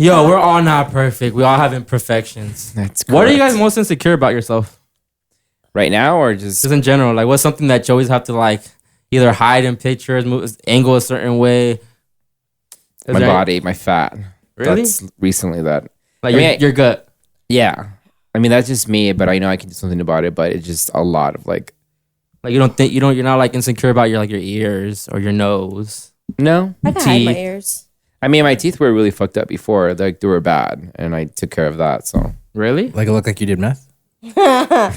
Yo, we're all not perfect. We all have imperfections. That's correct. What are you guys most insecure about yourself? Right now, or just Just in general, like what's something that you always have to like either hide in pictures, move, angle a certain way? my body, my fat. Really? That's recently that. Like your gut. Yeah. I mean, that's just me, but I know I can do something about it, but it's just a lot of like Like you're not like insecure about your ears or your nose. no. I can hide my ears. I mean, my teeth were really fucked up before. Like they were bad, and I took care of that. So Really? Like it looked like you did meth? no,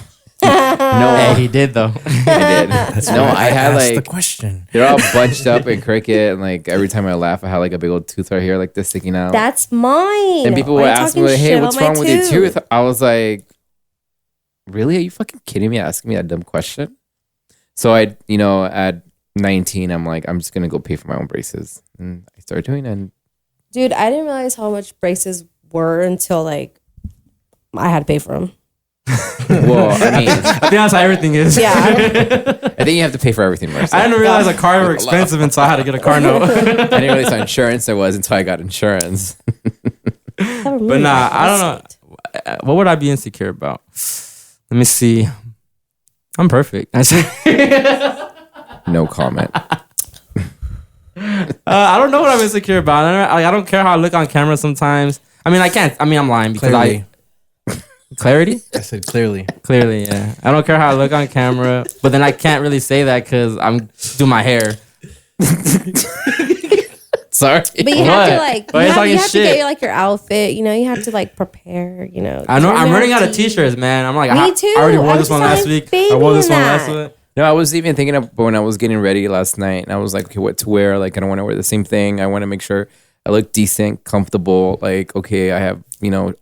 Hey, he did though. I did. No, I had asked like the question. they're all bunched up and crooked, and like every time I laugh, I had like a big old tooth right here, like this sticking out. That's mine. And people Why would are you ask me, talking like, "Hey, shit what's about wrong my with your tooth?" I was like, "Really? Are you fucking kidding me? Asking me that dumb question?" So at 19, I'm like, I'm just gonna go pay for my own braces, and I started doing it. And Dude, I didn't realize how much braces were until like I had to pay for them. well, I mean, I think that's how everything is. Yeah. I think you have to pay for everything, Marissa. I didn't realize a car were expensive until I had to get a car note. I didn't realize how insurance there was until I got insurance. But nah, I don't know. What would I be insecure about? Let me see. I'm perfect. No comment. I don't know what I'm insecure about. I don't care how I look on camera sometimes. I mean, I can't. I mean, I'm lying because Clearly. Clarity? I said clearly. Clearly, yeah. I don't care how I look on camera, but then I can't really say that because I'm doing my hair. Sorry. But you have to like, Why are you you talking have to shit? get like your outfit. You know, you have to like prepare. You know, I know. I'm running out of tea. t-shirts, man. I'm like, Me too. I already wore I this was one last telling week. I wore this one Fabian last that. week. No, I was even thinking of when I was getting ready last night, and I was like, okay, what to wear? Like, I don't want to wear the same thing. I want to make sure I look decent, comfortable. Like, okay, I have,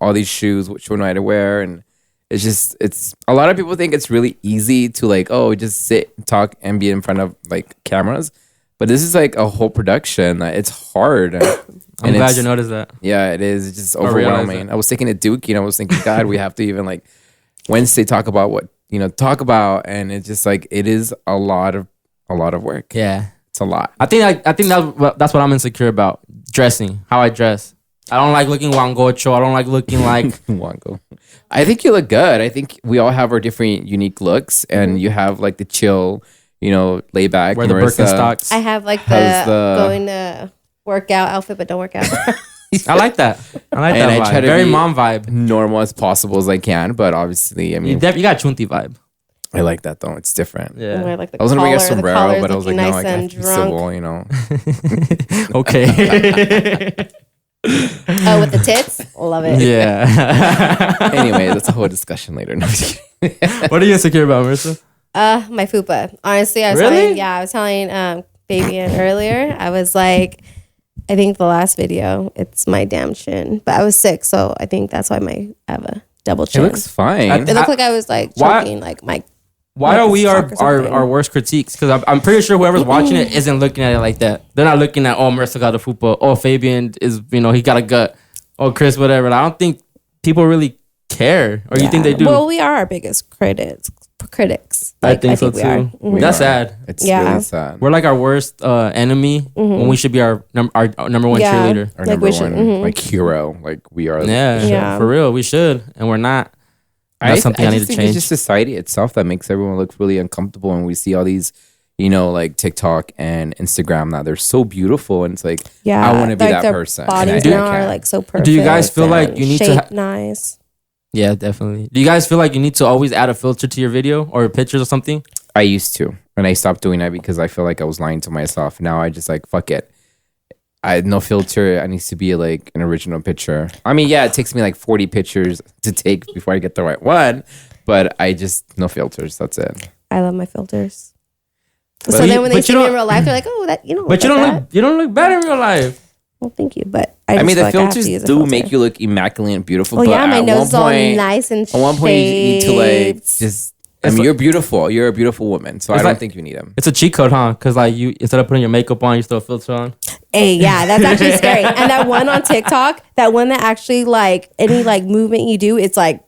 all these shoes. Which one do I have to wear? And it's a lot of people think it's really easy to like, oh, just sit, talk, and be in front of like cameras. But this is like a whole production. It's hard. I'm glad you noticed that. Yeah, it is. It's just I realized overwhelming. that. I was thinking of Duke, I was thinking, God, we have to even like Wednesday talk about what, talk about. And it's just like, it is a lot of work. Yeah. It's a lot. I think that's what I'm insecure about. Dressing, how I dress. I don't like looking wangocho. I don't like looking like Wango. I think you look good. I think we all have our different unique looks, and you have like the chill, lay back. wear the Marissa. Birkenstocks. I have like How's the the- going to workout outfit, but don't work out. I like that. I like And that I vibe. try to Very be mom vibe. normal as possible as I can, but obviously, I You mean, got chunti vibe. I like that though. It's different. Yeah. Wear, like, the I was gonna bring a collar, the sombrero, collar's but I was like, looking no, I nice can't and be drunk. civil, Okay. Oh, with the tits? Love it. Yeah. Anyway, that's a whole discussion later. No, I'm just kidding. What are you insecure about, Marissa? My fupa. Honestly, I was Really? telling Fabian earlier. I was like, I think the last video, it's my damn chin. But I was sick, so I think that's why I have a double It chin. looks fine. It looked like I was like Why- choking like my. Why like are a we sock or our something. worst critiques? Because I'm pretty sure whoever's watching it isn't looking at it like that. They're not looking at, oh, Marissa got a fupa. Oh, Fabian is, he got a gut. Oh, Chris, whatever. I don't think people really care. Or you think they do? Well, we are our biggest critics. I think so we are. too. Mhm. That's are. sad. It's Yeah. really sad. We're like our worst enemy when we should be our number one Yeah. cheerleader. Our like number we should- one like hero. Like we are. Yeah, Yeah. for real. We should. And we're not. That's something I need just to think change. It's just society itself that makes everyone look really uncomfortable, and we see all these, like TikTok and Instagram now. They're so beautiful, and it's like, Yeah, I want to be like that their person. Bodies and I now are can't. like so perfect. Do you guys feel like and you need to shaped nice? Yeah, definitely. Do you guys feel like you need to always add a filter to your video or pictures or something? I used to, and I stopped doing that because I feel like I was lying to myself. Now I just like fuck it. I had no filter. I needs to be like an original picture. I mean, yeah, it takes me like 40 pictures to take before I get the right one, but I just no filters. That's it. I love my filters. But So you- then when they but see you me don't- in real life, they're like, "Oh, that you know." But you don't look bad in real life. Well, thank you, but I I mean, just the feel like I have to filters use a do filter. make you look immaculate and beautiful. Oh but yeah, my at nose one is all point, nice and at one point, you need to like shaped. just. I mean, you're beautiful. You're a beautiful woman, so I It's don't like- think you need them. It's a cheat code, huh? Because like you, instead of putting your makeup on, you still filter on. Hey, yeah, that's actually scary. And that one on TikTok, that one that actually like any like movement you do, it's like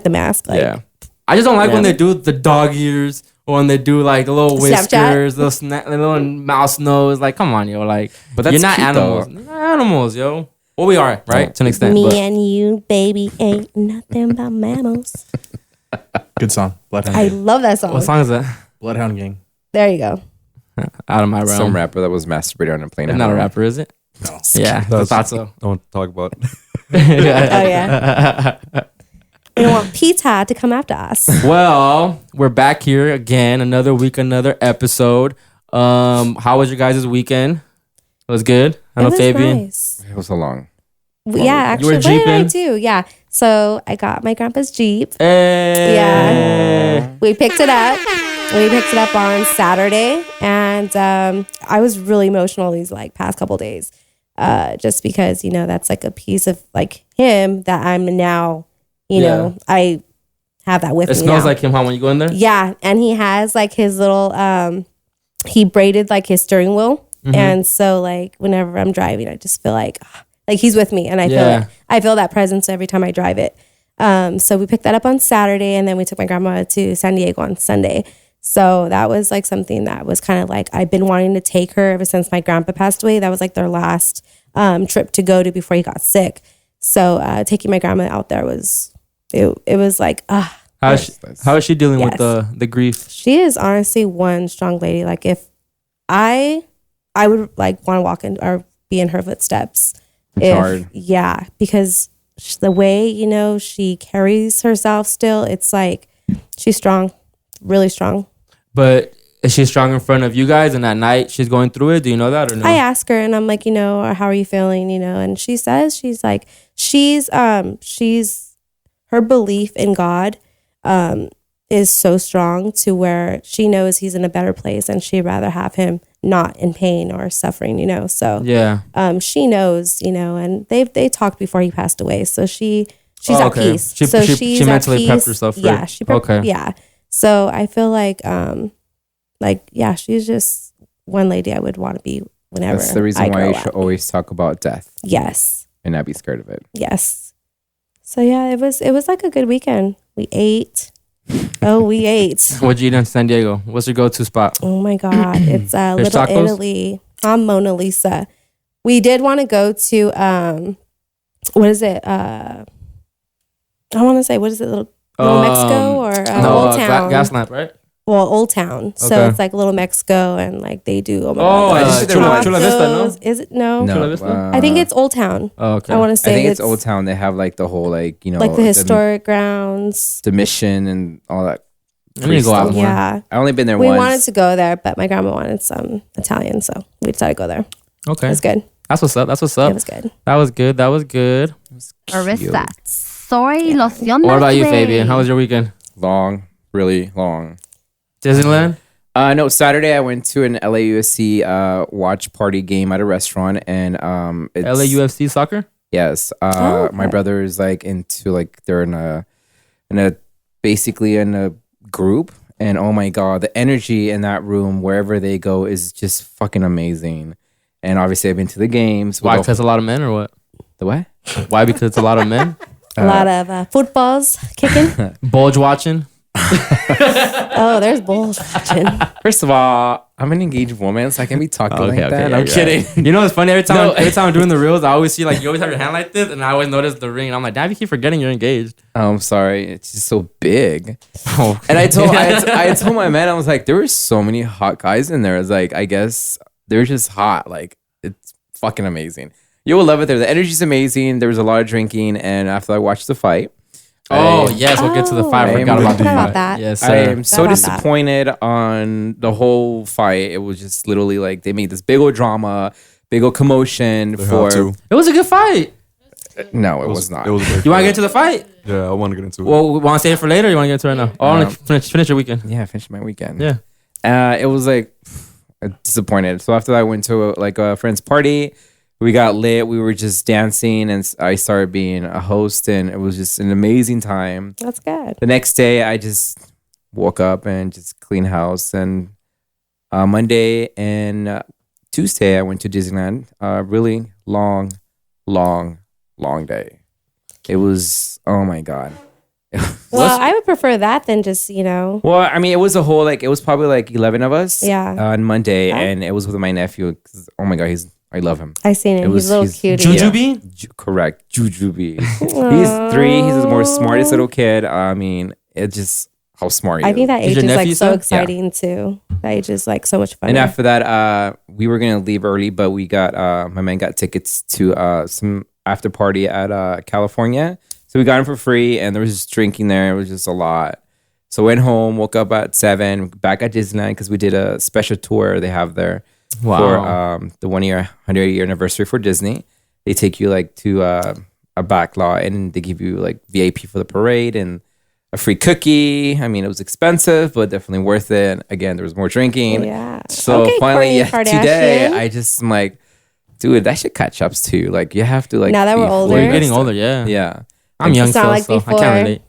the mask. Like, Yeah. I just don't like when Yeah. they do the dog ears or when they do like the little whiskers, the little mouse nose. Like, come on, yo. Like, But that's you're not cute, animals. You're not animals, yo. Well, we are, right? To an extent. Me But and you, baby, ain't nothing but mammals. Good song. Bloodhound I Gang. love that song. what song is that? Bloodhound Gang. There you go. Out of my realm. Some rapper that was masturbating on a plane. It's not a rapper, is it? No. Yeah, I thought so. Don't talk about it. Oh, yeah. We don't want PETA to come after us. Well, we're back here again. Another week, another episode. How was your guys' weekend? It was good. I It know was Fabian. nice. It was so long. Yeah, You were actually, what did I jeeping? do? Yeah. So I got my grandpa's Jeep. Hey. Yeah. We picked it up. We picked it up on Saturday. And I was really emotional these like past couple days. Just because, you know, that's like a piece of like him that I'm now, you know, I have that with It me smells now. like him, huh, when you go in there? Yeah, and he has like his little he braided like his steering wheel. And so like whenever I'm driving, I just feel like he's with me and I feel Yeah. I feel that presence every time I drive it. So we picked that up on Saturday and then we took my grandma to San Diego on Sunday. So that was like something that was kind of like I've been wanting to take her ever since my grandpa passed away. That was like their last trip to go to before he got sick. So taking my grandma out there was it was like How is she dealing with Yes. the grief? she is honestly one strong lady. Like if I would like want to walk in or be in her footsteps. It's hard. Yeah, because the way, you know, she carries herself still, it's like she's strong, really strong. But is she strong in front of you guys? And at night she's going through it? Do you know that or no? I ask her and I'm like, you know, how are you feeling? You know, and she says she's her belief in God is so strong to where she knows he's in a better place and she'd rather have him not in pain or suffering, you know. So Yeah. she knows, you know, and they talked before he passed away. So she's Oh, at okay. peace. She- So she she's at mentally prepped peace. herself for Yeah, it. she prepped, Okay. yeah. So I feel like yeah, she's just one lady I would want to be whenever. That's the reason I why grow you should up. always talk about death Yes. and not be scared of it. Yes. So yeah, it was like a good weekend. We ate. Oh, we ate. What'd you eat in San Diego? What's your go-to spot? Oh my God. It's Fish Little tacos? Italy on Mona Lisa. We did want to go to what is it? I want to say, what is it? Little Mexico or Old Town? Gas lamp, right? Well, Old Town. So Okay. it's like Little Mexico and like they do. Oh my Oh, God. I just did there once. Chula Vista, no? Tacos. Is it? No. Chula Vista? I think it's Old Town. Oh, okay. I want to I say think it's Old Town. They have like the whole like, you know, like the historic grounds. the mission and all that. I need to go out Stuff. more. Yeah. I only been there We once. wanted to go there, but my grandma wanted some Italian, so we decided to go there. Okay. It was good. That's what's up. That's what's It up. was good. That was good. That was good. Marissa, soy loción. What about you, güey. Fabian? How was your weekend? Long, really long. Disneyland? No, Saturday I went to an LAUSC watch party game at a restaurant, and it's, LAUFC soccer? Yes, okay. my brother is like into like they're in a basically in a group, and oh my God, the energy in that room wherever they go is just fucking amazing. And obviously I've been to the games. Why? with Because a lot of men or what? the what? Why? Because it's a lot of men? A lot of footballs kicking. Bulge watching? Oh, there's bulls watching. First of all, I'm an engaged woman, so I can be talking like that. yeah, I'm yeah. kidding. You know what's funny? Every time, No. every time I'm doing the reels, I always see like you always have your hand like this, and I always notice the ring. I'm like, damn, you keep forgetting you're engaged. Oh, I'm sorry, it's just so big. Oh. And I told my man, I was like, there were so many hot guys in there. It's like, I guess they're just hot. Like, it's fucking amazing. You will love it there. The energy's amazing. There was a lot of drinking, and after I watched the fight, Oh, yes, we'll get to the fight. I I am forgot about good. the About fight. that. Yes, sir. I am so about that. disappointed on the whole fight. It was just literally like they made this big old drama, big old commotion They have to. It was a good fight. No, it was not. It was a great You want to fight. get into the fight? Yeah, I want to get into it. Well, we want to save it for later or you want to get into it right now? Oh, I want to finish your weekend. Yeah, I finished my weekend. Yeah. It was like disappointed. So after that, I went to a friend's party. We got lit. We were just dancing, and I started being a host, and it was just an amazing time. That's good. The next day, I just woke up and just clean house. And Monday and Tuesday, I went to Disneyland. Really long day. It was, oh my God. Well, I would prefer that than just, you know. Well, I mean, it was it was probably like 11 of us Yeah. on Monday, Okay. and it was with my nephew. 'Cause, oh my God, he's I love him. I seen it. He's a little cutie. Jujubee? Correct. Jujubee. He's 3. He's the more smartest little kid. I mean, it's just how smart he is. I think that He's age your is like nephew, so son? exciting too. That age is like so much fun. And after that, we were gonna leave early, but we got my man got tickets to some after party at California. So we got him for free, and there was just drinking there. It was just a lot. So went home, woke up at 7, back at Disneyland because we did a special tour they have there for the 100-year anniversary for Disney. They take you like to a back lot, and they give you like VIP for the parade and a free cookie. I mean, it was expensive, but definitely worth it. Again, there was more drinking. Yeah. So Okay, finally, Kourtney today, Kardashian. I just am like, dude, that should catch up too. Like, you have to like. Now that we're be older. fully We're getting rested. older, yeah. Yeah. I'm young It's not still, like so I before. can't relate.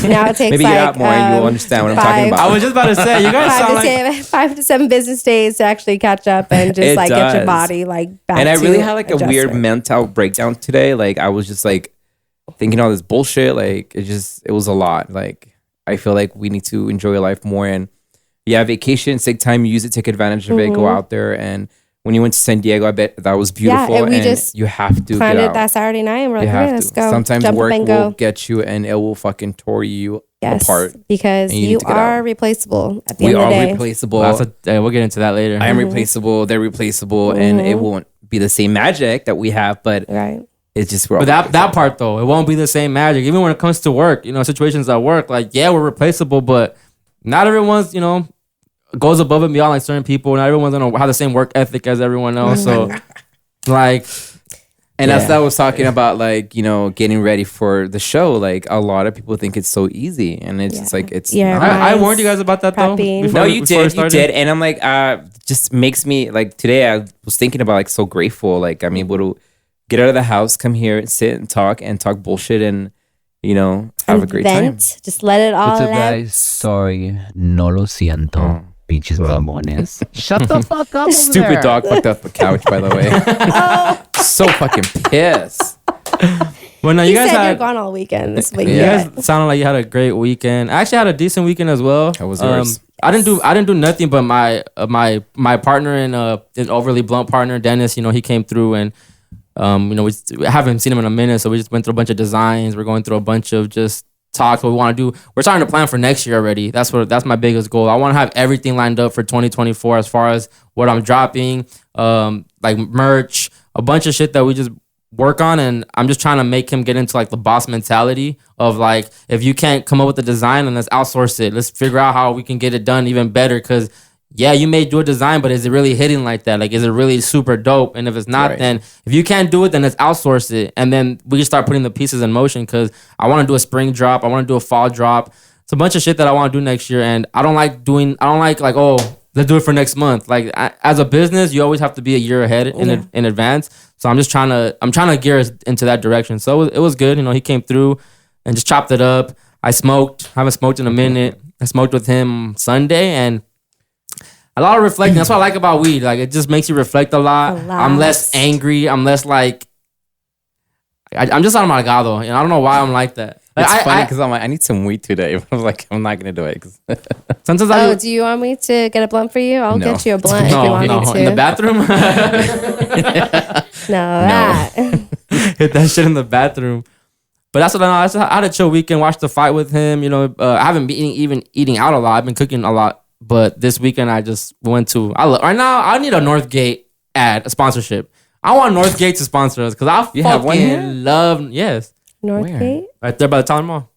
Now it takes Maybe like get out more and you'll understand what I'm talking about. I was just about to say, you guys sound like... 5 to 7 business days to actually catch up and just It like get your does. body like back. And I to really had like a weird adjustment. mental breakdown today. Like, I was just like thinking all this bullshit. Like, it was a lot. Like, I feel like we need to enjoy life more. And yeah, vacation, sick time, use it, take advantage of it, go out there. And when you went to San Diego, I bet that was beautiful. and we and just you have to planned get it out. that Saturday night and we're like, You okay, have let's to. go. Sometimes Jump up work and will go. get you and it will fucking tore you Yes, apart. because And you need you to get are out. replaceable at the We end of are the day. replaceable. We'll get into that later. I am replaceable. They're replaceable. And it won't be the same magic that we have, but Right. it's just we're But all that part though, it won't be the same magic. Even when it comes to work, situations at work, like yeah, we're replaceable, but not everyone's, goes above and beyond like certain people. Not everyone's gonna have the same work ethic as everyone else. So like And that's what I was talking about, like, getting ready for the show. Like, a lot of people think it's so easy, and it's just like it's. Yeah, not. I warned you guys about that though. Prepping. before No, we- you before we did, started. and I'm like, just makes me like today. I was thinking about like so grateful, like I'm able to get out of the house, come here, sit and talk bullshit, and have a great time. Just let it all What's up, out. guys? Sorry, no lo siento. Pinches ramones. Shut the fuck up, over Stupid there. dog fucked up the couch, by the way. So fucking pissed. Well, no, You you guys said you're had. gone all weekend this week. You Yeah. guys sounded like you had a great weekend. I actually had a decent weekend as well. How was yours? I didn't do nothing, but my partner and an overly blunt partner, Dennis. He came through and we haven't seen him in a minute, so we just went through a bunch of designs. We're going through a bunch of just talks what we want to do. We're starting to plan for next year already. That's my biggest goal. I want to have everything lined up for 2024 as far as what I'm dropping, like merch, a bunch of shit that we just work on. And I'm just trying to make him get into like the boss mentality of like, if you can't come up with the design, then let's outsource it. Let's figure out how we can get it done even better. Because yeah, you may do a design, but is it really hitting like that? Like, is it really super dope? And if it's not, Right. then if you can't do it, then let's outsource it. And then we can start putting the pieces in motion, because I want to do a spring drop. I want to do a fall drop. It's a bunch of shit that I want to do next year. And I don't like oh, let's do it for next month. Like, as a business, you always have to be a year ahead in advance. So I'm trying to gear us into that direction. So it was good. He came through and just chopped it up. I smoked. Haven't smoked in a minute. I smoked with him Sunday, and a lot of reflecting. That's what I like about weed. Like, it just makes you reflect a lot. I'm less angry. I'm less like, I'm just amargado. I don't know why I'm like that. Like, It's funny because I'm like, I need some weed today. But I'm like, I'm not gonna do it. 'Cause sometimes I Do you want me to get a blunt for you? I'll No. get you a blunt if you want me to. in the bathroom. That. Hit that shit in the bathroom. But that's what I know. I had a chill weekend. Watched the fight with him. I haven't been even eating out a lot. I've been cooking a lot. But this weekend I just went to. Right now I need a Northgate ad, a sponsorship. I want Northgate to sponsor us because I You have one here? fucking love. Yes, Northgate? right there by the Town Mall.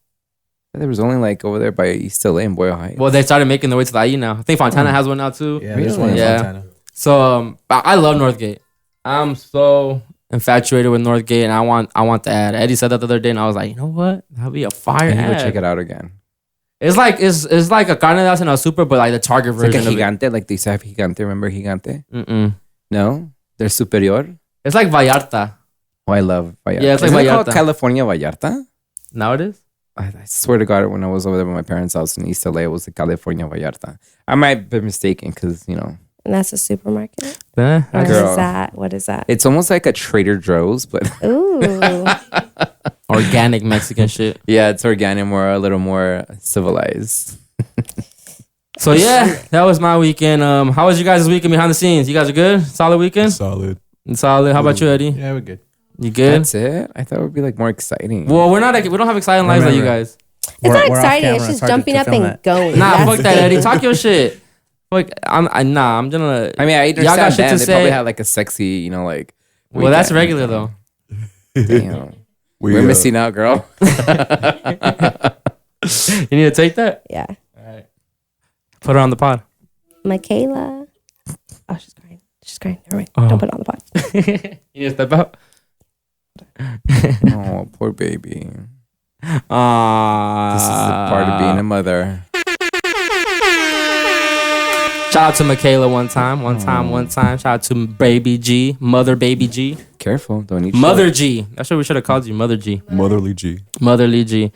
there was only like over there by East LA and Boyle Heights. Well, they started making their way to the IE now. I think Fontana has one now too. Yeah, there's one in Yeah. Fontana. So I love Northgate. I'm so infatuated with Northgate, and I want the ad. Eddie said that the other day, and I was like, you know what? That'd be a fire I need to ad. check it out again. It's like a carne de asada super, but like the Target It's like version a of it. gigante, like they used to have gigante. Remember gigante? Mm-mm. No, they're superior. It's like Vallarta. Oh, I love Vallarta. Yeah, it's like Isn't it called Vallarta. California Vallarta? Now it is. I swear to God, when I was over there with my parents' house in East LA, it was the California Vallarta. I might be mistaken because And that's a supermarket? Yeah. Or Girl. is that? What is that? it's almost like a Trader Joe's, but Ooh. Organic Mexican shit. yeah, it's organic, a little more civilized. So yeah, that was my weekend. How was you guys' weekend behind the scenes? You guys are good? Solid weekend? Solid. Solid. How about you, Eddie? Yeah, we're good. You good? That's it. I thought it would be like more exciting. Well, we don't have exciting lives like you guys. It's not We're off exciting. camera. It's just hard to jumping up film and that. going. Nah, That's fuck the that, thing. Eddie. Talk your shit. Like, I'm gonna. I mean, I Y'all got understand shit to them. They probably say. had like a sexy, you know, like. Well, that's weekend. regular though. Damn. We're missing out, girl. You need to take that. Yeah. Put her on the pod. Michaela. Oh, she's crying. She's crying. Never mind. Oh. Don't put it on the pod. You need to step out. Oh, poor baby. Aww. This is a part of being a mother. Shout out to Michaela one time. Shout out to Baby G, Mother Baby G, Careful, don't eat Mother G. That's what we should have called you, Mother G, Motherly G. Motherly G.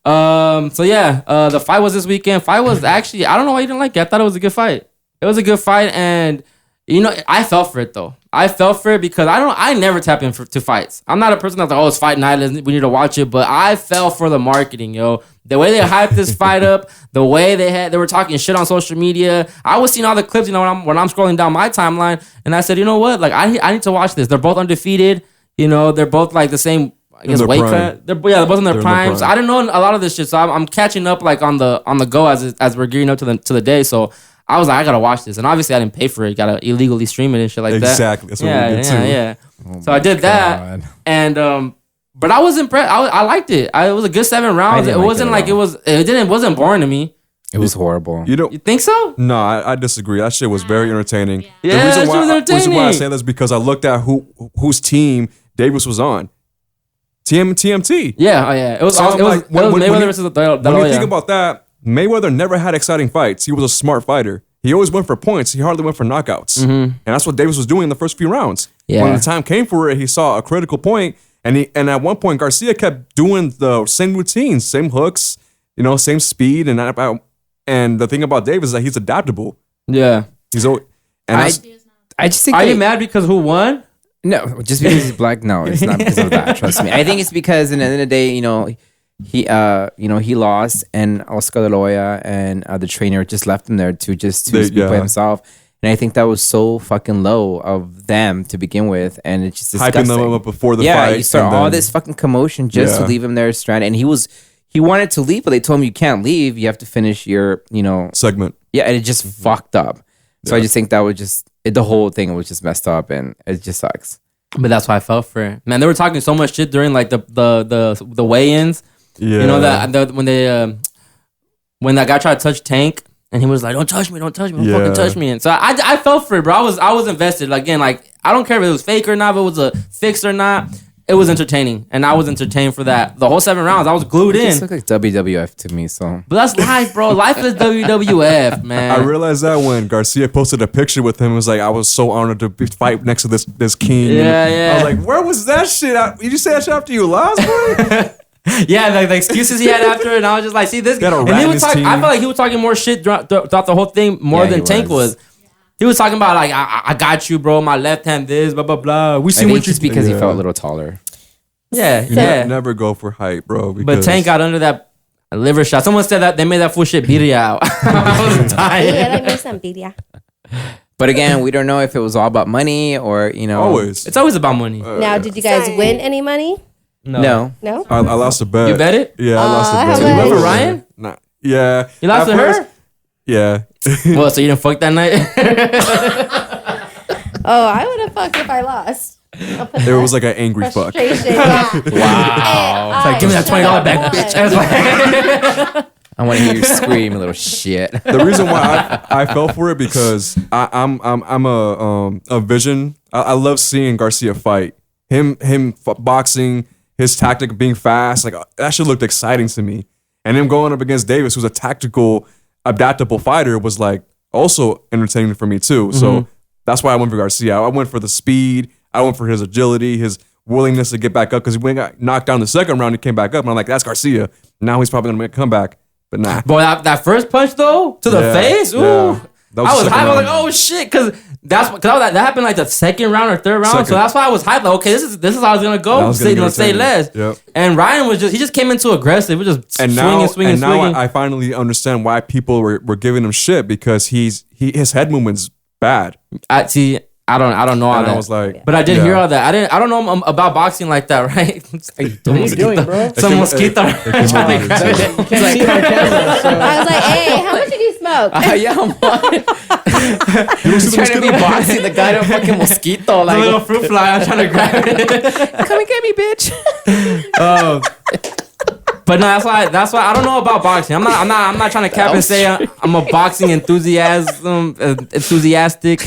So yeah, the fight was this weekend. Fight was actually, I don't know why you didn't like it. I thought it was a good fight. It was a good fight, and you know, I fell for it though. I fell for it because I never tap in to fights. I'm not a person that's like, oh, it's fight night, we need to watch it. But I fell for the marketing, yo. The way they hyped this fight up, the way they were talking shit on social media. I was seeing all the clips, you know, when I'm scrolling down my timeline, and I said, you know what, like I need to watch this. They're both undefeated. You know, they're both like the same, I guess, their weight prime. cut. They're both in their They're in their primes. prime. I didn't know a lot of this shit, so I'm catching up like on the go as we're gearing up to the day. So I was like, I gotta watch this, and obviously I didn't pay for it. Gotta illegally stream it and shit like that. Exactly. That's what we did too. Yeah. Oh So I did that, and but I was impressed. I liked it. It was a good 7 rounds. It didn't like wasn't it like at it all. was. It wasn't boring to me. It was horrible. You know, You think so? no, I disagree. That shit was very entertaining. Yeah, that shit was The reason why I entertaining. say that is because I looked at whose team Davis was on. TMT. Yeah. Oh yeah. It was. So I'm like, when Mayweather you- versus the When you think about that, Mayweather never had exciting fights. He was a smart fighter. He always went for points. He hardly went for knockouts. And that's what Davis was doing in the first few rounds. Yeah. When the time came for it, he saw a critical point, and at one point Garcia kept doing the same routines, same hooks, you know, same speed, and the thing about Davis is that he's adaptable. Yeah. He's always, and I that's- just think Are they- you mad because who won? No, just because he's black. No, it's not because of that. Trust me. I think it's because in the end of the day, you know, he lost, and Oscar De La Hoya and the trainer just left him there to speak by himself. And I think that was so fucking low of them to begin with, and it's just disgusting. hyping them up before the fight. Yeah, you start and all then- this fucking commotion just to Yeah. leave him there stranded. And he wanted to leave, but they told him you can't leave. You have to finish your, you know, segment. yeah, and it just fucked up. So I just think that was just the whole thing was just messed up, and it just sucks. But that's why I fell for it. Man, they were talking so much shit during like the weigh-ins. Yeah, You know that when that guy tried to touch Tank, and he was like, "Don't touch me, don't fucking touch me." And so I fell for it, bro. I was invested. Again, like I don't care if it was fake or not, if it was a fix or not. It was entertaining, and I was entertained for that. The whole 7 rounds, I was glued It just in. looked like WWF to me. So But that's life, bro. Life is WWF, man. I realized that when Garcia posted a picture with him, it was like, I was so honored to fight next to this king. Yeah, And yeah. I was like, where was that shit? Did you say that shit after you lost, boy? Yeah, the excuses he had after it, and I was just like, see this. Got a And rat he in was his talking. team. I felt like he was talking more shit throughout the whole thing more Yeah, than he Tank was. He was talking about like, I got you, bro. My left hand, this, blah blah blah. We I see think what you just because he Yeah. felt a little taller. Yeah, You yeah. never go for hype, bro. But because- Tank got under that liver shot. Someone said that they made that fool shit beat it out. I was dying. Yeah, like me some birria. But again, we don't know if it was all about money or, you know. always. It's always about money. Now, did you guys win any money? No. No. I lost a bet. You bet it? Yeah, I lost a how bet. much? You went for Ryan? Nah, yeah. You lost At to first- her? Yeah. Well, so you didn't fuck that night? Oh, I would have fucked if I lost. It was like an angry fuck. Frustration. Yeah. Wow. Hey, Give me that $20 back, bitch. I was like, I want to hear you scream, you little shit. The reason why I fell for it because I'm a vision. I love seeing Garcia fight. Him boxing, his tactic being fast, like that shit looked exciting to me. And him going up against Davis, who's a tactical, adaptable fighter, was like also entertaining for me too. So that's why I went for Garcia. I went for the speed. I went for his agility, his willingness to get back up. Because when he got knocked down the second round, he came back up, and I'm like, that's Garcia. Now he's probably gonna make a comeback. But nah. boy, that first punch though to the Yeah, face. Ooh, yeah. That I was the hyped. second I was like, round. oh shit, because that happened like the second round or third round. So Second. that's why I was hyped. Like, okay, this is how it's gonna go. That was gonna Say get less. Yep. And Ryan was just came in too aggressive. He was just And swinging. now I finally understand why people were giving him shit, because his head movement's bad. I see. I don't know all And that. I was like, but I did yeah. hear all that. I don't know about boxing like that, right? What are you doing, bro? Some mosquito. It can trying to be- grab it. You can't see it on camera, so. I was like, hey, how much did you smoke? Yeah, I'm trying to be boxing the guy to fucking mosquito. A little Like, fruit fly. I'm trying to grab it. come and get me, bitch. But no, that's why I don't know about boxing. I'm not trying to cap and say I'm a boxing enthusiastic,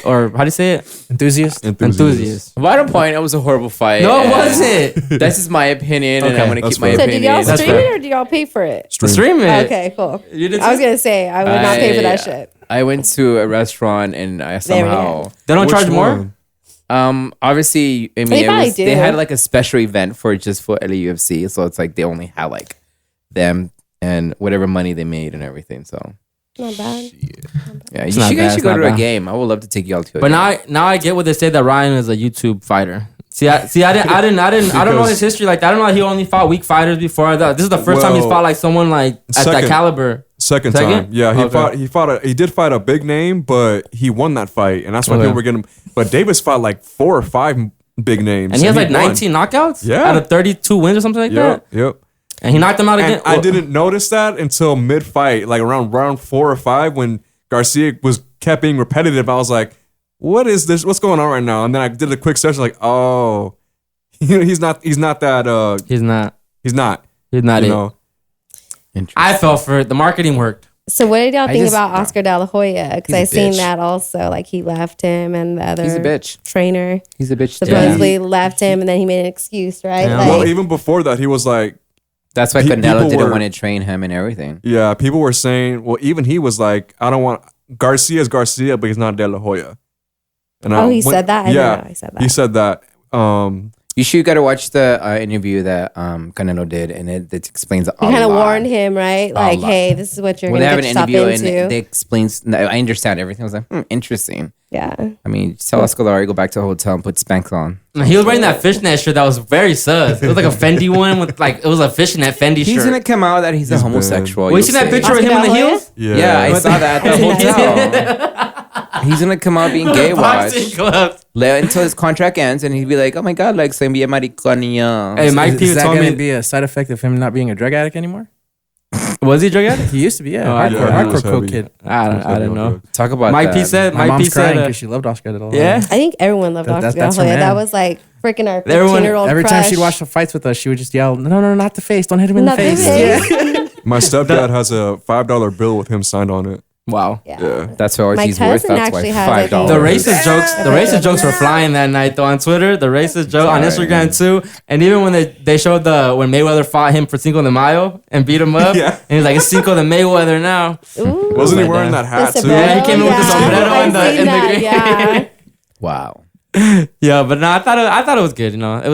or how do you say it? Enthusiast? Enthusiast. By the point, it was a horrible fight. No, it and wasn't. This is my opinion, and Okay, I'm gonna that's keep my fair. So did opinion. y'all That's stream fair. it or did y'all pay for it? Stream it. Okay, cool. You did I was gonna say I would not pay for that shit. I went to a restaurant and I There we somehow. go. They don't Which charge more. one? Obviously, I mean, They probably do. they had like a special event for LAUFC, so it's like they only had like them and whatever money they made and everything. So Not bad. yeah, It's you not guys bad, should it's go not to a bad. game. I would love to take y'all to a But game. now I get what they say that Ryan is a YouTube fighter. I don't know his history like that. I don't know that he only fought weak fighters before. This is the first time he's Well, fought like someone like at that second. caliber. Second Second? time. Yeah, Okay. he did fight a big name, but he won that fight, and that's why Okay. people were getting. But Davis fought like 4 or 5 big names, And he has like won. 19 knockouts? Yeah. Out of 32 wins or something like Yep, that? yep. And he knocked them out again. And I didn't notice that until mid fight, like around round 4 or 5, when Garcia kept being repetitive. I was like, "What is this? What's going on right now?" And then I did a quick search, like, "Oh, he's not that. He's not. He's not. He's not You it. know, I fell for it. The marketing worked. So what did y'all think just- about Oscar De La Hoya? Because I He's a seen bitch. that also. Like he left him and the other He's a bitch. trainer He's a bitch. too. supposedly left him and then he made an excuse, right? Yeah. Like, well, even before that, he was like, That's why People Canelo didn't were- want to train him and everything. yeah, people were saying, well, even he was like, I don't want Garcia's Garcia, but he's not De La Hoya. And oh, he said that? I didn't know he said that. he said that. You should got to watch the interview that Canelo did, and it explains a He kind of lot. warned him, right? Like, lot. hey, this is what you're Well, they going have to an get yourself interview, into. and they explains. I understand everything. I was like, interesting. Yeah. I mean, tell Escalari go back to the hotel and put Spanx on. He was wearing that fishnet shirt that was very sus. It was like a Fendi one with like, it was a fishnet Fendi He's shirt. gonna come out that he's a He's homosexual. Well, you seen that you'll picture see. of him in the Oscar De La Hoya? heels? Yeah, I saw that at the hotel. He's gonna come out being gay Boxing watch gloves. until his contract ends, and he'd be like, "Oh my god, like saying be a mariconia." Hey, Mike P Is that told going to me. be a side effect of him not being a drug addict anymore? Was he a drug addict? He used to be, yeah. Oh, I- hardcore, yeah, he was hardcore coke heavy. kid. I don't know. Talk about Mike P that. said. My Mike P mom's crying said. because she loved Oscar De La Hoya. Yeah. I think everyone loved Oscar De La that's her Hoya. That man. was like freaking our Everyone- 15-year-old Every crush. time she'd watch the fights with us, she would just yell, no, not the face. Don't hit him in Not the the face. face. Yeah. My stepdad has a $5 bill with him signed on it. Wow. Yeah. That's what My he's worth. cousin That's why actually has, I think- $5. The racist jokes were flying that night though on Twitter. The racist joke on Instagram too, and even when they showed when Mayweather fought him for Cinco de Mayo and beat him up, Yeah. and he's like, it's Cinco de Mayweather now. Ooh. Wasn't he like wearing that. that hat The too? Yeah, he came in with the sombrero, sombrero I've and the- seen and the that, green. yeah. Wow. Yeah, but no, I thought it was good. You know, it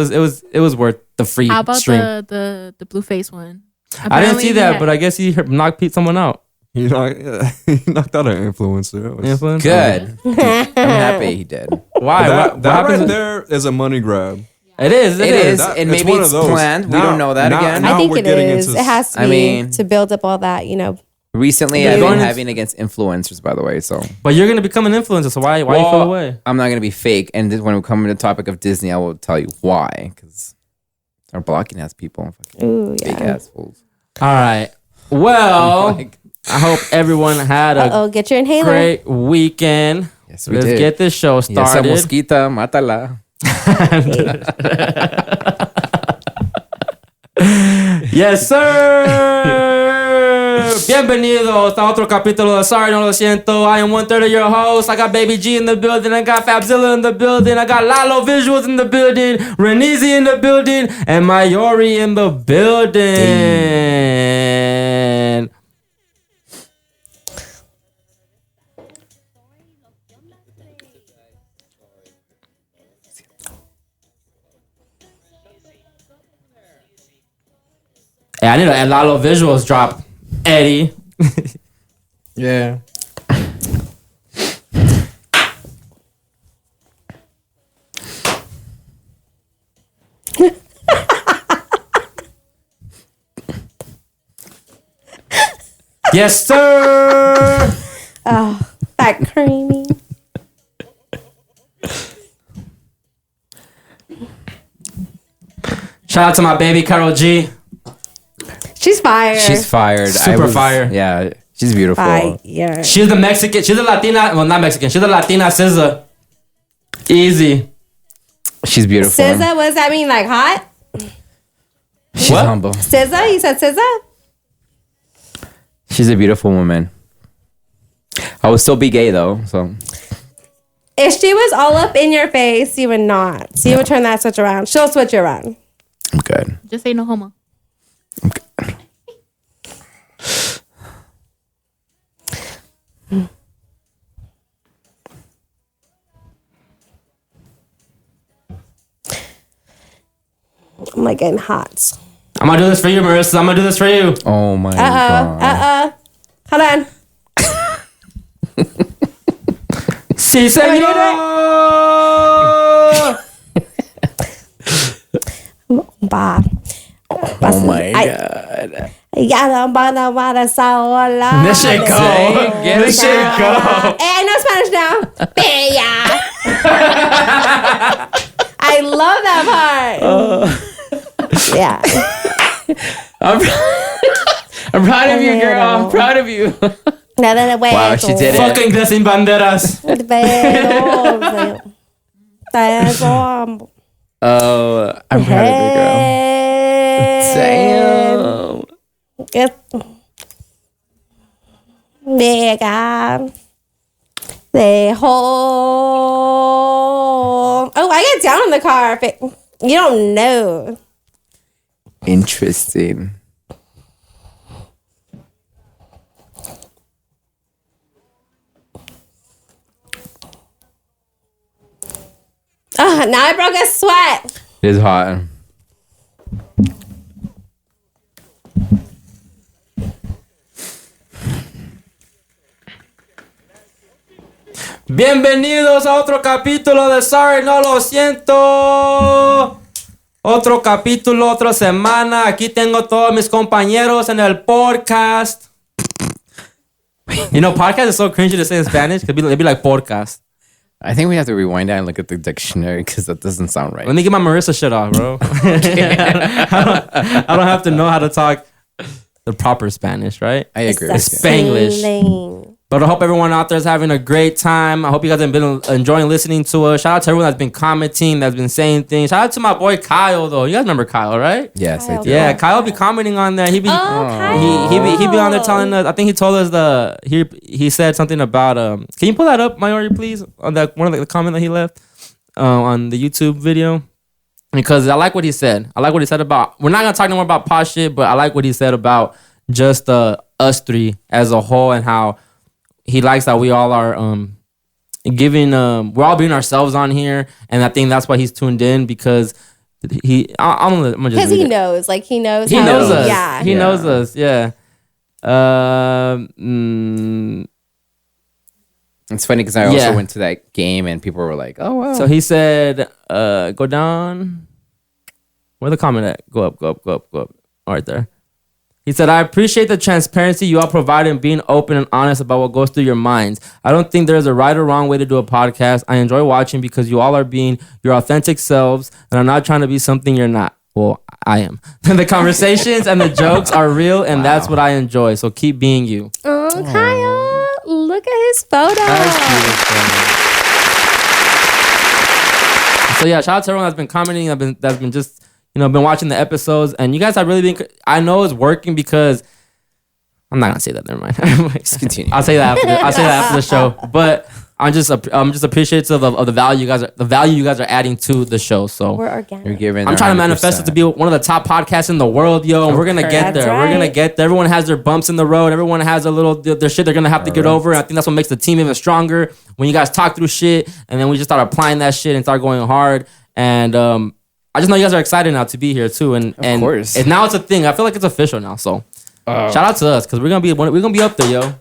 was worth the free How about stream. the blue face one? I didn't see that, but I guess he knocked someone out. He knocked out an influencer. It was- Influence? Good. I'm happy he did. Why? That, what that happens? right there is a money grab. It is. It is, That- and it's maybe one of it's those. planned. We Now- don't know that now- again. now I think we're it getting is. into- It has to I be mean- to build up all that, Recently, Yeah, I've going been in- having against influencers, by the way. So But you're gonna become an influencer, so why you feel away? I'm not gonna be fake. And this, when we come to the topic of Disney, I will tell you why. Because our blocking ass people, fucking Ooh, fake yeah. ass fools. All right. Well, I hope everyone had a Uh-oh, get your inhaler. great weekend. Yes, we Let's did. get this show Yes, started. mosquita, mátala. Yes, sir. Bienvenidos a otro capítulo de Sorry, No Lo Siento. I am 1/3 of your host. I got Baby G in the building. I got Fabzilla in the building. I got Lalo Visuals in the building. Renizi in the building. And Mayori in the building. Hey, I need a Lalo Visuals drop. Eddie. Yeah. Yes, sir. Oh, that creamy. Shout out to my baby Karol G. She's fire. She's fired. Super fire. Yeah, she's beautiful. fire. She's the Mexican. She's the Latina. Well, not Mexican. She's the Latina SZA. Easy. She's beautiful. SZA, what does that mean? Like hot? She's What? humble. SZA? You said SZA? She's a beautiful woman. I would still be gay though, so. If she was all up in your face, you would not. So you would turn that switch around. She'll switch you around. I'm good. Just say no homo. I'm good. I'm like getting hot. I'm gonna do this for you, Marissa. I'm gonna do this for you. Oh my god. Hold on. Sí, señor. Ba. Oh my god. Ya no van a amar esa ola. This shit go. Get This shit go. Hey, I know Spanish now. Bella. I love that part. Yeah. I'm proud of you, girl. I'm proud of you. Wow, she did it. Fuck inglés sin banderas. Oh, I'm proud of you, girl. Damn. Mega. The whole. Oh, I get down on the carpet. You don't know. Interesting. Oh, now I broke a sweat. It is hot. Bienvenidos a otro capítulo de Sorry, no lo siento. Otro capítulo, otra semana. Aquí tengo todos mis compañeros en el podcast. You know, podcast is so cringy to say in Spanish. It'd be like podcast. I think we have to rewind that and look at the dictionary because that doesn't sound right. Let me get my Marissa shit off, bro. I don't have to know how to talk the proper Spanish, right? I agree. It's with you. Spanglish. But I hope everyone out there is having a great time. I hope you guys have been enjoying listening to us. Shout out to everyone that's been commenting, that's been saying things. Shout out to my boy Kyle, though. You guys remember Kyle, right? Yes, I do. Yeah, Kyle be commenting on there. He be Kyle. he be on there telling us. I think he told us he said something about Can you pull that up, Mayori, please? On that one of the comment that he left on the YouTube video. Because I like what he said. I like what he said about. We're not gonna talk no more about posh shit, but I like what he said about just us three as a whole and how he likes that we all are giving. We're all being ourselves on here, and I think that's why he's tuned in because I'm gonna just Because read he it. knows. Like, he knows. He knows us. Yeah. He knows us. Yeah. It's funny because I also went to that game and people were like, "Oh wow." So he said, "Go down." Where the comment at? Go up. All right there. He said, I appreciate the transparency you all provide in being open and honest about what goes through your minds. I don't think there's a right or wrong way to do a podcast. I enjoy watching because you all are being your authentic selves and I'm not trying to be something you're not. Well, I am. The conversations and the jokes are real and that's what I enjoy. So keep being you. Oh, Kyle. Look at his photo. So yeah, shout out to everyone that's been commenting, that's been just, been watching the episodes, and you guys have really been. I know it's working because I'm not gonna say that. Never mind. Just continue. I'll say that after the show. But I'm just appreciative of the value you guys are adding to the show. So We're organic. You're giving. I'm trying to manifest it to be one of the top podcasts in the world, yo. And we're gonna get That's there. right. We're gonna get there. Everyone has their bumps in the road. Everyone has their shit they're gonna have to get over. And I think that's what makes the team even stronger. When you guys talk through shit, and then we just start applying that shit and start going hard. And I just know you guys are excited now to be here too, and Of course. now it's a thing. I feel like it's official now. So shout out to us because we're gonna be up there, yo.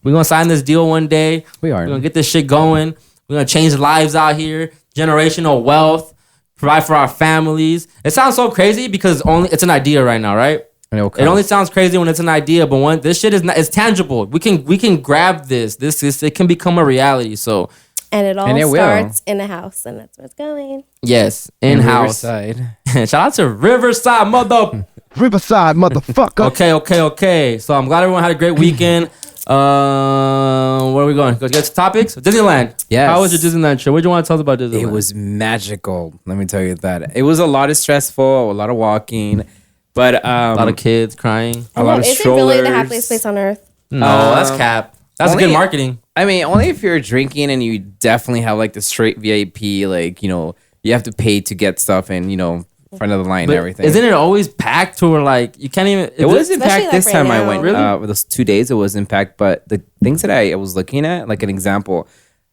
We're gonna sign this deal one day. We are. We're gonna get this shit going. We're gonna change lives out here. Generational wealth. Provide for our families. It sounds so crazy because it's an idea right now, right? And It only sounds crazy when it's an idea, but when this shit is not, it's tangible. We can grab this. It can become a reality. So And it all And it will. starts in a house, and that's where it's going. yes, in house. Riverside. Shout out to Riverside, mother. Riverside, motherfucker. Okay. So I'm glad everyone had a great weekend. Where are we going? Go get to topics. Disneyland. Yes. How was your Disneyland trip? What do you want to tell us about Disneyland? It was magical. Let me tell you that. It was a lot of stressful, a lot of walking, but a lot of kids crying. a lot of Is it really the strollers. happiest place on earth? No, that's cap. That's only- good marketing. I mean, only if you're drinking and you definitely have like the straight VIP, like, you know, you have to pay to get stuff and, you know, front of the line and But everything. isn't it always packed to where like you can't even? It wasn't Especially, packed like, this right time I now. went. Really? Those 2 days it wasn't packed, but the things that I was looking at, like an example,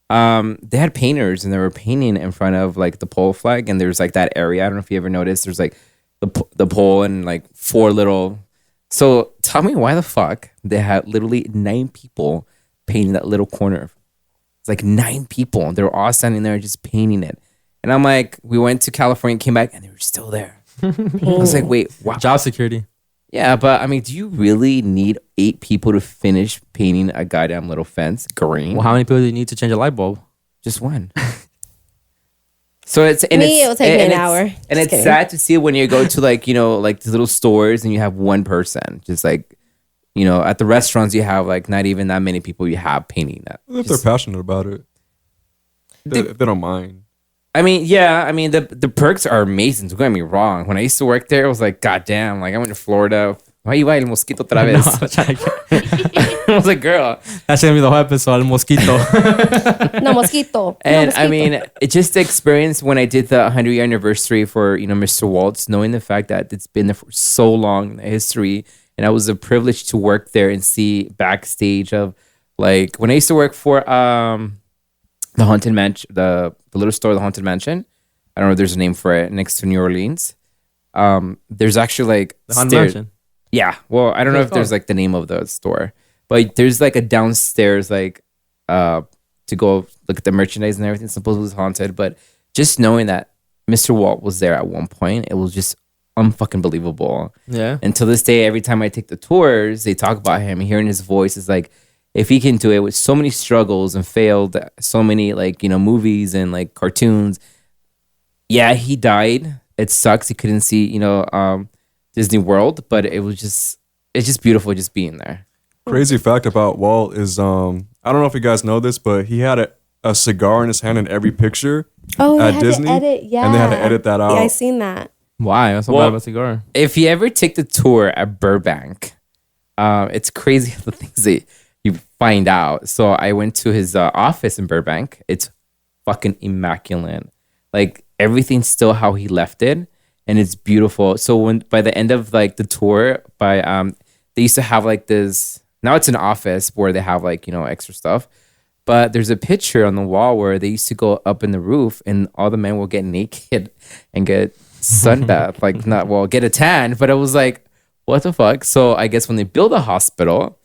they had painters and they were painting in front of like the pole flag, and there's like that area. I don't know if you ever noticed. There's like the pole and like 4 little. So tell me why the fuck they had literally 9 people painting that little corner. It's like 9 people. They were all standing there just painting it. And I'm like, we went to California, came back, and they were still there. I was like, wait, wow. Job security. Yeah, but I mean, do you really need 8 people to finish painting a goddamn little fence green? Well, how many people do you need to change a light bulb? Just one. So it's and Me, it's, it will take me an hour. And Just it's kidding. sad to see when you go to like, you know, like the little stores and you have one person. Just like, you know, at the restaurants you have like not even that many people you have painting that. If they're passionate about it, if they don't mind. I mean, yeah, I mean the perks are amazing. Don't get me wrong. When I used to work there, it was like, goddamn, like I went to Florida. Why you el mosquito otra No, vez? I was trying to I was like, girl. That's gonna be the whole episode. El Mosquito. No mosquito. And no I mosquito. mean, it just the experience when I did the 100-year anniversary for, you know, Mr. Waltz, knowing the fact that it's been there for so long in the history. And I was a privilege to work there and see backstage of like when I used to work for the Haunted Mansion, the little store, the Haunted Mansion. I don't know if there's a name for it next to New Orleans. There's actually like The Haunted stairs. Mansion. Yeah. Well, I don't know What's if there's called? like the name of the store, but there's like a downstairs, like, to go look at the merchandise and everything. Supposedly it's haunted, but just knowing that Mr. Walt was there at one point, it was just unfucking believable. Yeah. And to this day, every time I take the tours, they talk about him. Hearing his voice is like, if he can do it with so many struggles and failed so many like, you know, movies and like cartoons. Yeah, he died. It sucks. He couldn't see, you know, Disney World, but it's just beautiful just being there. Crazy fact about Walt is I don't know if you guys know this, but he had a cigar in his hand in every picture Oh, they at had Disney, to edit. Yeah, and they had to edit that out. Yeah, I seen that. Why? That's so Well- bad about cigar. If you ever take the tour at Burbank, it's crazy the things that you find out. So I went to his office in Burbank. It's fucking immaculate. Like everything's still how he left it, and it's beautiful. So when by the end of like the tour, they used to have like this. Now it's an office where they have like, you know, extra stuff. But there's a picture on the wall where they used to go up in the roof and all the men will get naked and get sunbath, like get a tan. But it was like, what the fuck? So I guess when they build a hospital,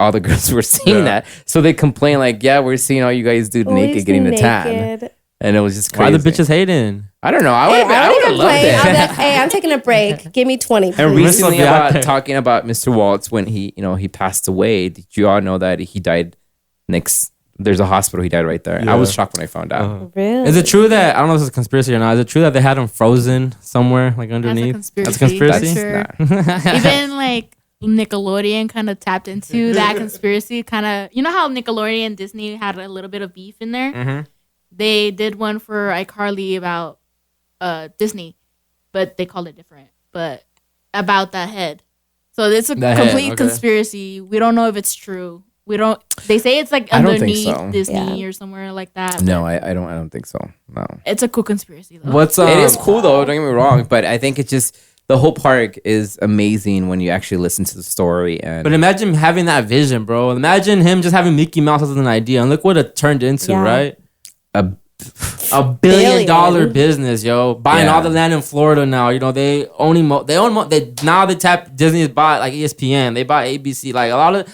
all the girls were seeing that. So they complain like, yeah, we're seeing all you guys do naked getting a tan. Naked. And it was just Why crazy. the bitches hating? I don't know. I Hey, would I have don't even loved play. it. Hey, I'm taking a break. Give me 20, And please. recently, be out there. talking about Mr. Waltz when he passed away. Did you all know that he died next? There's a hospital. He died right there. Yeah. I was shocked when I found out. Really? Is it true that I don't know if it's a conspiracy or not? Is it true that they had him frozen somewhere, like underneath? conspiracy. That's a conspiracy. That's not. Even like Nickelodeon kind of tapped into that conspiracy. Kind of, you know how Nickelodeon and Disney had a little bit of beef in there. Mm-hmm. They did one for iCarly about Disney, but they called it different. But about that head, so it's a The head, complete okay. conspiracy. We don't know if it's true. We don't. They say it's like I don't think underneath so. Disney Yeah. or somewhere like that. No, I don't think so. No. It's a cool conspiracy though. What's It is cool though. Don't get me wrong, but I think it's just the whole park is amazing when you actually listen to the story. And But imagine having that vision, bro. Imagine him just having Mickey Mouse as an idea, and look what it turned into, Yeah. right? a $1 billion business, yo. Buying Yeah. all the land in Florida now. You know, they tap Disney bought like ESPN. They bought ABC. Like a lot of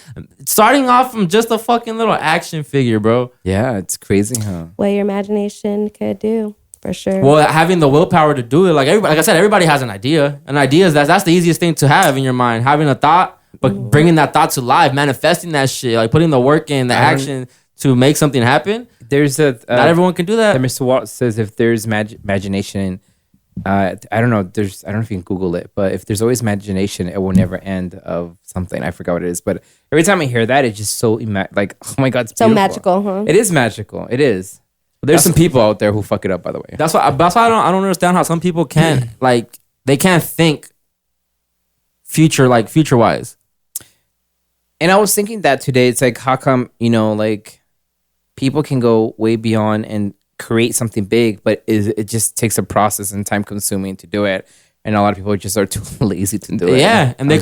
starting off from just a fucking little action figure, bro. yeah, it's crazy, huh? What your imagination could do. for sure. Well, having the willpower to do it, like I said, everybody has an idea. An idea is that's the easiest thing to have in your mind. Having a thought, but bringing that thought to life, manifesting that shit, like putting the work in, the action to make something happen. There's not everyone can do that. Mr. Walt says if there's imagination, I don't know. I don't know if you can Google it, but if there's always imagination, it will never end of something. I forgot what it is, but every time I hear that, it's just so like, oh my god, it's so beautiful. magical, huh? It is magical. It is. But there's some people out there who fuck it up, by the way. That's why I don't understand how some people can't like they can't think future wise. And I was thinking that today. It's like, how come like people can go way beyond and create something big, but it just takes a process and time consuming to do it, and a lot of people just are too lazy to do it. Yeah, and they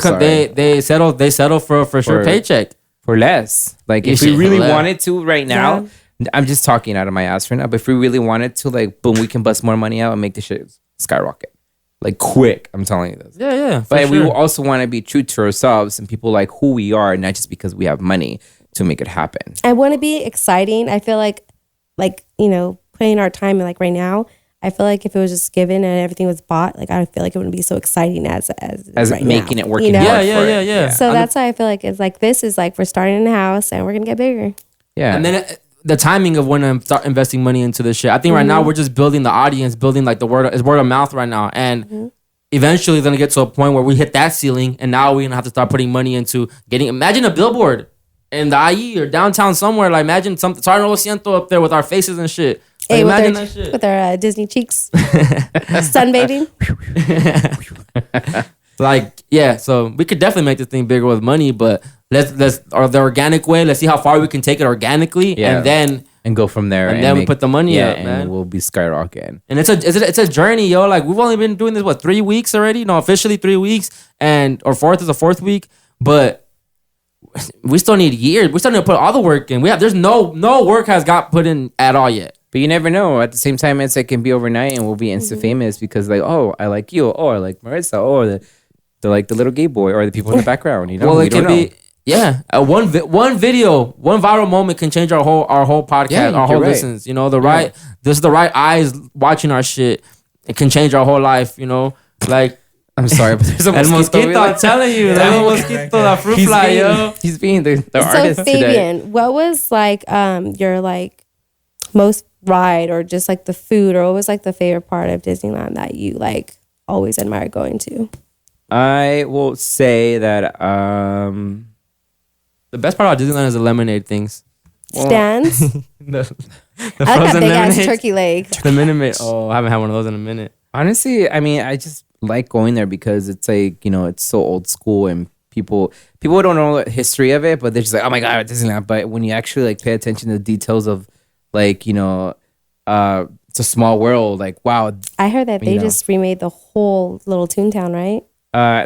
settle for a sure paycheck for less. Like if we really wanted to right now, I'm just talking out of my ass right now. But if we really wanted to, like, boom, we can bust more money out and make the shit skyrocket, like quick. I'm telling you this. Yeah. But we also want to be true to ourselves and people like who we are, not just because we have money to make it happen. I want to be exciting. I feel like putting our time in, like right now, I feel like if it was just given and everything was bought, like I feel like it wouldn't be so exciting as right making now, it working. Yeah. So that's why I feel like it's like this is like we're starting in a house and we're gonna get bigger. Yeah. And then the timing of when I'm start investing money into this shit. I think right now we're just building the audience, building like word of mouth right now, and eventually it's gonna get to a point where we hit that ceiling, and now we're gonna have to start putting money into getting. Imagine a billboard in the IE or downtown somewhere. Like imagine something. Siento up there with our faces and shit. Like, Hey, imagine that shit. With our Disney cheeks, sunbathing. Like, yeah, so we could definitely make this thing bigger with money, but let's or the organic way. Let's see how far we can take it organically, and then go from there, and then we put the money up, and man. we'll be skyrocketing. And it's a journey, yo. Like we've only been doing this 3 weeks already? No, officially 3 weeks, or fourth is the fourth week, but we still need years. We still need to put all the work in. There's no work has got put in at all yet. But you never know. At the same time, it can be overnight, and we'll be instant famous because, like, oh, I like you, oh, I like Marissa, or the like the little gay boy, or the people in the background. You know, well, it can be. Yeah, one video, one viral moment can change our whole podcast, our whole listens. You know, this is the right eyes watching our shit. It can change our whole life. You know, like. I'm sorry, but there's a mosquito. I'm telling you, there's a mosquito, that fruit fly, yo. He's being the artist So Fabian, today. what was like your like most ride, or just like the food, or what was like the favorite part of Disneyland that you like always admire going to? I will say that the best part about Disneyland is the lemonade things. Stands. the I like that big ass turkey leg. The Minute Maid. Oh, I haven't had one of those in a minute. Honestly, I mean, I just like going there because it's like, it's so old school, and people don't know the history of it, but they're just like, oh my god, Disneyland. But when you actually like pay attention to the details of like, it's a small world. Like, wow. I heard that they just remade the whole little Toontown, right?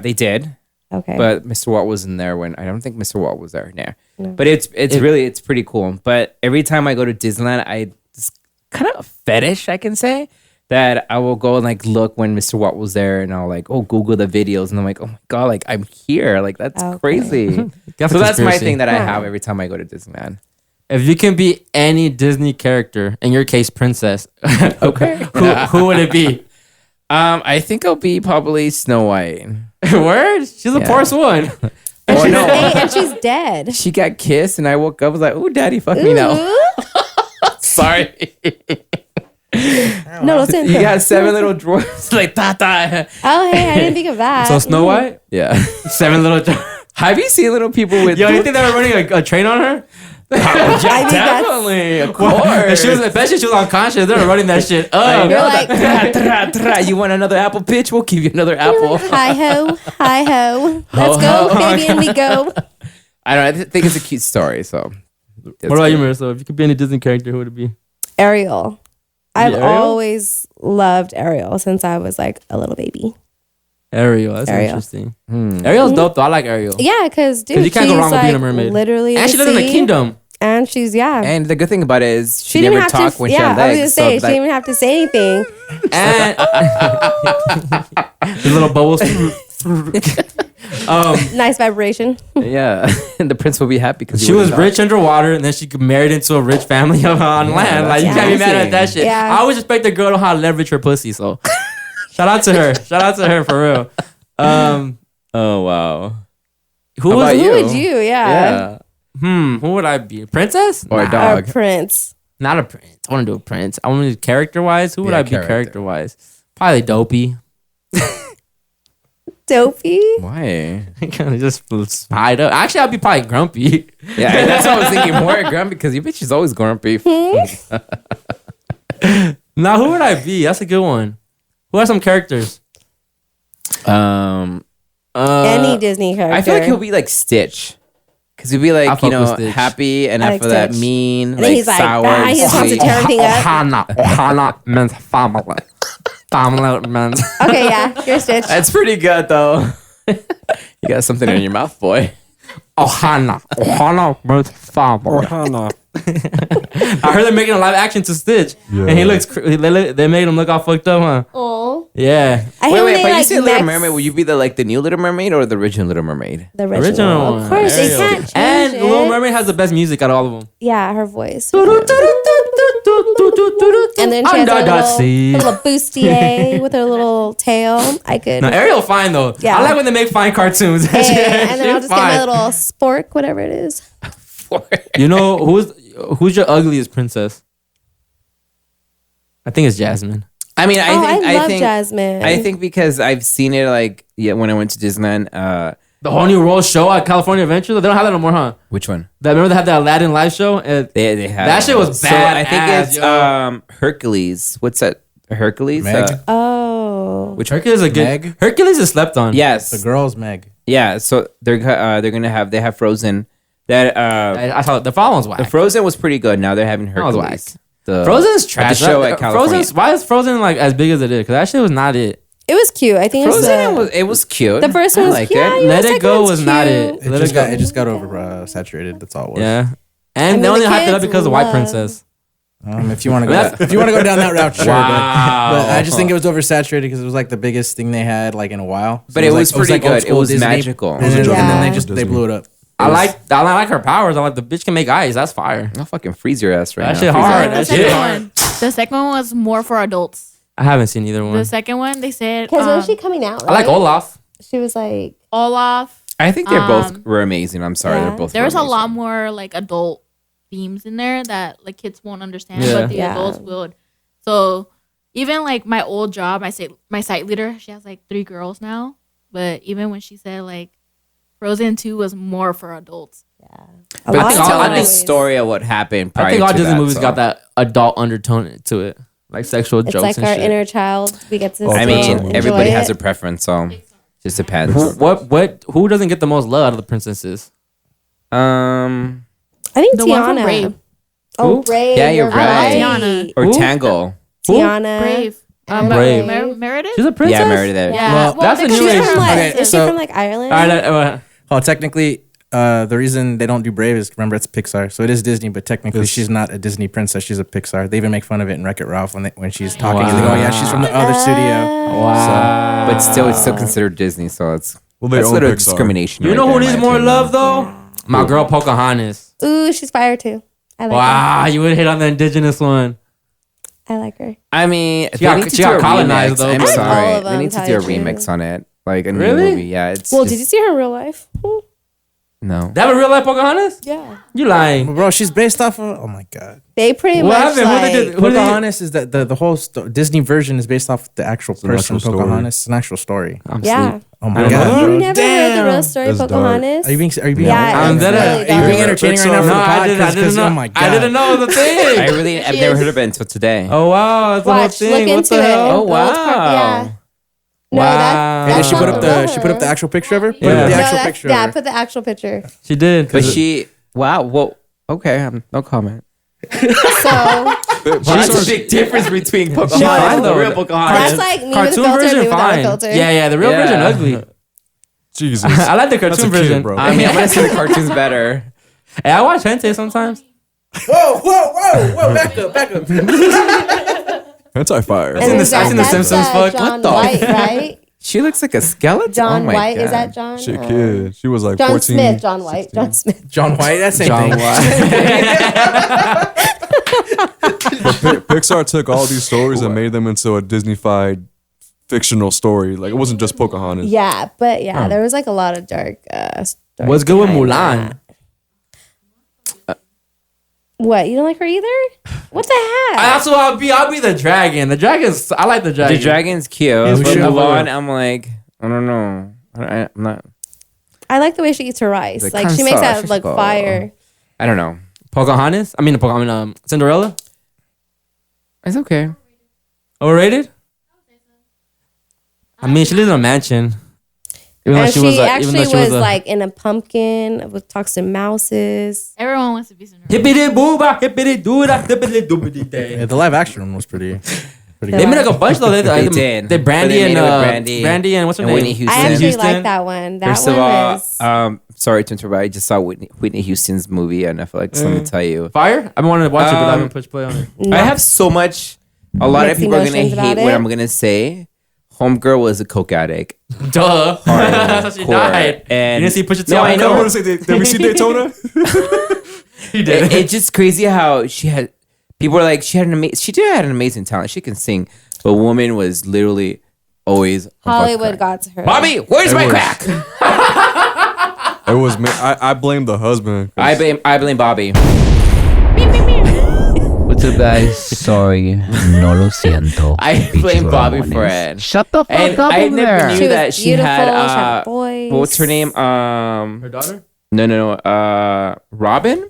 They did. Okay. But Mr. Walt wasn't there when I don't think Mr. Walt was there. Yeah. No. But it's pretty cool. But every time I go to Disneyland, it's kind of a fetish, I can say, that I will go and like look when Mr. Walt was there, and I'll like Google the videos, and I'm like, oh my god, like I'm here, like that's crazy. So that's my thing that I have every time I go to Disneyland. If you can be any Disney character, in your case, princess, okay, who would it be? I think I'll be probably Snow White. Word? She's the poorest one. And she's dead. She got kissed, and I woke up, I was like, "Ooh, daddy, fuck me now." Sorry. No, listen. You got 7 little drawers, like tata. Oh, hey, I didn't think of that. So Snow White? Yeah. 7 little drawers. Have you seen little people with? Yo, you think they were running a train on her? Definitely, of course. Especially she was unconscious. They were running that shit up. You're like, you want another apple pitch? We'll give you another apple. Hi ho. Let's go, Fabian. We go. I don't know. I think it's a cute story. So, what about you, Marissa? If you could be any Disney character, who would it be? Ariel. I've Ariel? always loved Ariel since I was like a little baby. Ariel, that's interesting. Ariel's dope though. I like Ariel. Yeah, because dude, you can't go wrong with being a mermaid. Literally, and she lives in the kingdom. And she's And the good thing about it is she didn't never have talked to. when she had I was legs. gonna say she didn't even have to say anything. And the little bubbles. Nice vibration. Yeah, and the prince will be happy because She was rich underwater, and then she married into a rich family on land. Like, you can't be mad at that shit. Yeah. I always respect a girl to how to leverage her pussy. So, shout out to her. Shout out to her for real. Oh wow. Who How was about Who you? would you? Yeah. Who would I be? Princess Or a Or dog? Prince. Not a prince. I want to do a prince. I want to do character wise. Who would Yeah, I be character. character wise? Probably Dopey. Dopey. Why? Kind of just hide up. Actually, I'd be probably Grumpy. Yeah, that's what I was thinking. More grumpy because you bitch is always grumpy. Now, who would I be? That's a good one. Who are some characters? Um, Any Disney character. I feel like he'll be like Stitch. Because he'll be I like, fuck you with know, Stitch. happy, and I like after that, Stitch. mean, And then like he's like, sour, bye, he just wants to sweet. tear everything up. Ohana means family. Family means. Okay, yeah, you're Stitch. That's pretty good, though. You got something in your mouth, boy. Ohana. Ohana means family. I heard they're making a live action to Stitch, and he looks. They made him look all fucked up, huh? Oh. Yeah. I hate Wait, when they, but you like, say Little mix Mermaid. Will you be the new Little Mermaid or the original Little Mermaid? The original one. Of course, they Ariel. can't change And it. The Little Mermaid has the best music out of all of them. Yeah, her voice. And then she has Under her the little, sea. her little bustier with her little tail. I could. No, Ariel fine though. Yeah. I like when they make fine cartoons. Hey, and then I'll She's just get my fine. little spork, whatever it is. You know who's your ugliest princess? I think it's Jasmine. I mean, I love think Jasmine. I think because I've seen it when I went to Disneyland. The whole new Royal show at California Adventure. They don't have that no more, huh? Which one? Remember they had that Aladdin live show? They have That shit was So I think badass, it's yo. Hercules. What's that? Hercules. Meg? Oh. Which Hercules is a good. Meg? Hercules is slept on. Yes. The girl's Meg. Yeah. So they're gonna have Frozen. That I thought the follow one's whack. the Frozen was pretty good. Now they're having That was Hercules. whack. The Frozen's trash. The show at California. Why is Frozen like as big as it is? Because that shit was not it. It was cute. I think Frozen it was cute. the first one I was liked cute. it. Yeah, Let the It second Go one's was not cute. it. It Let just It Go. got over saturated. That's all it was. Yeah. And I mean, they only the hyped it up kids because of White love- Princess. If you want to go down that route, sure. Wow. But I just think it was oversaturated because it was like the biggest thing they had like in a while. So But it was pretty old good. It school was Disney. magical. And then, Yeah. and then they blew it up. I like her powers. I like the bitch can make ice. That's fire. I'll fucking freeze your ass right That now. shit Freeze your hard. The ass. That shit second hard. one. The second one was more for adults. I haven't seen either The one. second one, they said Because when was she coming out? I like right? Olaf. She was like, Olaf. I think they're both were amazing. I'm sorry, Yeah. they're both. There was a amazing. lot more like adult themes in there that like kids won't understand, Yeah. but the Yeah. adults would. So even like my old job, my site leader, she has like 3 girls now. But even when she said like Frozen 2 was more for adults. a But lot it's of telling the toys. story of what happened. I Prior think all to Disney that, movies so. got that adult undertone to it, like sexual It's jokes like and our shit. inner child. We get to I still mean, enjoy everybody has it. a preference, so just depends. Who doesn't get the most love out of the princesses? I think The one from Tiana. Brave. Oh, Who? Brave. Yeah, you're you're right. Tiana. Or Who? Tangle. Tiana. Brave. Brave. Meredith? She's a princess. Yeah, Meredith. Yeah. Well, that's a they new consider age. her From, like, princess. is she So- from like Ireland? All right, Oh, technically, the reason they don't do Brave is remember it's Pixar, so it is Disney, but technically Yes. she's not a Disney princess. She's a Pixar. They even make fun of it in Wreck-It Ralph when she's talking. And they go, "Yeah, she's from the other studio." wow. But still, it's still considered Disney, so it's Well, they that's a own little Pixar. discrimination. You right know there, who in needs my more opinion. love though? My girl Pocahontas. Ooh, she's fire too. I like her. Wow, you would hit on the indigenous one. I like her. I mean, She got- she got colonized, though. I'm I like all sorry. of They them, need to tell do a you the remix truth. on it, like a new Really? movie. Yeah, it's Well, just, did you see her in real life? no. They have a real life Pocahontas? Yeah. You lying? Bro, she's based off of. Oh my god. They pretty What much happened? Who like. they did- Who they- Pocahontas is that the whole Disney version is based off the actual an person. actual story. Pocahontas, it's an actual story. I'm Yeah. asleep. Oh I my don't god. know. You bro. never heard the real story of That's dark. Pocahontas? Are you being? Yeah, I'm it's dead really ass. Are you dark. being entertaining right now for No, the I pod? didn't 'Cause, know. oh my god. I didn't know the thing. I've never heard of it until today. Oh wow, it's the whole Watch, look thing. What into the it. hell? Oh, wow. Yeah. No, Wow. that's, Hey, that's did she put not up the the? real She put up the her. actual picture of her. Put Yeah. up the No, actual that's- picture. Yeah, of her. put the actual picture. She did. But she, wow, well, okay, no comment. So That's a big difference between fine, Pocahontas and the though. real Pocahontas. that's like me with a Cartoon filter, version me without a fine. filter. Yeah, the real Yeah. version ugly. Jesus. I like the That's a cartoon kid, version. bro. I mean, I'm gonna say the cartoon's better. Hey, I watch hentai sometimes. Whoa! Back up. Anti-fire. And seen that's the Simpsons, fuck. John What the White, right? She looks like a skeleton. John oh my White. God. Is that John? She a kid. She was like John 14. Smith. John White. John Smith. John White. That same John thing. But Pixar took all these stories and made them into a Disney-fied fictional story. Like it wasn't just Pocahontas. Yeah, but there was like a lot of dark stories. What's good with behind Mulan? that. What? You don't like her either? What the heck? That's what I'll be the dragon. The dragon's. I like the dragon. The dragon's cute. He's But cute. Mulan, I'm like, I don't know. I'm not. I like the way she eats her rice. Like, Like she makes that she's look cool. fire. I don't know. Pocahontas. Cinderella. It's okay. Overrated. I mean, she lives in a mansion. Even And though she actually even though was like in a pumpkin with talks to mouses. Everyone wants to be Cinderella. hippity booba, hippity dooda, hippity doobity day. Yeah, the live action one was pretty They good. made like a bunch though. They did. They Brandy But they and made it with Brandy and what's her and name? Whitney Houston. I actually Houston. like that one. That First one of all, was sorry to interrupt. I just saw Whitney Houston's movie on Netflix. Let me tell you. Fire. I've been wanting to watch it, but I haven't pushed play on it. I have so much. A lot of Mixed people are gonna emotions hate about what it. I'm gonna say. Homegirl was a coke addict. Duh. That's how she Core. died. And You didn't see Pusha T? No, I I know. want to say, did we see Daytona? He did. It's just crazy how she had. People are like she had she did have an amazing talent. She can sing, but woman was literally always on Hollywood crack. got to her. Bobby, where's my was- crack? It was me. I blame the husband. 'cause I blame Bobby. What's up, guys? Sorry, no lo siento. I blame Bobby for it. Shut the fuck And up I over never there. knew She was that she beautiful. had. She had boys. What's her name? Her daughter? No. Robin,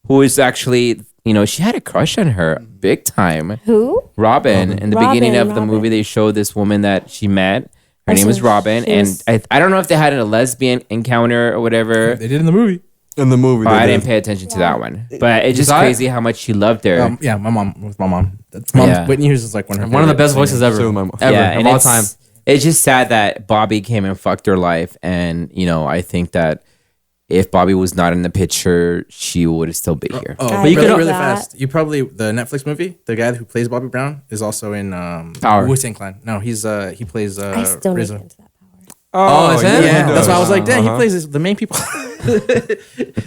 who is actually, she had a crush on her big time. Who? Robin. In the beginning of the Robin. movie, they showed this woman that she met. Her Oh, name so was Robin, she and was- I don't know if they had a lesbian encounter or whatever. They did in the movie. in the movie. But they I did. didn't pay attention to that one. But it's just saw it? crazy how much she loved her. Yeah, my mom with my mom. That's mom. Yeah. Whitney Houston is like one of her One of the favorite best voices singers. ever. So was my mom. Ever yeah, of and all it's, time. It's just sad that Bobby came and fucked her life, and I think that if Bobby was not in the picture, she would still be here. Oh, I but you believe could really that. fast. You probably the Netflix movie. The guy who plays Bobby Brown is also in Power. Wu-Tang Clan. No, he plays I still need to RZA. get into that power. Oh, is it? Yeah, he that's does. why I was like, damn, Uh-huh. he plays the main people.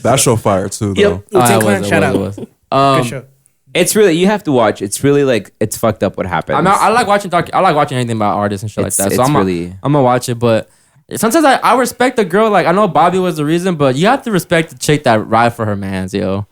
That show fire too, though. Yep, Wu-Tang Clan. Shout out. Good show. It's really you have to watch. It's really like it's fucked up what happens. I like watching I like watching anything about artists and shit like that. So It's I'm really- gonna watch it, but sometimes I respect the girl. Like I know Bobby was the reason, but you have to respect the chick that ride for her mans, yo.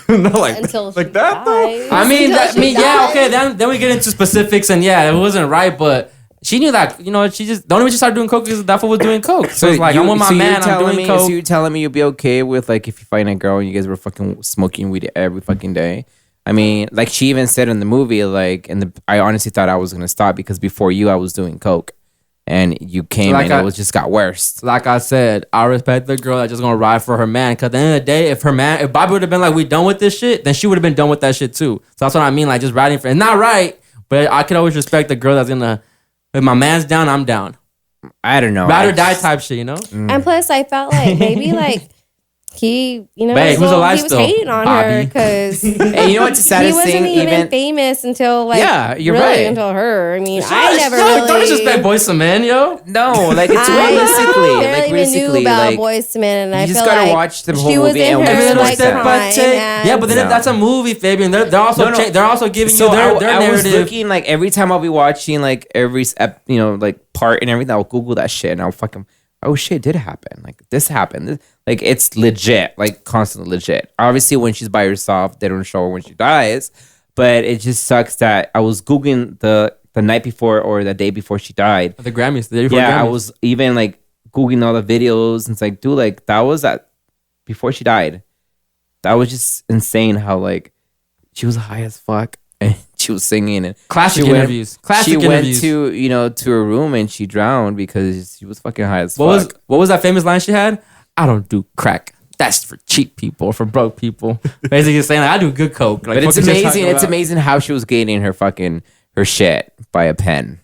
Not like Until she like that though. dies. I mean, Until she yeah, dies. okay. Then we get into specifics, and yeah, it wasn't right, but she knew that. She just the only reason she started doing coke is that fool was doing coke. So it's like I'm with my man, I'm doing coke. So you're telling me you'd be okay with like if you find a girl and you guys were fucking smoking weed every fucking day? I mean, like she even said in the movie, like, I honestly thought I was gonna stop because before you, I was doing coke, and you came Like and it was just got worse. Like I said, I respect the girl that's just gonna ride for her man. Cause at the end of the day, if Bobby would have been like, we done with this shit, then she would have been done with that shit too. So that's what I mean, like just riding for. It's not right, but I can always respect the girl that's gonna. If my man's down, I'm down. I don't know. Ride or die type shit, you know. And plus, I felt like maybe like he, Babe, was who's alive he was still? hating on her Bobby. because Hey, you know what's the he saddest wasn't thing? even famous until like Yeah, you're really right. until her. I mean, I never really Don't disrespect boys to men, yo. No, like it's I realistically, barely like even realistically, knew about like Boys to Men, and I you just feel gotta like watch the whole she was movie in and her watch Every it little like step prime, I take. and Yeah, but then No. that's a movie, Fabian. They're also No. they're also giving So you their I was narrative. looking like every time I'll be watching like every like part and everything, I'll Google that shit and I'll fucking shit, it did happen. Like this happened. Like it's legit, like constantly legit. Obviously, when she's by herself, they don't show her when she dies. But it just sucks that I was Googling the night before or the day before she died. The Grammys, the day before Yeah, I Grammys. was even like Googling all the videos and it's like, dude, like that was before she died. That was just insane how like she was high as fuck and she was singing and Classic she went- interviews. Classic she interviews. went to her room and she drowned because she was fucking high as What fuck. was that famous line she had? I don't do crack. That's for cheap people, for broke people. Basically saying like, I do good coke. Like, But it's fucking just amazing. talking It's about- amazing how she was getting her shit by a pen.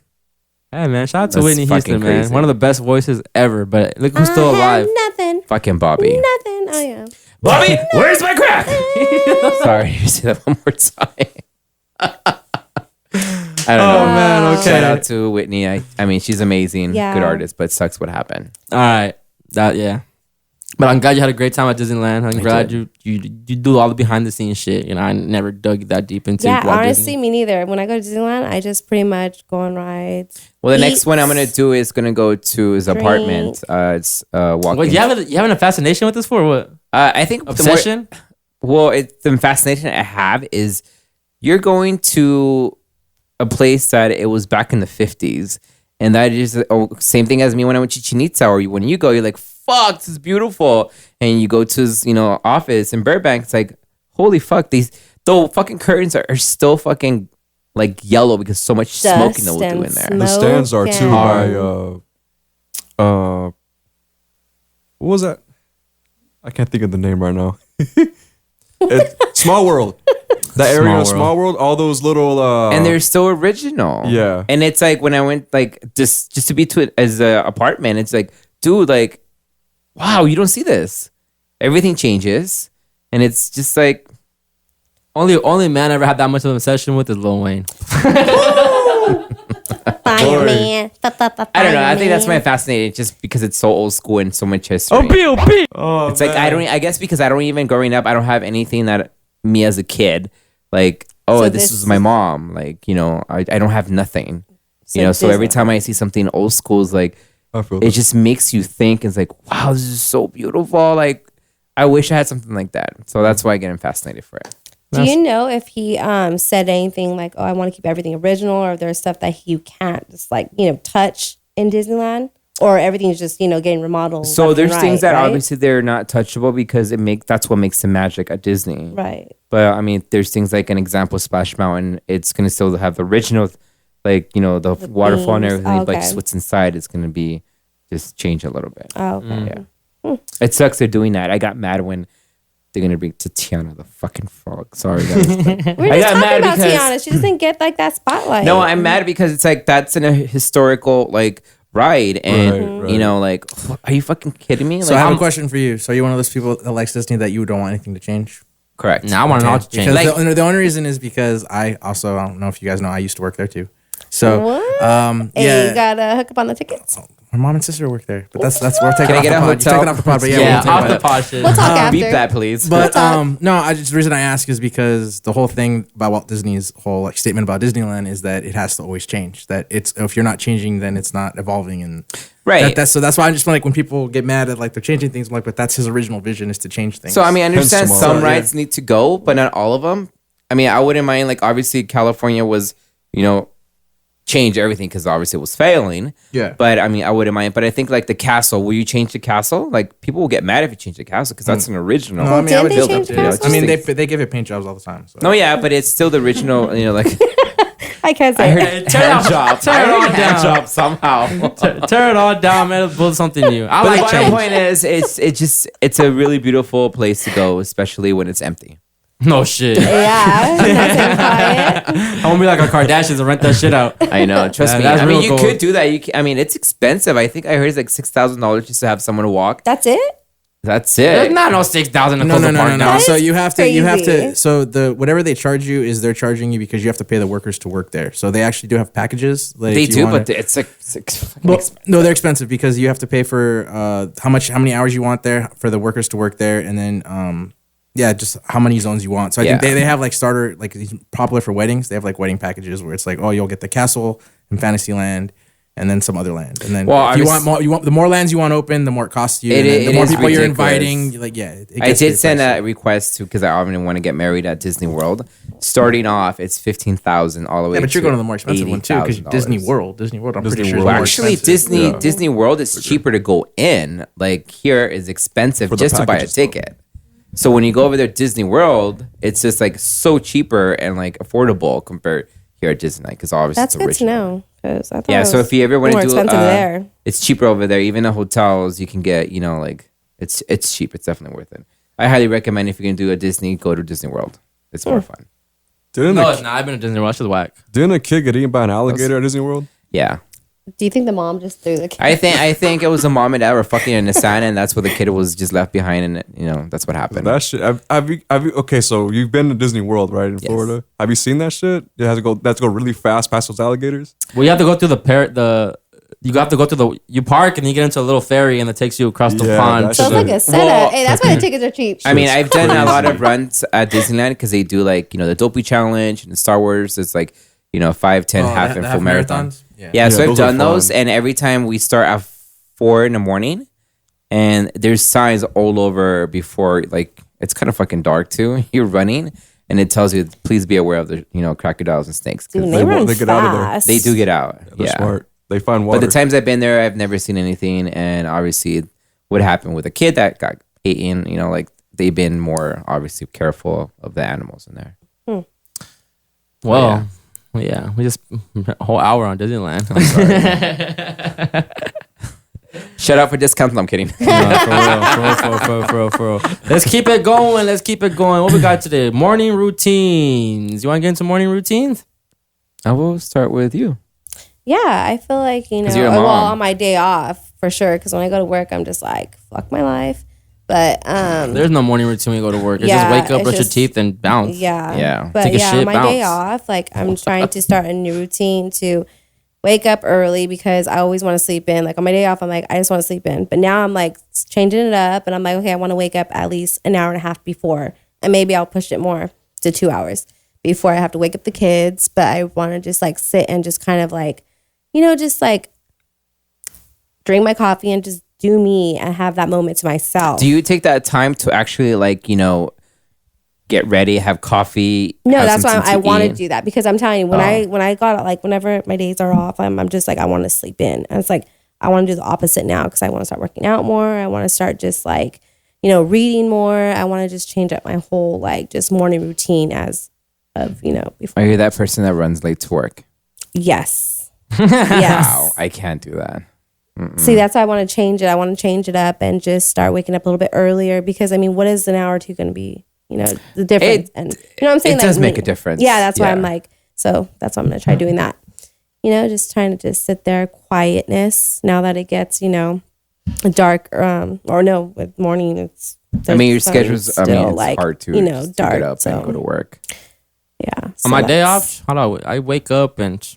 Hey man, shout out to That's Whitney fucking Houston, man. crazy. One of the best voices ever. But look who's still I alive. had nothing, Fucking Bobby. nothing. Oh yeah. Bobby, where's my crack? Sorry, you say that one more time. I don't know. Oh man, okay. Shout out to Whitney. I mean, she's amazing, Yeah. good artist, but it sucks what happened. All right, yeah. But I'm glad you had a great time at Disneyland. I'm glad you do all the behind the scenes shit. You know, I never dug that deep into. Yeah, Walt honestly, Disney. me neither. When I go to Disneyland, I just pretty much go on rides. Well, the next eat. one I'm gonna do is gonna go to his apartment. It's walking. What, you having a fascination with this for what? I think Obsession. The fascination I have is you're going to a place that it was back in the 50s, and that is same thing as me when I went to Chichen Itza. Or when you go, you're like, "Fuck, this is beautiful," and you go to his office in Burbank. It's like, holy fuck, the fucking curtains are still fucking like yellow because so much smoking that we'll do in there. The stands are too by what was that? I can't think of the name right now. Small World. That area of Small World, all those little and they're still original. Yeah. And it's like when I went like just to be to it as an apartment, it's like, dude, like, wow, you don't see this. Everything changes. And it's just like Only man I ever had that much of an obsession with is Lil Wayne. Fireman. I don't know. I think that's my fascinating just because it's so old school and so much history. Oh, It's like I guess because I don't even growing up, I don't have anything that me as a kid, like, So this was my mom. Like, I don't have nothing. So every time I see something old school, is like, I feel it just makes you think. It's like, wow, this is so beautiful. Like, I wish I had something like that. So that's why I get fascinated for it. Do you know if he said anything like, "Oh, I want to keep everything original," or if there's stuff that you can't just like touch in Disneyland, or everything's just getting remodeled? So there's things that obviously they're not touchable because that's what makes the magic at Disney. Right. But I mean, there's things like an example, Splash Mountain. It's gonna still have the original, like the waterfall and beams. everything. Oh, But okay. just what's inside is gonna be just change a little bit. Oh, okay. Yeah. It sucks they're doing that. I got mad when they're gonna bring Tatiana the fucking frog. Sorry guys. We're just talking about Tiana. She doesn't get like that spotlight. No, I'm mad because it's like that's in a historical like ride, and Right. like, are you fucking kidding me? So Like, I have a question for you. So you're one of those people that likes Disney that you don't want anything to change? correct. Now I want to know how to change. Because the only reason is because I don't know if you guys know, I used to work there too. So What? yeah, Hey, you got to hook up on the tickets. my mom and sister work there, but that's we're taking Can I off get the a pod. hotel? You're taking off the pod, but yeah, yeah, we'll off talk the about pod shit. We'll talk after. Beep that, please. But the reason I ask is because the whole thing about Walt Disney's whole like statement about Disneyland is that it has to always change. That if you're not changing, then it's not evolving, and Right. that's why I'm just like when people get mad at like they're changing things, I'm like, but that's his original vision is to change things. So I mean, I understand Hence some tomorrow. rides need to go, but not all of them. I mean, I wouldn't mind. Like, obviously, California was, change everything because obviously it was failing. Yeah. But I mean, I wouldn't mind. But I think like the castle. Will you change the castle? Like, people will get mad if you change the castle because that's an original. No, I mean, I would Didn't they build change up the to it. castle? I mean, Just they give it paint jobs all the time. So. No, yeah, but it's still the original. Like I can't say I it. heard hand job. turn it all down. job somehow. Turn it all down, man. Build something new. I But like the change. point is, it's a really beautiful place to go, especially when it's empty. No shit. Yeah. Nice and quiet. I'm gonna be like a Kardashians and rent that shit out. I know. Trust Yeah, me. that's I mean, real you gold. could do that. I mean, it's expensive. I think I heard it's like $6,000 just to have someone to walk. That's it? That's There's it. not no 6,000 to No, close no, the no, park no, down. no. So is you have to. crazy. So the whatever they charge you is they're charging you because you have to pay the workers to work there. So they actually do have packages. Like They if you do, wanna- but it's like fucking Well, expensive. no, they're expensive because you have to pay for how many hours you want there for the workers to work there, and then just how many zones you want. So I think Yeah. they have like starter like these popular for weddings. They have like wedding packages where it's like, oh, you'll get the castle and Fantasyland, and then some other land. And then Well, if you want more, the more lands you want open, the more it costs you. And then It the more is people you're ridiculous. inviting, like it I gets did pretty send pricey. a request to because I often want to get married at Disney World. Starting off, it's $15,000 all the way. Yeah, but you're to going to the more expensive one too because $80,000. Disney World. Disney World, I'm pretty Disney sure. is World. more Actually, expensive. Disney World is cheaper to go in. Like here is expensive For the just to buy a packages, though. ticket. So when you go over there, at Disney World, it's just like so cheaper and like affordable compared here at Disney because obviously That's it's good to original. know. 'Cause I thought Yeah, it so was if you ever want more to do, expensive there. it's cheaper over there. Even the hotels, you can get, like it's cheap. It's definitely worth it. I highly recommend if you're gonna do a Disney, go to Disney World. It's more fun. Didn't No, a, it's not. I've been to Disney World. That shit's whack. didn't a kid get eaten by an alligator at Disney World? Yeah, Do you think the mom just threw the kid? I think it was a mom and dad were fucking in the sand, and that's where the kid was just left behind, and that's what happened. That shit. Have you? Okay, so you've been to Disney World, right, in Florida? Have you seen that shit? You have to go. That's go really fast past those alligators. Well, you have to go through you have to go through you park and you get into a little ferry and it takes you across the pond. So it's like a setup. Hey, that's why the tickets are cheap. I mean, I've done a lot of runs at Disneyland because they do like, the Dopey Challenge and Star Wars. It's like, 5, 10, half and full marathons. Yeah, so I've done those. And every time we start at 4 a.m. and there's signs all over before, like, it's kind of fucking dark too. You're running and it tells you, please be aware of the, crocodiles and snakes. Dude, they run get out of there. They do get out. They're smart. They find water. But the times I've been there, I've never seen anything. And obviously, what happened with a kid that got eaten, like they've been more obviously careful of the animals in there. Well, yeah, we just a whole hour on Disneyland. I'm sorry. Shut up for discounts. No, I'm kidding. For real. Let's keep it going. What we got today? Morning routines. You want to get into morning routines? I will start with you. Yeah, I feel like, you're a mom. on my day off, for sure, because when I go to work, I'm just like, fuck my life. But there's no morning routine when you go to work. It's just wake up, brush your teeth, and bounce. Yeah. But take a shit, my bounce. day off, like I'm trying to start a new routine to wake up early because I always want to sleep in. Like on my day off, I'm like, I just want to sleep in. But now I'm like changing it up and I'm like, okay, I want to wake up at least an hour and a half before. And maybe I'll push it more to 2 hours before I have to wake up the kids. But I want to just like sit and just kind of like, just like drink my coffee and just do me and have that moment to myself. Do you take that time to actually like, get ready, have coffee? No, that's why I want to do that because I'm telling you, when I got like whenever my days are off, I'm just like I want to sleep in. And it's like I want to do the opposite now because I want to start working out more. I want to start just like reading more. I want to just change up my whole like just morning routine as of before. Are you that person that runs late to work? Yes. Yes. Wow, I can't do that. See, that's why I want to change it. I want to change it up and just start waking up a little bit earlier because I mean, what is an hour or two going to be? The difference. And what I'm saying? It does make a difference. Yeah, that's why I'm like, so that's why I'm going to try doing that. Just trying to just sit there, quietness. Now that it gets, dark, or no, with morning, it's. Your schedule's, it's like, hard to, dark, get up and go to work. Yeah. On my day off, I wake up and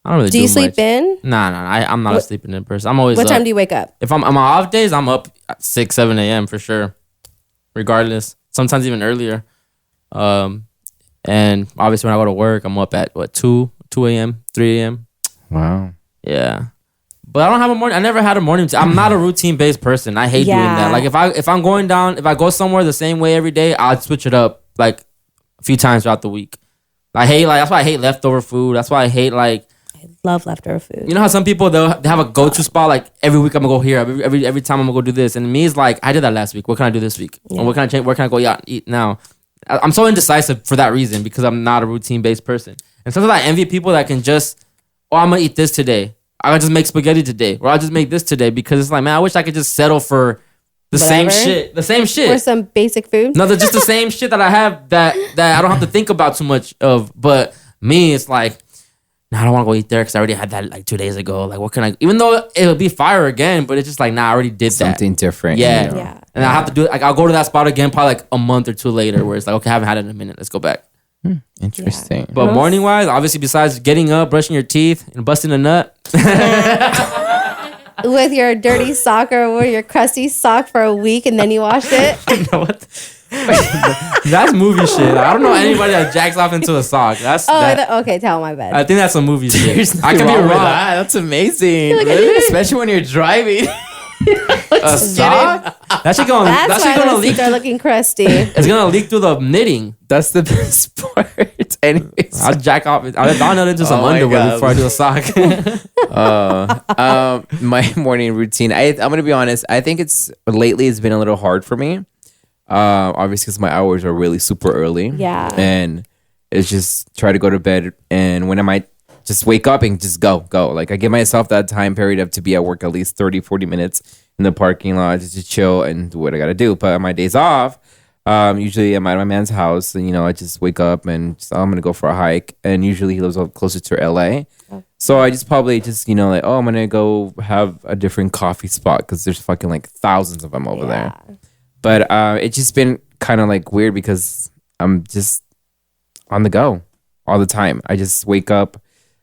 I don't really do you sleep much. in? Nah. I'm not a sleeping in person. I'm always What up. time do you wake up? If I'm on my off days, I'm up at 6, 7 a.m. for sure. Regardless. Sometimes even earlier. And obviously when I go to work, I'm up at 2 a.m., 3 a.m. Wow. Yeah. But I don't have a morning. I never had a morning. I'm not a routine based person. I hate doing that. Like if I'm going down, if I go somewhere the same way every day, I'll switch it up like a few times throughout the week. That's why I hate leftover food. That's why I hate I love leftover food. You know how some people they have a go-to spot like every week I'm gonna go here, every time I'm gonna go do this, and me is like I did that last week. What can I do this week? Yeah. Or what can I change? Where can I go out and eat now? I'm so indecisive for that reason because I'm not a routine-based person. And sometimes I envy people that can just, I'm gonna eat this today. I'll just make spaghetti today, or I'll just make this today because it's like, man, I wish I could just settle for the same shit. Or some basic food. No, they're just the same shit that I have that I don't have to think about too much of. But me, it's like, I don't want to go eat there because I already had that like 2 days ago. Like, what can I? Even though it'll be fire again, but it's just like, I already did something different. Yeah, yeah. And I have to do it. Like, I'll go to that spot again, probably like a month or two later, where it's like, okay, I haven't had it in a minute. Let's go back. Interesting. Yeah. But morning wise, obviously, besides getting up, brushing your teeth, and busting a nut. With your dirty sock or your crusty sock for a week and then you washed it. That's movie shit. I don't know anybody that jacks off into a sock. Okay, tell my bad. I think that's some movie shit. I could be wrong. That's amazing. Really? Especially when you're driving. A sock? That shit gonna leak. They're looking crusty. It's gonna leak through the knitting. That's the best part. Anyways, I'll jack off. I'll nut into some underwear before I do a sock. My morning routine. I'm gonna be honest. I think it's been a little hard for me. Obviously, because my hours are really super early. Yeah. And it's just try to go to bed, and when I might just wake up and just go. Like I give myself that time period of to be at work at least 30, 40 minutes in the parking lot just to chill and do what I got to do. But on my days off, Usually I'm at my man's house, and I just wake up and I'm gonna go for a hike. And usually he lives closer to LA, so I just probably like, I'm gonna go have a different coffee spot because there's fucking like thousands of them over there. But it's just been kind of like weird because I'm just on the go all the time. I just wake up.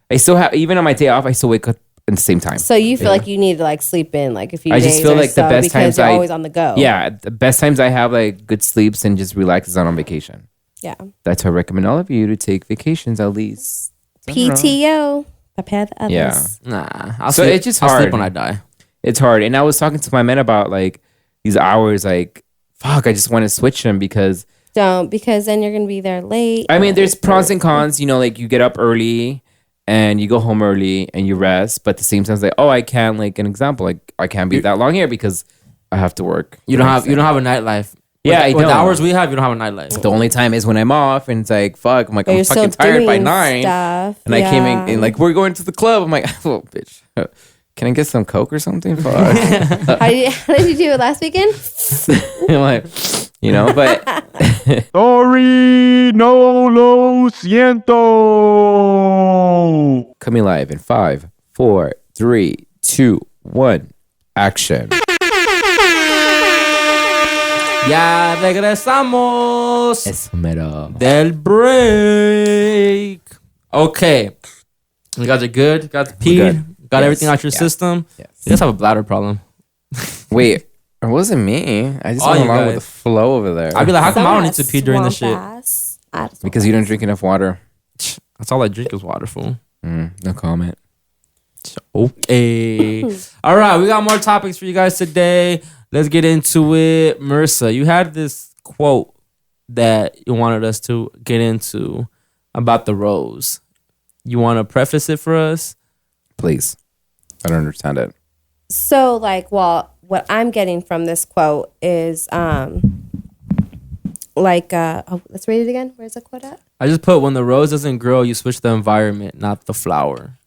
I still have, even on my day off, I still wake up at the same time. So you feel like you need to like sleep in like a few days. I just feel like the best times you're always on the go. Yeah, the best times I have like good sleeps and just relax is on vacation. Yeah. That's why I recommend all of you to take vacations at least. PTO. Prepare the others. Yeah. Nah. It's just hard. I'll sleep when I die. It's hard. And I was talking to my men about like these hours, like, fuck, I just want to switch them because then you're gonna be there late. I mean, there's pros and cons, like you get up early and you go home early and you rest, but at the same time it's like, I can't, like an example, like I can't be that long here because I have to work. You don't have a nightlife. Yeah, with the hours we have, you don't have a nightlife. The only time is when I'm off, and it's like, fuck, I'm like, I'm fucking tired by 9. Stuff. And I came in and like, we're going to the club. I'm like, oh, bitch, can I get some Coke or something? Fuck. How did you do it last weekend? I'm like, but Sorry, no lo siento. Coming live in 5, 4, 3, 2, 1, action. Ya regresamos Eso mero. del break. Okay. You guys are good? Got the pee? Got everything out your system? Yes. You guys have a bladder problem. Wait, it wasn't me. I just went along with the flow over there. I'd be like, how come I don't need to pee during the shit? Because you don't drink enough water. That's all I drink is water, fool. No comment. Okay. All right, we got more topics for you guys today. Let's get into it. Marissa, you had this quote that you wanted us to get into about the rose. You want to preface it for us? Please. I don't understand it. So, what I'm getting from this quote is, let's read it again. Where's the quote at? I just put, when the rose doesn't grow, you switch the environment, not the flower.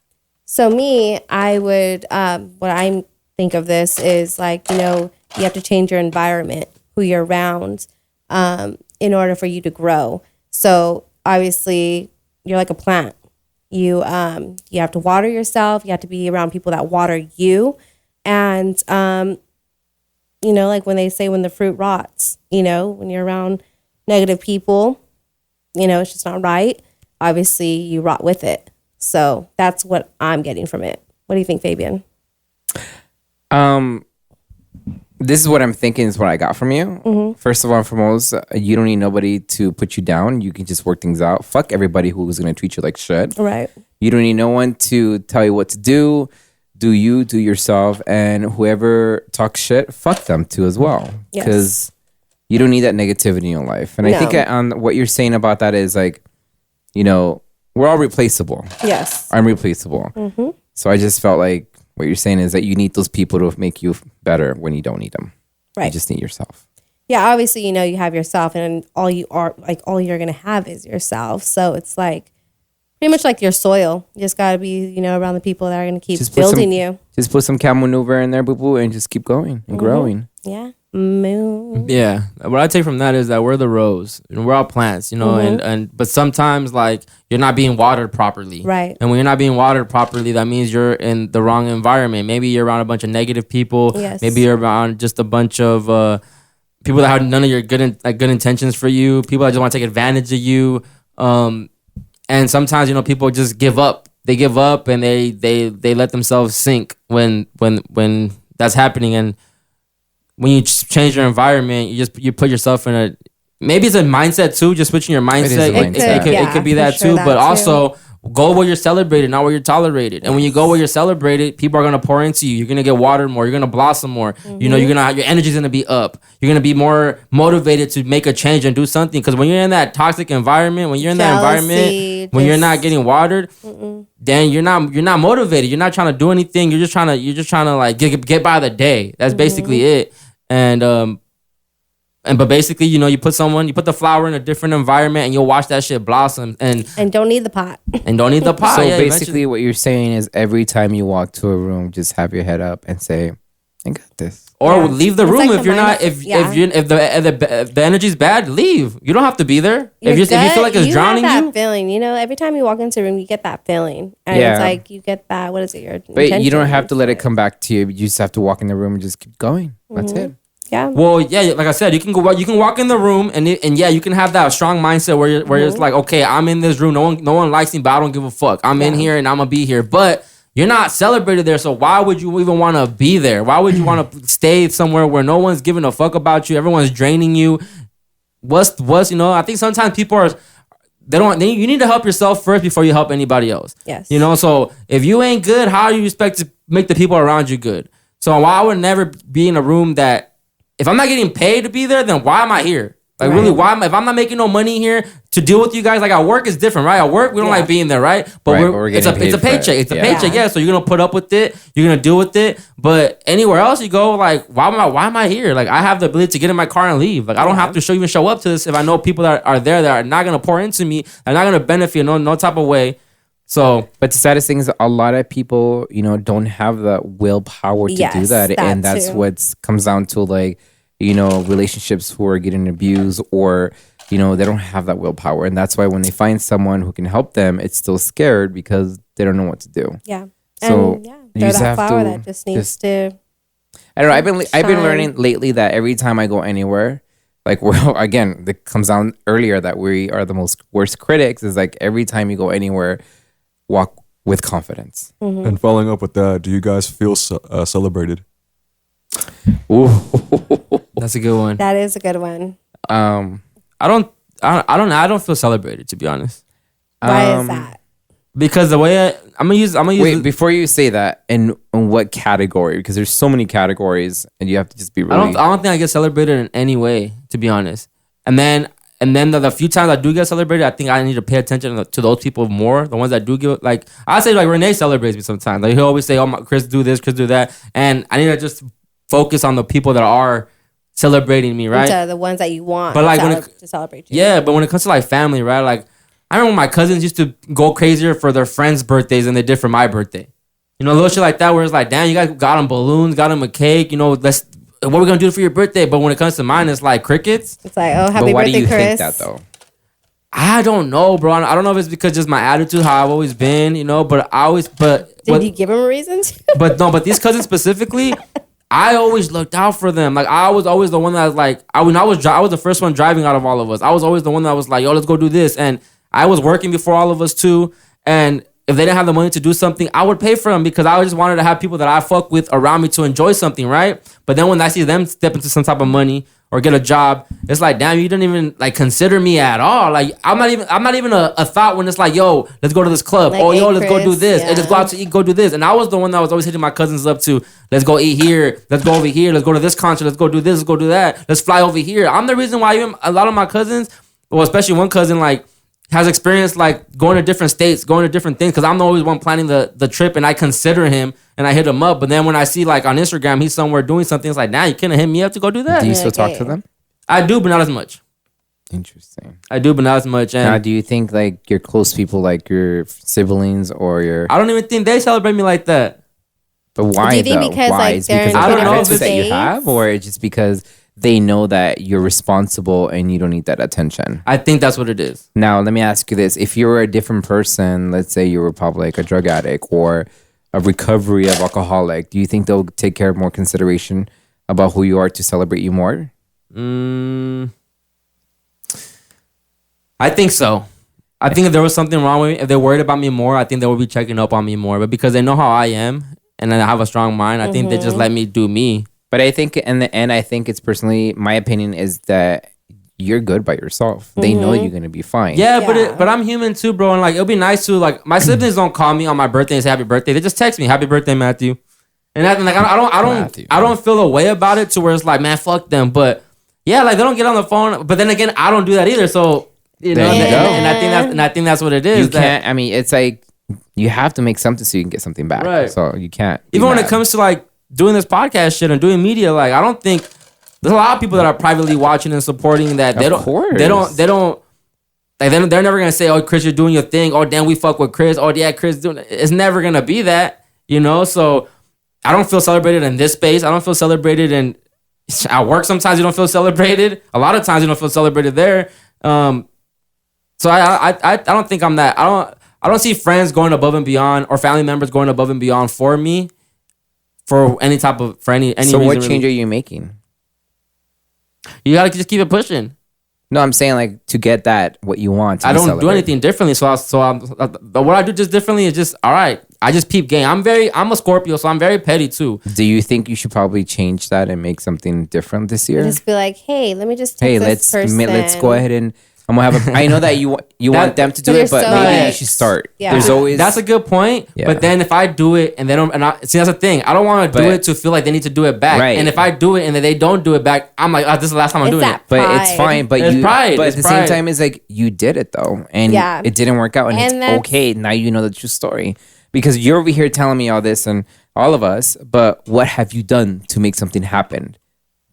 So me, I would, what I think of this is you have to change your environment, who you're around, in order for you to grow. So obviously you're like a plant. You have to water yourself. You have to be around people that water you. And, like when they say when the fruit rots, when you're around negative people, it's just not right. Obviously you rot with it. So that's what I'm getting from it. What do you think, Fabian? This is what I'm thinking is what I got from you. Mm-hmm. First of all and foremost, you don't need nobody to put you down. You can just work things out. Fuck everybody who's going to treat you like shit. Right. You don't need no one to tell you what to do. Do you, do yourself. And whoever talks shit, fuck them too as well. Because you don't need that negativity in your life. And I think on what you're saying about that is like, we're all replaceable. Yes. I'm replaceable. Mm-hmm. So I just felt like what you're saying is that you need those people to make you better when you don't need them. Right. You just need yourself. Yeah, obviously, you have yourself, and all you're going to have is yourself. So it's like pretty much like your soil. You just got to be, around the people that are going to keep building you. Just put some cow maneuver in there, boo-boo, and just keep going and growing. Yeah. Moo. Yeah. What I take from that is that we're the rose. We're all plants, but sometimes you're not being watered properly. Right. And when you're not being watered properly, that means you're in the wrong environment. Maybe you're around a bunch of negative people. Yes. Maybe you're around just a bunch of people that have none of your good intentions for you. People that just want to take advantage of you. And sometimes, people just give up. They give up and they let themselves sink when that's happening. And when you change your environment, you put yourself in a, maybe it's a mindset too, just switching your mindset. It could be that too, but also go where you're celebrated, not where you're tolerated. And when you go where you're celebrated, people are going to pour into you. You're going to get watered more. You're going to blossom more. Mm-hmm. Your energy's going to be up. You're going to be more motivated to make a change and do something. Because when you're in that toxic environment, when you're in that environment, when you're not getting watered, then you're not motivated. You're not trying to do anything. You're just trying to get by the day. That's basically it. But basically, you put the flower in a different environment and you'll watch that shit blossom and don't need the pot. And don't need the pot. So basically what you're saying is every time you walk to a room, just have your head up and say, I got this. Or leave the It's room like if you're not if the energy's bad, leave. You don't have to be there. If you feel like it's drowning have that you. feeling, you know, every time you walk into a room, you get that feeling, and Yeah. it's like you get that. What is it? Your But you don't have to let it intentions. come back to you. You just have to walk in the room and just keep going. That's it. Yeah. Well, yeah, like I said, you can walk in the room and yeah, you can have that strong mindset where it's like, okay, I'm in this room, no one likes me, but I don't give a fuck. I'm in here and I'm gonna be here, but you're not celebrated there, so why would you even want to be there? Why would you want to stay somewhere where no one's giving a fuck about you? Everyone's draining you. What's you know? I think sometimes people are. You need to help yourself first before you help anybody else. Yes. You know, so if you ain't good, how do you expect to make the people around you good? So I would never be in a room that if I'm not getting paid to be there, then why am I here? Like really, if I'm not making no money here to deal with you guys, like at work is different, right? At work, we don't like being there, right? But it's a paycheck. It's a paycheck, yeah. So you're gonna put up with it, you're gonna deal with it. But anywhere else you go, like why am I here? Like I have the ability to get in my car and leave. Like I don't have to even show up to this if I know people that are there that are not gonna pour into me, are not gonna benefit no type of way. So, but the saddest thing is a lot of people, you know, don't have the willpower to do that, and that's what comes down to, like, you know, relationships who are getting abused, or, you know, they don't have that willpower, and that's why when they find someone who can help them, it's still scared because they don't know what to do. Yeah. So and they're that flower that just needs to. I don't know. I've been learning lately that every time I go anywhere, like, well, again, it comes down earlier that we are the worst critics. Is like every time you go anywhere, walk with confidence. Mm-hmm. And following up with that, do you guys feel celebrated? Ooh. That's a good one. That is a good one. I don't feel celebrated, to be honest. Why is that? Because the way I'm gonna use. Wait, before you say that, in what category? Because there's so many categories, and you have to just be really. I don't think I get celebrated in any way, to be honest. And then the few times I do get celebrated, I think I need to pay attention to those people more. The ones that do get, like, I say, like, Renee celebrates me sometimes. Like, he'll always say, "Oh, Chris do this, Chris do that," and I need to just focus on the people that are celebrating me, right? The ones that you want, but like to celebrate you. Yeah, but when it comes to like family, right? Like, I remember my cousins used to go crazier for their friends' birthdays than they did for my birthday. You know, little shit like that, where it's like, damn, you guys got them balloons, got them a cake. You know, what are we gonna do for your birthday? But when it comes to mine, it's like crickets. It's like, oh, happy birthday, Chris. But why do you think that though? I don't know, bro. I don't know if it's because just my attitude, how I've always been, you know. But did you give them a reason to? But these cousins specifically, I always looked out for them. Like, I was always the one that was like, I was the first one driving out of all of us. I was always the one that was like, yo, let's go do this. And I was working before all of us too. And if they didn't have the money to do something, I would pay for them because I just wanted to have people that I fuck with around me to enjoy something, right? But then when I see them step into some type of money or get a job, it's like, damn, you didn't even like consider me at all. Like, I'm not even a thought when it's like, yo, let's go to this club. Like, oh, yo, let's go do this. Hey, let's go out to eat, go do this. And I was the one that was always hitting my cousins up to, let's go eat here. Let's go over here. Let's go to this concert. Let's go do this. Let's go do that. Let's fly over here. I'm the reason why even a lot of my cousins, well, especially one cousin, like, has experience like going to different states, going to different things, because I'm always one planning the trip, and I consider him and I hit him up. But then when I see like on Instagram he's somewhere doing something, it's like, nah, you can't hit me up to go do that. Do you still talk to them? I do, but not as much. Interesting. I do, but not as much. And now, do you think like your close people, like your siblings or your? I don't even think they celebrate me like that. But why? Do you think though? because why? like Is because I don't know if that you have, or just because they know that you're responsible and you don't need that attention? I think that's what it is. Now, let me ask you this. If you were a different person, let's say you were probably like a drug addict or a recovery of alcoholic, do you think they'll take care of more consideration about who you are to celebrate you more? I think so. I think if there was something wrong with me, if they're worried about me more, I think they would be checking up on me more. But because they know how I am and I have a strong mind, I think they just let me do me. But I think in the end, I think it's personally, my opinion is that you're good by yourself. They know you're going to be fine. Yeah. But I'm human too, bro. And like, it'll be nice to, like, my siblings don't call me on my birthday and say happy birthday. They just text me, happy birthday, Matthew. And I, like, I don't feel a way about it to where it's like, man, fuck them. But yeah, like, they don't get on the phone. But then again, I don't do that either. So, you know, and I think that's what it is. You can't, I mean, it's like, you have to make something so you can get something back. Right. So you can't. Even when it comes to like doing this podcast shit and doing media, like, I don't think there's a lot of people that are privately watching and supporting that. They're never gonna say, oh, Chris, you're doing your thing. Oh, damn, we fuck with Chris. Oh, yeah, Chris doing it. It's never gonna be that, you know? So I don't feel celebrated in this space. I don't feel celebrated at work. Sometimes you don't feel celebrated. A lot of times you don't feel celebrated there. So I don't think I'm that. I don't see friends going above and beyond or family members going above and beyond for me for any type of for any. So what reason, change really. are you making? You gotta just keep it pushing. No, I'm saying like to get that what you want. I don't do anything differently. What I do just differently is just all right. I just peep game. I'm a Scorpio, so I'm very petty too. Do you think you should probably change that and make something different this year? Just be like, hey, let me just take this person. Let's go ahead and I'm gonna have a. I know that you want them to do it, but maybe you should start. Yeah. There's always that's a good point. Yeah. But then if I do it and they don't, see that's the thing. I don't want to do it to feel like they need to do it back. Right. And if I do it and then they don't do it back, I'm like, this is the last time I'm doing it. But it's fine. But it's pride. But it's at the pride. same time, it's like you did it though, and it didn't work out, and it's okay. Now you know the true story because you're over here telling me all this and all of us. But what have you done to make something happen?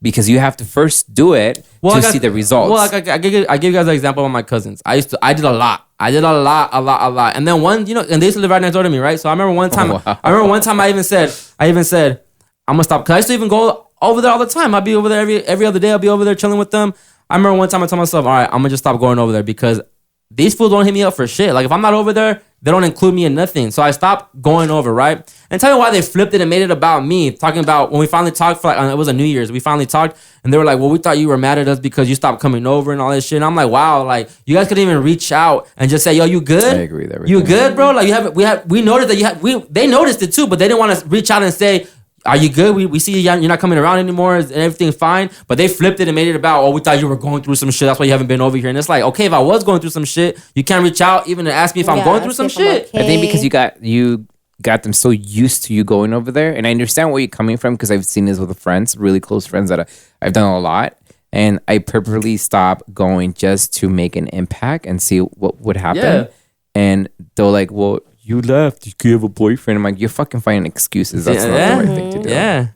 Because you have to first do it to see the results. Well, I give you guys an example of my cousins. I did a lot. I did a lot. And then and they used to live right next door to me, right? So I remember one time, I even said, I'm gonna stop. Cause I used to even go over there all the time. I'd be over there every other day. I'll be over there chilling with them. I remember one time I told myself, all right, I'm gonna just stop going over there because these fools don't hit me up for shit. Like if I'm not over there, they don't include me in nothing. So I stopped going over, right? And tell you why they flipped it and made it about me. Talking about when we finally talked for it was a New Year's. We finally talked and they were like, well, we thought you were mad at us because you stopped coming over and all this shit. And I'm like, wow, like you guys couldn't even reach out and just say, yo, you good? I agree with everything. You good, bro? Like we noticed that they noticed it too, but they didn't want to reach out and say, are you good? We see you're not coming around anymore and everything's fine. But they flipped it and made it about, oh, we thought you were going through some shit. That's why you haven't been over here. And it's like, okay, if I was going through some shit, you can't reach out even to ask me if I'm going through some shit. I think because you got them so used to you going over there. And I understand where you're coming from because I've seen this with friends, really close friends that I've done a lot. And I purposely stopped going just to make an impact and see what would happen. Yeah. And they're like, well, you left. You have a boyfriend. I'm like, you're fucking finding excuses. That's not the right thing to do. Yeah.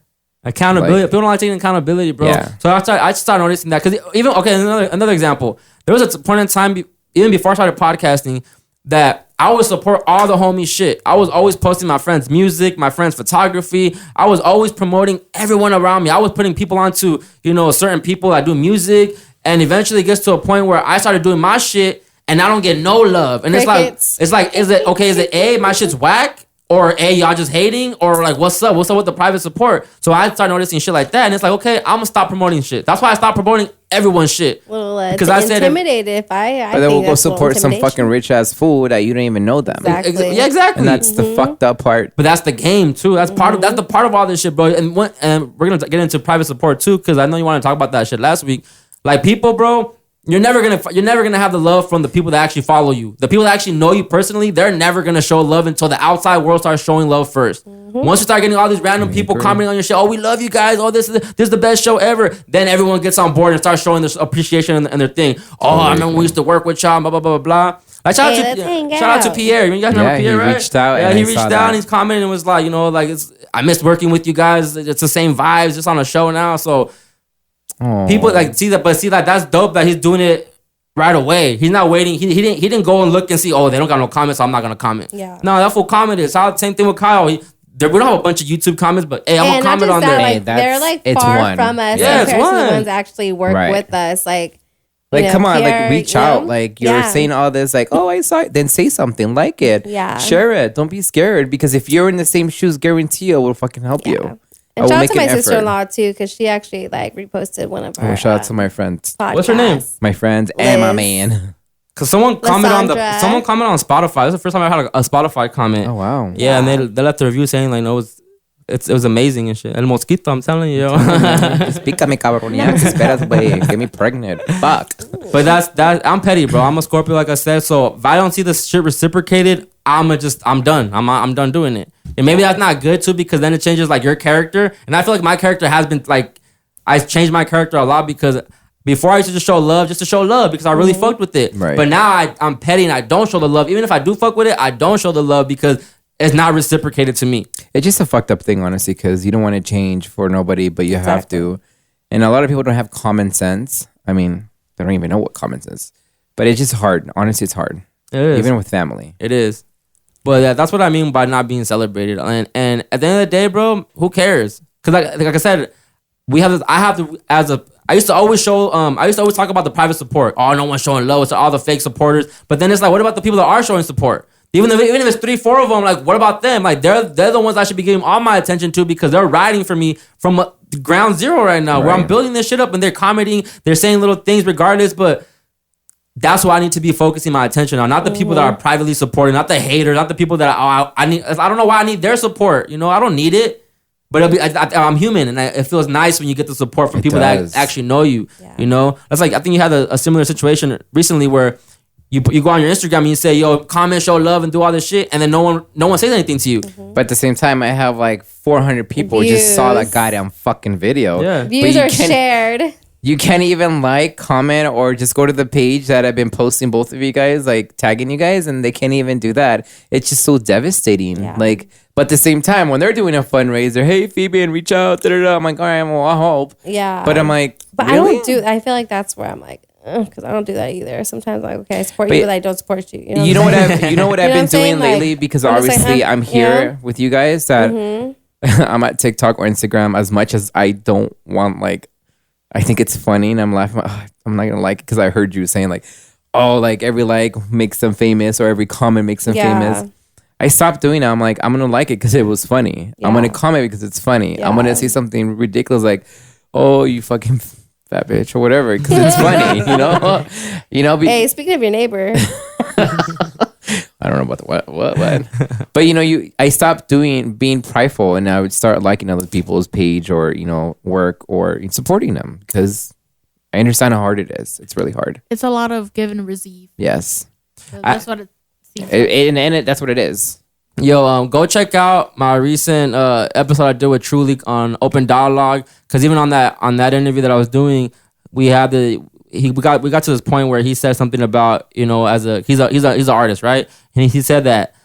Accountability. People don't like taking accountability, bro. Yeah. So I started noticing that because even another example. There was a point in time even before I started podcasting that I would support all the homie shit. I was always posting my friends' music, my friends' photography. I was always promoting everyone around me. I was putting people onto certain people that do music, and eventually it gets to a point where I started doing my shit. And I don't get no love. And Crickets. it's like, is it okay? Is it A, my shit's whack? Or A, y'all just hating? Or like, what's up? What's up with the private support? So I started noticing shit like that. And it's like, okay, I'm gonna stop promoting shit. That's why I stopped promoting everyone's shit. Because I said intimidated. I but then we'll go support some fucking rich ass fool that you don't even know them. Exactly. Yeah, exactly. And that's the fucked up part. But that's the game too. That's that's the part of all this shit, bro. And we're gonna get into private support too, because I know you want to talk about that shit last week. Like people, bro. You're never gonna have the love from the people that actually follow you. The people that actually know you personally, they're never gonna show love until the outside world starts showing love first. Once you start getting all these random people commenting on your shit, oh, we love you guys, oh, this is the best show ever. Then everyone gets on board and starts showing this appreciation and their thing. Oh, I remember we used to work with y'all, blah blah blah blah blah. Like shout out to Pierre. You guys remember Pierre, right? He reached out. Yeah, he reached out and he's commenting and was like, I missed working with you guys. It's the same vibes, just on a show now. So people see that that's dope that he's doing it right away. He's not waiting. He didn't go and look and see, oh, they don't got no comments, so I'm not gonna comment. Yeah. No, that full comment is same thing with Kyle. We don't have a bunch of YouTube comments, but hey, I'm gonna comment on there. Like, they're like far from us. Yeah, it's one. The ones actually work with us. Like come on, Pierre, like reach out. Like you're saying all this, like, oh, I saw it. Then say something, like it. Yeah. Share it. Don't be scared because if you're in the same shoes, guarantee it will fucking help you. And shout out to my sister-in-law too, because she actually like reposted one of our. Shout out to my friend. What's her name? My friend and my man. Cause someone commented on Spotify. This is the first time I had a Spotify comment. Oh wow. Yeah, and they left a review saying like, no, it was amazing and shit. El Mosquito, I'm telling you. Explícame, cabrón. Ya te esperas, güey. Get me pregnant. Fuck. But that's I'm petty, bro. I'm a Scorpio, like I said. So if I don't see this shit reciprocated, I'm done. I'm done doing it. And maybe that's not good too, because then it changes like your character. And I feel like my character has been like, I changed my character a lot because before I used to just to show love because I really fucked with it. Right. But now I'm petty and I don't show the love. Even if I do fuck with it, I don't show the love because it's not reciprocated to me. It's just a fucked up thing, honestly, because you don't want to change for nobody, but you have to. And a lot of people don't have common sense. I mean, they don't even know what common sense is. But it's just hard. Honestly, it's hard. It is. Even with family. It is. But yeah, that's what I mean by not being celebrated. And at the end of the day, bro, who cares? Because like I said, we have this. I used to always show. I used to always talk about the private support. Oh, no one's showing love. It's all the fake supporters. But then it's like, what about the people that are showing support? Even if it's 3-4 of them, like, what about them? Like, they're the ones I should be giving all my attention to because they're riding for me from ground zero right now, where I'm building this shit up and they're commenting, they're saying little things regardless. But that's what I need to be focusing my attention on, not the people that are privately supporting, not the haters, not the people that I need. I don't know why I need their support. You know, I don't need it. But I'm human, and it feels nice when you get the support from people that actually know you. Yeah. You know, that's like I think you had a similar situation recently where you go on your Instagram and you say, "Yo, comment, show love, and do all this shit," and then no one says anything to you. Mm-hmm. But at the same time, I have like 400 people who just saw that goddamn fucking video. Yeah, views are shared. You can't even like, comment, or just go to the page that I've been posting both of you guys, like tagging you guys, and they can't even do that. It's just so devastating. Yeah. Like, but at the same time, when they're doing a fundraiser, hey, Fabian, reach out, da-da-da. I'm like, all right, well, I hope. Yeah. But I'm like, but really? I feel like that's where I'm like, because I don't do that either. Sometimes I'm like, okay, I support you, but I don't support you. You know what I've been doing lately? Because obviously I'm here with you guys that I'm at TikTok or Instagram as much as I don't want, like, I think it's funny and I'm laughing. Oh, I'm not gonna like it because I heard you saying like, oh, like every like makes them famous or every comment makes them famous. I stopped doing that. I'm like, I'm gonna like it because it was funny. I'm gonna comment because it's funny. I'm gonna say something ridiculous like, oh, you fucking fat bitch or whatever because it's funny. You know. Hey, speaking of your neighbor. I don't know about the what. But I stopped being prideful, and I would start liking other people's page or work or supporting them because I understand how hard it is. It's really hard. It's a lot of give and receive. Yes, so that's what it seems like. That's what it is. Yo, go check out my recent episode I did with Truly on Open Dialogue because even on that interview that I was doing, we got to this point where he said something about he's an artist, right? And he said that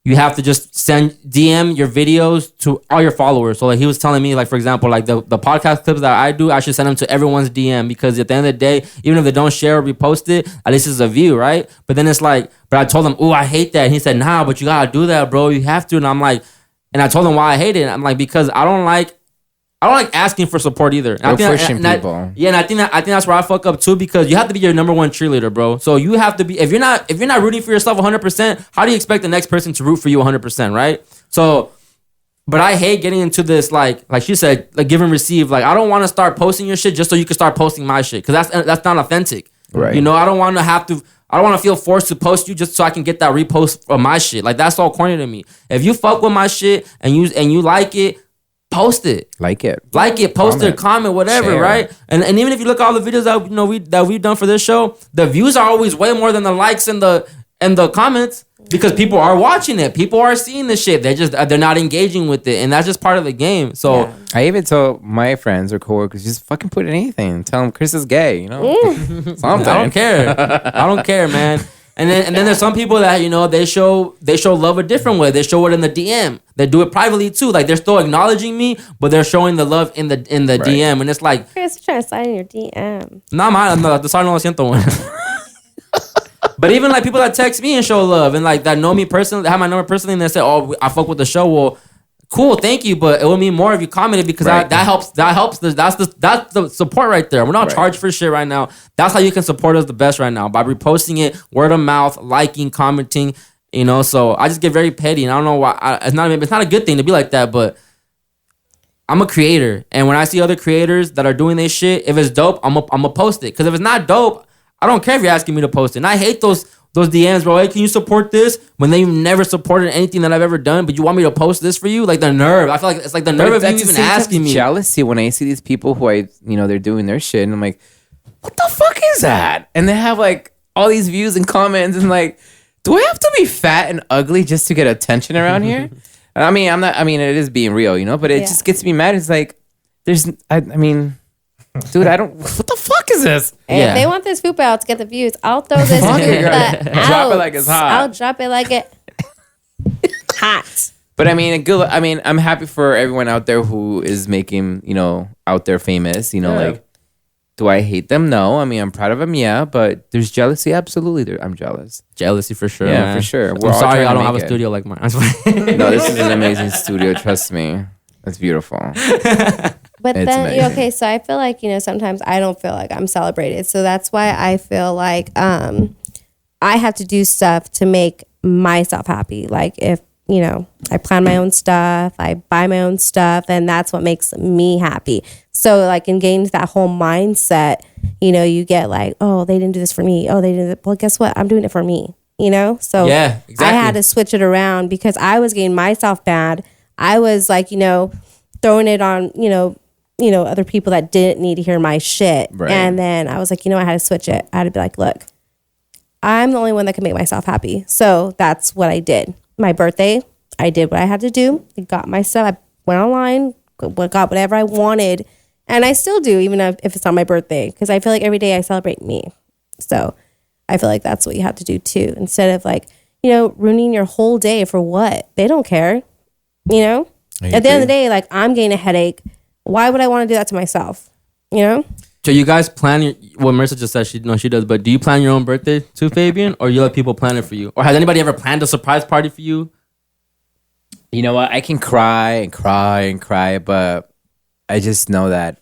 you have to just DM your videos to all your followers. So like he was telling me, like, for example, like the podcast clips that I do, I should send them to everyone's DM because at the end of the day, even if they don't share or repost it, at least it's a view, right? But then it's like, but I told him, oh, I hate that. And he said, nah, but you gotta do that, bro. You have to. And I'm like, and I told him why I hate it. I'm like, because I don't like asking for support either. We're pushing people. And I think that's where I fuck up too because you have to be your number one cheerleader, bro. So you have to be if you're not rooting for yourself 100%, how do you expect the next person to root for you 100%, right? So, but I hate getting into this like she said, like give and receive. Like I don't want to start posting your shit just so you can start posting my shit because that's not authentic, right? I don't want to feel forced to post you just so I can get that repost of my shit. Like that's all corny to me. If you fuck with my shit and you like it. Post it, like it, post it, comment, whatever, share. Right? And even if you look at all the videos that we've done for this show, the views are always way more than the likes and the comments because people are watching it, people are seeing the shit. They're not engaging with it, and that's just part of the game. So I even tell my friends or coworkers just fucking put anything. Tell them Chris is gay, something. I don't care, man. And then there's some people that they show love a different way. They show it in the DM. They do it privately too. Like they're still acknowledging me, but they're showing the love in the DM. And it's like Chris trying to slide in your DM. No, the Sorry No Lo Siento one. But even like people that text me and show love and like that know me personally, that have my number personally, and they say, "Oh, I fuck with the show." Well, cool, thank you, but it would mean more if you commented because that helps. That's the support right there. We're not charged for shit right now. That's how you can support us the best right now by reposting it, word of mouth, liking, commenting. So I just get very petty, and I don't know why. It's not a good thing to be like that, but I'm a creator, and when I see other creators that are doing their shit, if it's dope, I'm a post it. Because if it's not dope, I don't care if you're asking me to post it. And I hate those DMs, bro. Hey, can you support this? When they've never supported anything that I've ever done, but you want me to post this for you? Like the nerve. I feel like it's like the nerve of you even asking me. Jealousy when I see these people who they're doing their shit, and I'm like, what the fuck is that? And they have like all these views and comments, and like, do I have to be fat and ugly just to get attention around here? I mean, it is being real, but it just gets me mad. It's like, dude, what the fuck is this? Hey, if they want this fupa out to get the views, I'll throw this fupa out. Drop it like it's hot. I'll drop it like it hot. But I'm happy for everyone out there who is making, out there famous, like Do I hate them? No. I mean, I'm proud of them. Yeah, but there's jealousy. Absolutely, I'm jealous. Jealousy for sure. Yeah, man. for sure. I'm sorry I don't have a studio like mine. No, this is an amazing studio. Trust me, it's beautiful. But It's then, amazing. okay, so I feel like, sometimes I don't feel like I'm celebrated. So that's why I feel like I have to do stuff to make myself happy. Like if, I plan my own stuff, I buy my own stuff, and that's what makes me happy. So like in getting to that whole mindset, you get like, oh, they didn't do this for me. Oh, they didn't. Well, guess what? I'm doing it for me, So Yeah, exactly. I had to switch it around because I was getting myself bad. I was like, throwing it on, other people that didn't need to hear my shit. Right. And then I was like, I had to switch it. I had to be like, look, I'm the only one that can make myself happy. So that's what I did. My birthday, I did what I had to do. I got my stuff. I went online, got whatever I wanted. And I still do, even if it's not my birthday, because I feel like every day I celebrate me. So I feel like that's what you have to do too. Instead of like, ruining your whole day for what? They don't care. At the end of the day, like I'm getting a headache. Why would I want to do that to myself? So you guys plan what Marissa just said she does, but do you plan your own birthday too, Fabian? Or you let people plan it for you? Or has anybody ever planned a surprise party for you? You know what? I can cry and cry and cry, but I just know that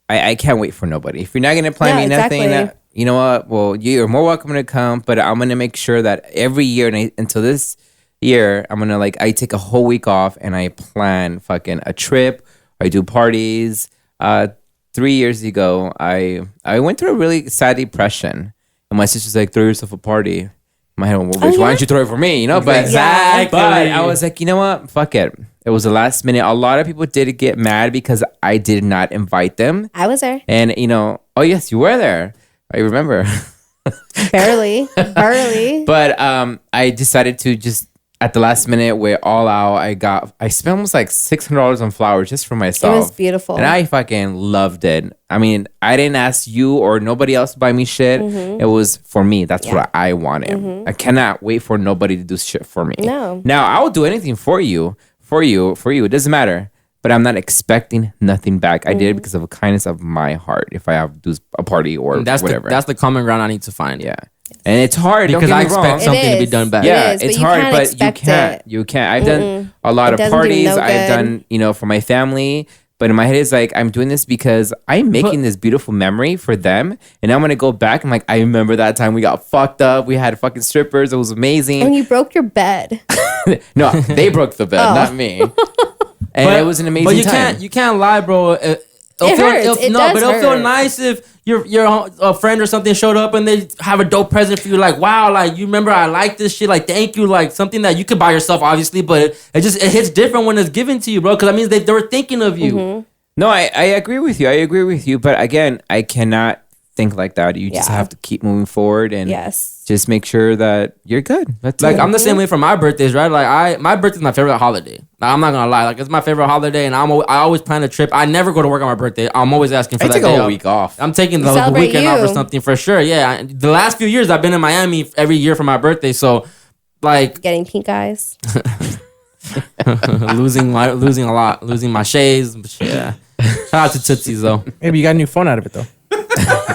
I can't wait for nobody. If you're not going to plan me nothing, exactly. you know what? Well, you're more welcome to come, but I'm going to make sure that every year until this year, I'm going to I take a whole week off and I plan fucking a trip. I do parties. 3 years ago, I went through a really sad depression. And my sister's like, throw yourself a party. My head, well, bitch, why don't you throw it for me? But Exactly. but I was like, you know what? Fuck it. It was the last minute. A lot of people did get mad because I did not invite them. I was there. And, oh, yes, you were there. I remember. Barely. But I decided to just, at the last minute, we're all out. I spent almost like $600 on flowers just for myself. It was beautiful. And I fucking loved it. I mean, I didn't ask you or nobody else to buy me shit. Mm-hmm. It was for me. That's what I wanted. I cannot wait for nobody to do shit for me. No. Now, I will do anything for you. It doesn't matter. But I'm not expecting nothing back. I did it because of a kindness of my heart. If I have to do a party or whatever. That's the common ground I need to find. Yeah. And it's hard Because I expect something to be done back. Yeah, It is, it's but you hard, can't but you expect can't. it. You can't. I've done a lot It of doesn't do parties. no I've good. done, for my family. But in my head, it's like, I'm doing this because I'm making this beautiful memory for them. And I'm going to go back. I'm like, I remember that time we got fucked up. We had fucking strippers. It was amazing. And you broke your bed. No, they broke the bed, not me. And it was an amazing But time. you can't lie, bro. It hurts. It does but it'll feel hurt. nice if your a friend or something showed up and they have a dope present for you. Like, wow, like you remember I like this shit. Like, thank you. Like something that you could buy yourself, obviously, but it hits different when it's given to you, bro. Because that means they were thinking of you. Mm-hmm. No, I agree with you. But again, I cannot think like that. You just have to keep moving forward and just make sure that you're good. That's Like it. I'm the same way for my birthdays, right? Like my birthday's my favorite holiday. Like, I'm not gonna lie, like it's my favorite holiday, and I always plan a trip. I never go to work on my birthday. I'm always asking for I that take a day whole off. week off. I'm taking the Celebrate weekend off or you. something for sure. Yeah, the last few years I've been in Miami every year for my birthday, so like Getting pink eyes. losing a lot, losing my shades. Yeah, shout out to Tootsies though. Maybe you got a new phone out of it though.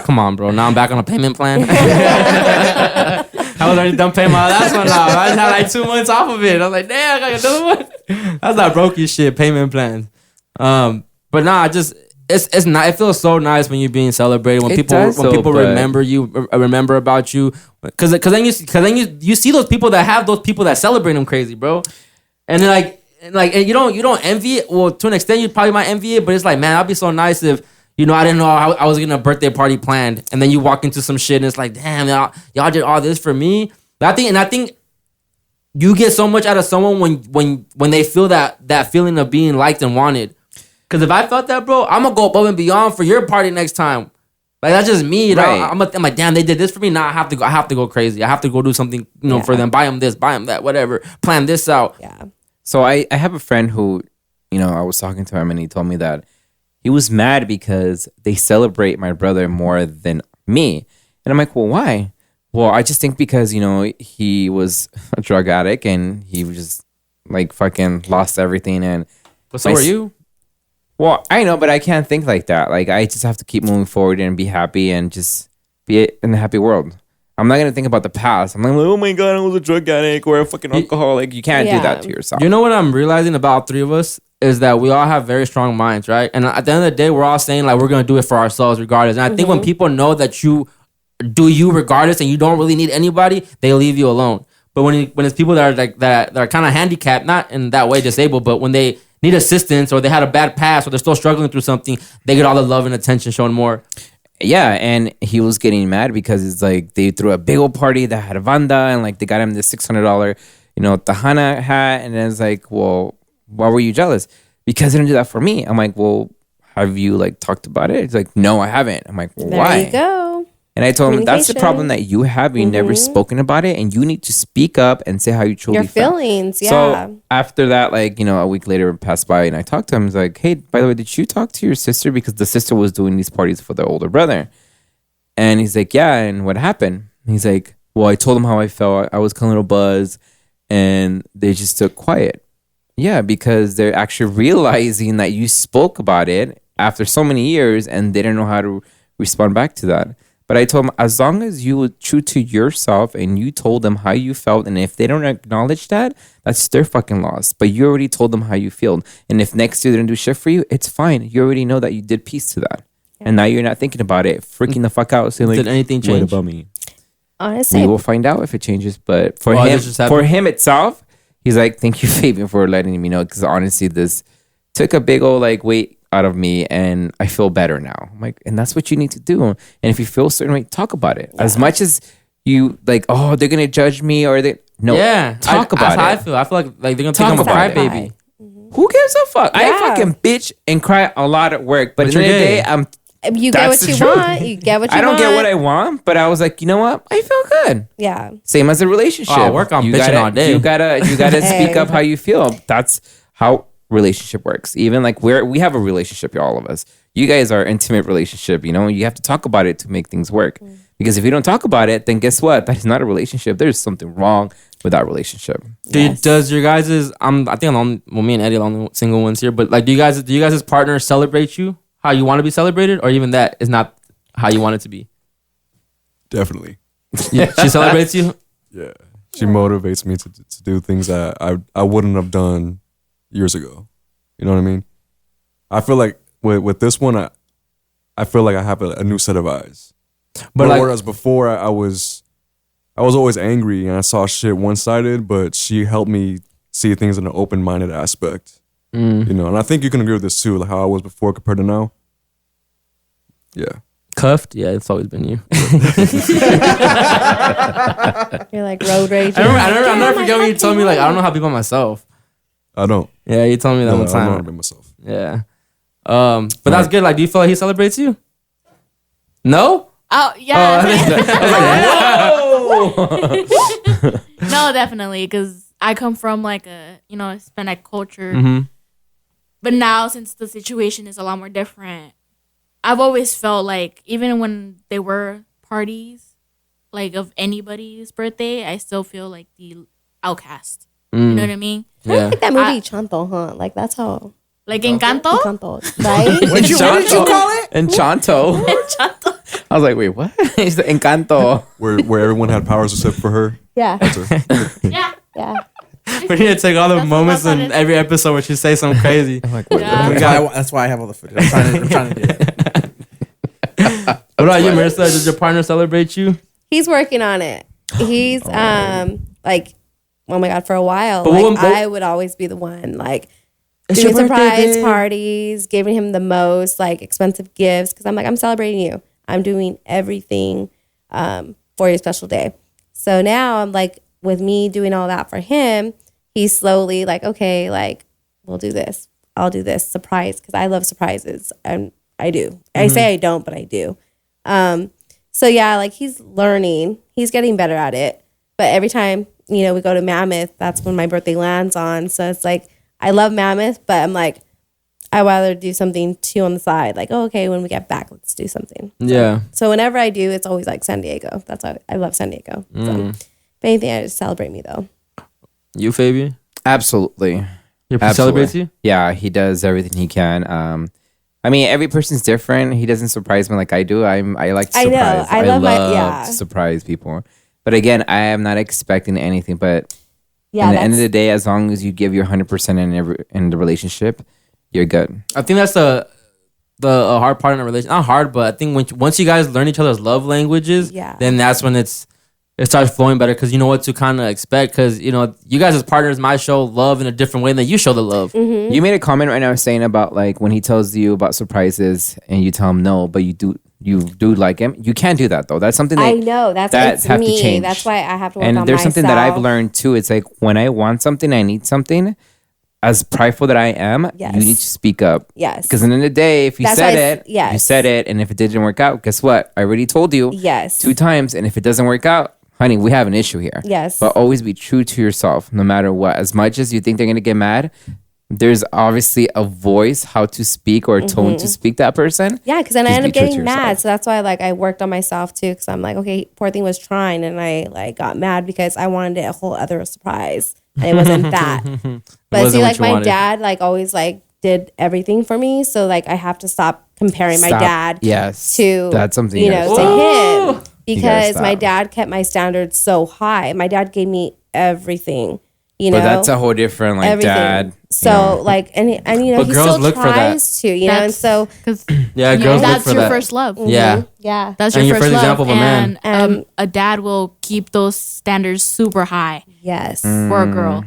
Come on, bro. Now I'm back on a payment plan. I was already done paying my last one off. I just had like 2 months off of it. I was like, damn, I got another one. That's not broke as shit, payment plans. But nah, it's not. It feels so nice when you're being celebrated. When people remember you, remember about you. Because then you see those people that have those people that celebrate them crazy, bro. And then and you don't envy it. Well, to an extent, you probably might envy it. But it's like, man, that'd be so nice if. I didn't know I was getting a birthday party planned, and then you walk into some shit, and it's like, damn, y'all did all this for me. I think you get so much out of someone when they feel that feeling of being liked and wanted. Because if I felt that, bro, I'm gonna go above and beyond for your party next time. Like that's just me. Right. I'm like, damn, they did this for me. Now I have to go crazy. I have to go do something, for them. Buy them this, buy them that, whatever. Plan this out. Yeah. So I have a friend who, I was talking to him and he told me that he was mad because they celebrate my brother more than me. And I'm like, well, why? Well, I just think because, he was a drug addict and he was just like fucking lost everything. And But so are you. Well, I know, but I can't think like that. Like, I just have to keep moving forward and be happy and just be in a happy world. I'm not going to think about the past. I'm like, oh my God, I was a drug addict or a fucking alcoholic. You can't do that to yourself. You know what I'm realizing about three of us is that we all have very strong minds, right? And at the end of the day, we're all saying like we're going to do it for ourselves regardless. And I think when people know that you do you regardless and you don't really need anybody, they leave you alone. But when it's people that are like that are kind of handicapped, not in that way disabled, but when they need assistance or they had a bad past or they're still struggling through something, they get all the love and attention shown more. Yeah, and he was getting mad because it's like they threw a big old party that had a banda and like they got him this $600, Tahana hat, and it's like, well, why were you jealous? Because they didn't do that for me. I'm like, well, have you like talked about it? It's like, no, I haven't. I'm like, well, why? There you go. And I told him that's the problem that you have. You never spoken about it, and you need to speak up and say how you truly feel. Your feelings, yeah. So after that, like, a week later passed by, and I talked to him. I was like, hey, by the way, did you talk to your sister? Because the sister was doing these parties for their older brother. And he's like, yeah, and what happened? And he's like, well, I told them how I felt. I was kind of a little buzzed, and they just took quiet. Yeah, because they're actually realizing that you spoke about it after so many years, and they didn't know how to respond back to that. But I told him, as long as you were true to yourself and you told them how you felt, and if they don't acknowledge that, that's their fucking loss. But you already told them how you feel. And if next year they didn't do shit for you, it's fine. You already know that you did peace to that. Yeah. And now you're not thinking about it, freaking the fuck out, saying like, did anything change? What about me? Honestly, we will find out if it changes. But for him itself, he's like, thank you, Fabian, for letting me know. Because honestly, this took a big old like weight out of me, and I feel better now. I'm like, and that's what you need to do. And if you feel a certain way, talk about it. Yeah. As much as you like, oh, they're gonna judge me, or they talk about it. That's how I feel. I feel like they're gonna think I'm a crybaby. Who gives a fuck? Yeah. I fucking bitch and cry a lot at work, but at the end of the day, you get what you want. You get what you want. I don't get what I want, but I was like, you know what? I feel good. Yeah. Same as a relationship. I work on bitching all day. You gotta speak up how you feel. That's how relationship works. Even like we have a relationship, all of us. You guys are intimate relationship. You have to talk about it to make things work. Because if you don't talk about it, then guess what? That is not a relationship. There's something wrong with that relationship. Does your guys's I think me and Eddie are the only single ones here, but like do you guys' partner celebrate you how you want to be celebrated, or even that is not how you want it to be? Definitely. She celebrates you? Yeah. She motivates me to do things that I wouldn't have done years ago. You know what I mean? I feel like with this one, I feel like I have a new set of eyes. But whereas before I was always angry and I saw shit one-sided, but she helped me see things in an open-minded aspect. And I think you can agree with this too, like how I was before compared to now. Yeah. Cuffed? Yeah, it's always been you. You're like road rage. I never forget when you told me like I don't know how to be by myself. I don't. Yeah, you told me that one time. I don't know how to be myself. Yeah. But that's good. Like, do you feel like he celebrates you? No? Oh, yeah. I was like, whoa! No, definitely. Because I come from like a, Hispanic culture. Mm-hmm. But now, since the situation is a lot more different, I've always felt like, even when there were parties, like of anybody's birthday, I still feel like the outcast. You know what I mean? Yeah. Like that movie Chanto, huh? Like that's how. Like Encanto? Encanto, right? What did you call it? Enchanto. Encanto. I was like, wait, what? It's the Encanto. Where everyone had powers except for her. Yeah. Yeah. Yeah. We need to take all the moments in every episode where she says something crazy. I'm like, That's why I have all the footage. I'm trying to do it. What about you, Marissa? Does your partner celebrate you? He's working on it. He's like, oh my God, for a while, But I would always be the one like doing surprise parties, giving him the most like expensive gifts because I'm like, I'm celebrating you. I'm doing everything for your special day. So now I'm like, with me doing all that for him, he's slowly like, okay, like we'll do this. I'll do this surprise because I love surprises and I do. Mm-hmm. I say I don't, but I do. So yeah, like he's learning. He's getting better at it. But every time, we go to Mammoth, that's when my birthday lands on. So it's like, I love Mammoth, but I'm like, I'd rather do something too on the side. Like, oh, okay, when we get back, let's do something. Yeah. So whenever I do, it's always like San Diego. That's why I love San Diego. So if anything, I just celebrate me though. You, Fabian? Absolutely. He Absolutely. celebrates you? Yeah, he does everything he can. I mean, every person's different. He doesn't surprise me like I do. I like to I know. surprise. I love to surprise people. But again, I am not expecting anything. But Yeah, at the end of the day, as long as you give your 100% in the relationship, you're good. I think that's the hard part in a relationship. Not hard, but I think once you guys learn each other's love languages, then that's when it starts flowing better because you know what to kind of expect. Because you know you guys as partners might show love in a different way than you show the love. Mm-hmm. You made a comment right now saying about like when he tells you about surprises and you tell him no, but you do like him. You can't do that though. That's something that I know that have to me. change. That's why I have to work and on there's something that I've myself. learned too. It's like when I want something, I need something. As prideful that I am, Yes. you need to speak up. Yes. Because at the end of the day, if you That's said why it, yes. you said it, and if it didn't work out, guess what? I already told you Yes. 2 times, and if it doesn't work out, honey, we have an issue here. Yes. But always be true to yourself, no matter what. As much as you think they're gonna get mad, there's obviously a voice how to speak or a tone to speak that person. Yeah, because then I Just end be up true to getting mad. yourself. So that's why like I worked on myself too. Because I'm like, okay, poor thing was trying, and I like got mad because I wanted a whole other surprise, and it wasn't that. But wasn't see, what like you my wanted. dad, like always like did everything for me. So like I have to stop comparing my Stop. dad Yes. to That's something you you know gotta to him gotta because my stop. dad kept my standards so high. My dad gave me everything. You know, But that's a whole different like everything. dad. So like and you know But he girls still look for that. tries to you know and so because Yeah, girls look that's for your that. first love. Yeah. yeah That's And your your first first love. example of a man. And a dad will keep those standards super high yes for a girl.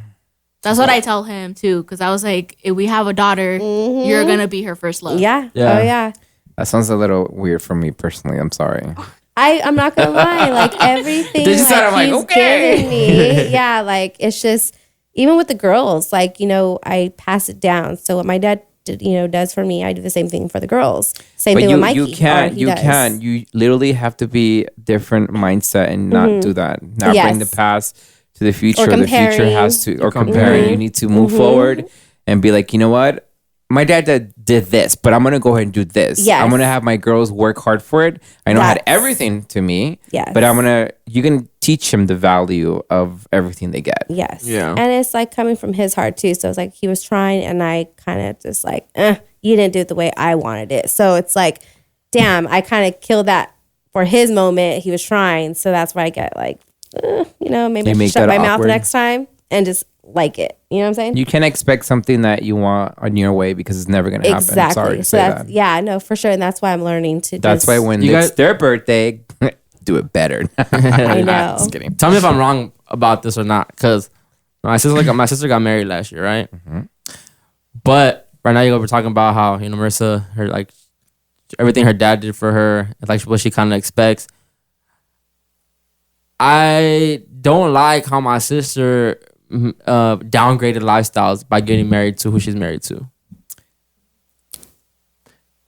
That's what I tell him too, because I was like, if we have a daughter, you're gonna be her first love. yeah Yeah. oh yeah. That sounds a little weird for me personally. I'm sorry. I'm not gonna lie, like everything They just like, sounded like, he's okay. giving me, yeah, like it's just even with the girls, like you know, I pass it down. So what my dad does for me, I do the same thing for the girls. Same thing with Mikey. You can. You literally have to be different mindset and not do that. Not bring the Yes. past to the future. Or The future comparing. has to, or comparing. You need to move forward and be like, you know what? My dad did this, but I'm gonna go ahead and do this. Yes. I'm gonna have my girls work hard for it. I know I had That's- everything to me. Yes. But you can teach him the value of everything they get. Yes. Yeah. And it's like coming from his heart too. So it's like he was trying and I kind of just like, you didn't do it the way I wanted it. So it's like, damn, I kind of killed that for his moment. He was trying. So that's why I get like, maybe I make should shut that my mouth awkward. next time and just like it. You know what I'm saying? You can't expect something that you want on your way because it's never gonna happen. Exactly. I'm sorry to So say that's, that. yeah, no, for sure. And that's why I'm learning to That's just, why when You it's guys- their birthday, do it better. I know. Just kidding. Tell me if I'm wrong about this or not, because my sister got married last year, right? But right now, we're talking about how Marissa, her like everything her dad did for her, like what she kind of expects. I don't like how my sister downgraded lifestyles by getting married to who she's married to.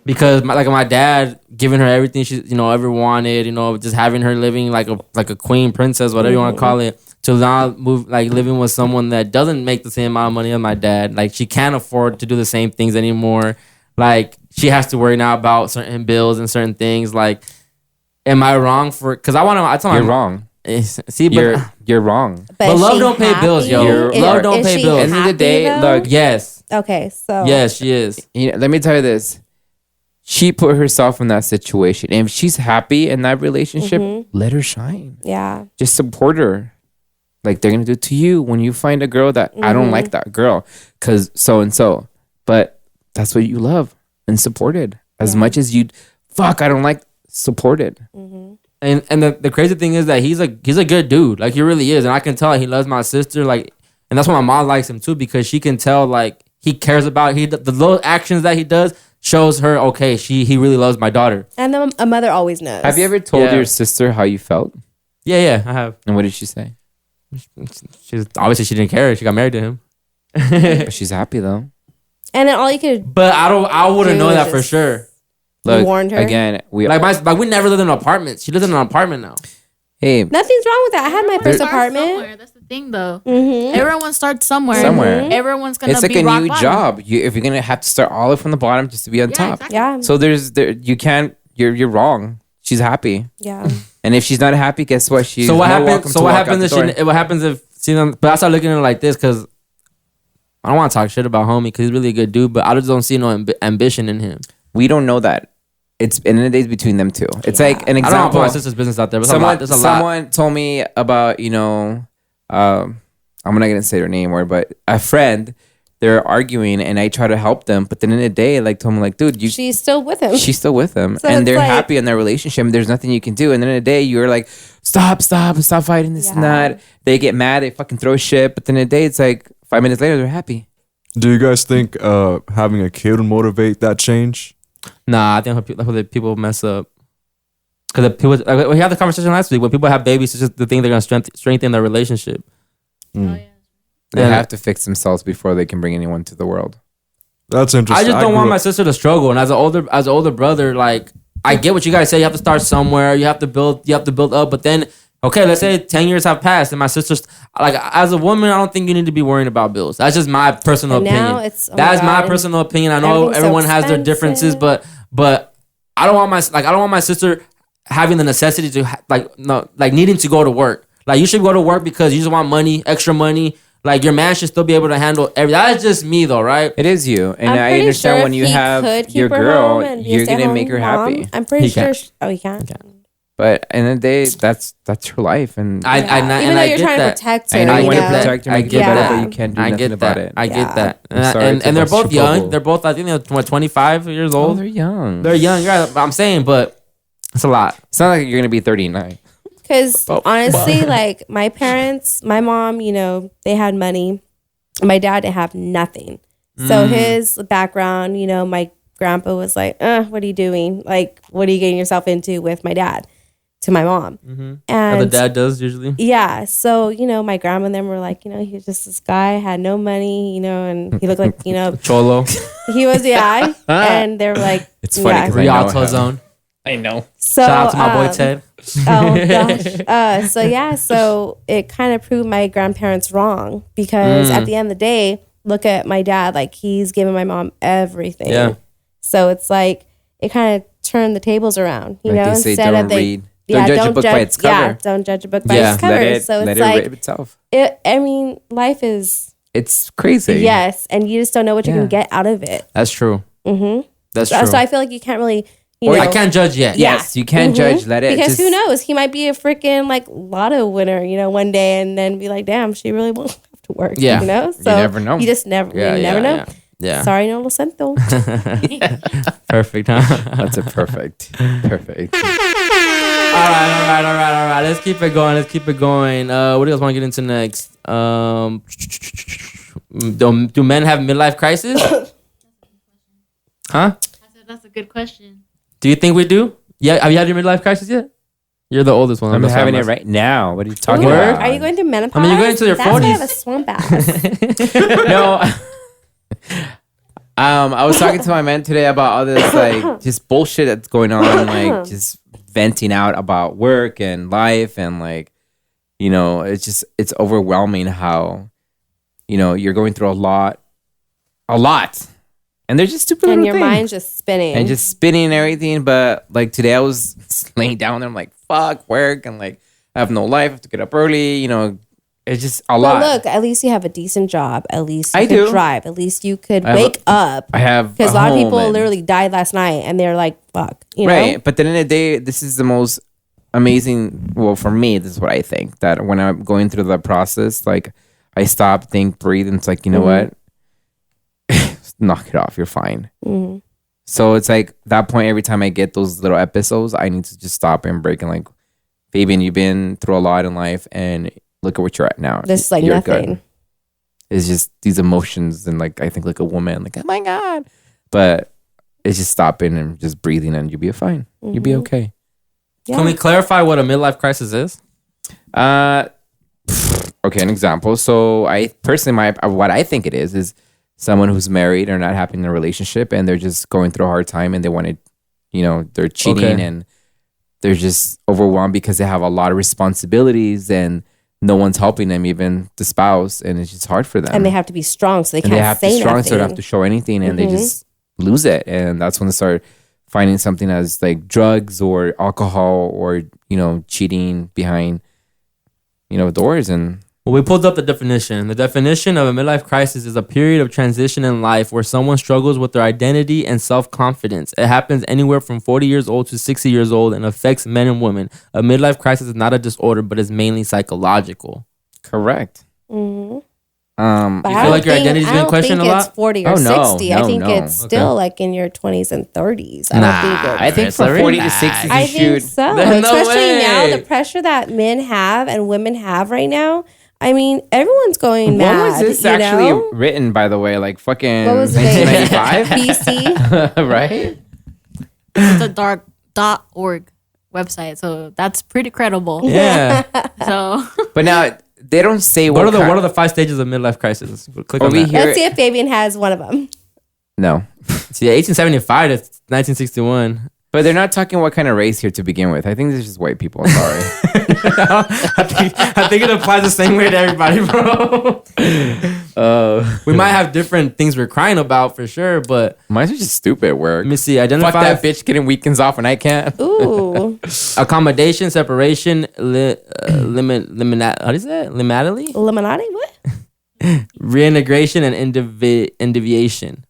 Because my dad giving her everything she ever wanted, just having her living like a queen princess, whatever you want to call it, to now move like living with someone that doesn't make the same amount of money as my dad. Like she can't afford to do the same things anymore. Like she has to worry now about certain bills and certain things. Like, am I wrong for? Because I tell my You're mom- wrong. See, but You're wrong. But is love she don't pay bills, yo. happy? Love don't Is pay she bills. End of the happy, day, though? look, yes, Okay, so yes, she is. let me tell you this. She put herself in that situation. And if she's happy in that relationship, let her shine. yeah, Just support her. Like they're gonna do to you when you find a girl that I don't like that girl because so and so. But that's what you love and supported. As much as you I don't like supported. And the crazy thing is that he's a good dude. Like he really is. And I can tell he loves my sister. Like, and that's why my mom likes him too, because she can tell like he cares about the little actions that he does shows her, okay, he really loves my daughter. and a mother always knows. Have you ever told Yeah. your sister how you felt? Yeah, I have. And what did she say? She's obviously she didn't care. She got married to him. But she's happy though. And then all you could But I wouldn't know Dude, that for just- sure. Look, warned her? again. We We never lived in an apartment. She lives in an apartment now. hey, nothing's wrong with that. I had my first Start apartment. somewhere. That's the thing, though. Everyone starts somewhere. Somewhere. Everyone's gonna it's like be a rock new bottom. job. If you're gonna have to start all the way from the bottom just to be on Yeah, top. exactly. Yeah, So you can't. You're wrong. She's happy, yeah. and if she's not happy, guess what? She's So what more happens? welcome So to what walk out happens the if door. what happens if see them? But I start looking at it like this because I don't want to talk shit about homie because he's really a good dude, but I just don't see no ambition in him. We don't know that. It's in the days between them two. It's like an I don't want to example. put my sister's business out there. But Someone told me about, I'm not going to say her name but a friend, they're arguing and I try to help them. But then in the day, like, told me like, dude, she's still with him. She's still with him. So and they're like, happy in their relationship. And there's nothing you can do. And then in the day, you're like, stop fighting this and that. They get mad. They fucking throw shit. But then in the day, it's like 5 minutes later, they're happy. Do you guys think having a kid would motivate that change? Nah, I think people mess up. Because people, like, we had the conversation last week. When people have babies, it's just the thing they're going to strengthen their relationship. They have to fix themselves before they can bring anyone to the world. That's interesting. I just don't want my sister to struggle. And as an older brother, like, I get what you guys say. You have to start somewhere. You have to build up. But then, okay, let's say 10 years have passed, and my sister's like, as a woman, I don't think you need to be worrying about bills. That's just my personal opinion. That's my personal opinion. I know everyone has their differences, but I don't want my sister having the necessity to needing to go to work. Like, you should go to work because you just want money, extra money. Like, your man should still be able to handle everything. That's just me, though, right? It is you. And I understand when you have your girl, you're going to make her happy. I'm pretty sure. He can't. But in the day, that's her life. And even though you're trying to protect her. I know you want to protect her, I make get it better, that. but you can't do nothing about it. I get that. And they're both young. They're both, I think they're 25 years old. Oh, they're young. They're young, right? I'm saying, but it's a lot. It's not like you're going to be 39. Because honestly, like, my parents, my mom, they had money. My dad didn't have nothing. So his background, my grandpa was like, what are you doing? Like, what are you getting yourself into with my dad? To my mom. And the dad does usually. Yeah. So, my grandma and them were like, he was just this guy, had no money, and he looked like, Cholo. He was, and they were like, it's funny because Rialto zone. I know. So, shout out to my boy Ted. Oh gosh. So it kind of proved my grandparents wrong because at the end of the day, look at my dad, like, he's giving my mom everything. Yeah. So it's like it kind of turned the tables around, Like they say, instead don't of read. Don't judge a book by its cover. Yeah, don't judge a book by its cover. So it's let like it rip itself. Life is. It's crazy. Yes, and you just don't know what you can get out of it. That's true. That's true. So I feel like you can't really. I can't judge yet. Yes, you can't judge. Let it. Because who knows? He might be a freaking lotto winner, one day, and then be like, "Damn, she really won't have to work." Yeah, So you never know. You just never. You never know. Yeah. Sorry, no lo siento. Perfect, huh? That's a perfect. All right. Let's keep it going. What do you guys want to get into next? Do men have midlife crisis? Huh? I said that's a good question. Do you think we do? Yeah. Have you had your midlife crisis yet? You're the oldest one. I'm having it right now. What are you talking Ooh, about? Are you going through menopause? I mean, you're going into your 40s. That's why I have a swamp ass. No. I was talking to my man today about all this just bullshit that's going on, just venting out about work and life, and it's overwhelming how you're going through a lot, and they're just stupid. And your things. mind's just spinning and everything. But today I was laying down there, I'm like, fuck work, and I have no life. I have to get up early. It's just a lot. But look, at least you have a decent job. At least you I could do. drive. At least you could wake up. I have because a lot of people and- literally died last night, and they're like, "Fuck," Right, but then in the day, this is the most amazing. Well, for me, this is what I think, that when I'm going through the process, I stop, think, breathe, and it's like, you know what? Knock it off. You're fine. Mm-hmm. So it's like that point. Every time I get those little episodes, I need to just stop and break and Fabian, you've been through a lot in life, and look at what you're at now. This is You're nothing. good. It's just these emotions, and I think like a woman, oh my God. But it's just stopping and just breathing, and you'll be fine. You'll be okay. Yeah. Can we clarify what a midlife crisis is? Okay, an example. So I personally, what I think it is someone who's married or not happy in a relationship, and they're just going through a hard time, and they want to, they're cheating, and they're just overwhelmed because they have a lot of responsibilities, and no one's helping them, even the spouse, and it's just hard for them. And they have to be strong, so they and can't they have to say be strong, nothing. so they don't have to show anything, and they just lose it. And that's when they start finding something as drugs or alcohol or cheating behind doors, and Well, we pulled up the definition. The definition of a midlife crisis is a period of transition in life where someone struggles with their identity and self-confidence. It happens anywhere from 40 years old to 60 years old and affects men and women. A midlife crisis is not a disorder, but is mainly psychological. Correct. Mm-hmm. You feel like your identity's been questioned a lot? It's 40 or 60. I think it's still like in your 20s and 30s. I think from 40 to 60, I you think should. so. There's no Especially way. now, the pressure that men have and women have right now. I mean, everyone's going mad. When was this actually written, by the way? Like fucking What was it? 1995? BC? Right? It's a dark.org website, so that's pretty credible. Yeah. So, But now they don't say What what are the 5 stages of midlife crisis? Click on Over that. here- Let's see if Fabian has one of them. No. See, 1875 to 1961. But they're not talking what kind of race here to begin with. I think this is just white people. I'm sorry. I think it applies the same way to everybody, bro. We might have different things we're crying about for sure, but Mine's just stupid at work. let me see. Fuck Identify that bitch getting weekends off when I can't. Ooh. accommodation, separation, how do you say it? Liminality? Illuminati? What? Reintegration and indiviation.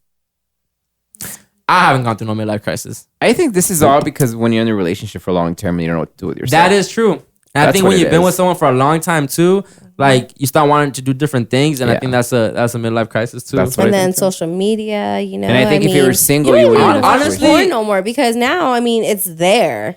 I haven't gone through no midlife crisis. I think this is all because when you're in a relationship for a long term, you don't know what to do with yourself. That is true. And I That's think what when it you've been is. with someone for a long time too, like you start wanting to do different things, and I Yeah. think that's a midlife crisis too. That's what And I then think so. social media, you know. And I think if you were single, you don't wouldn't even want to watch honestly- porn no more because now, I mean, it's there.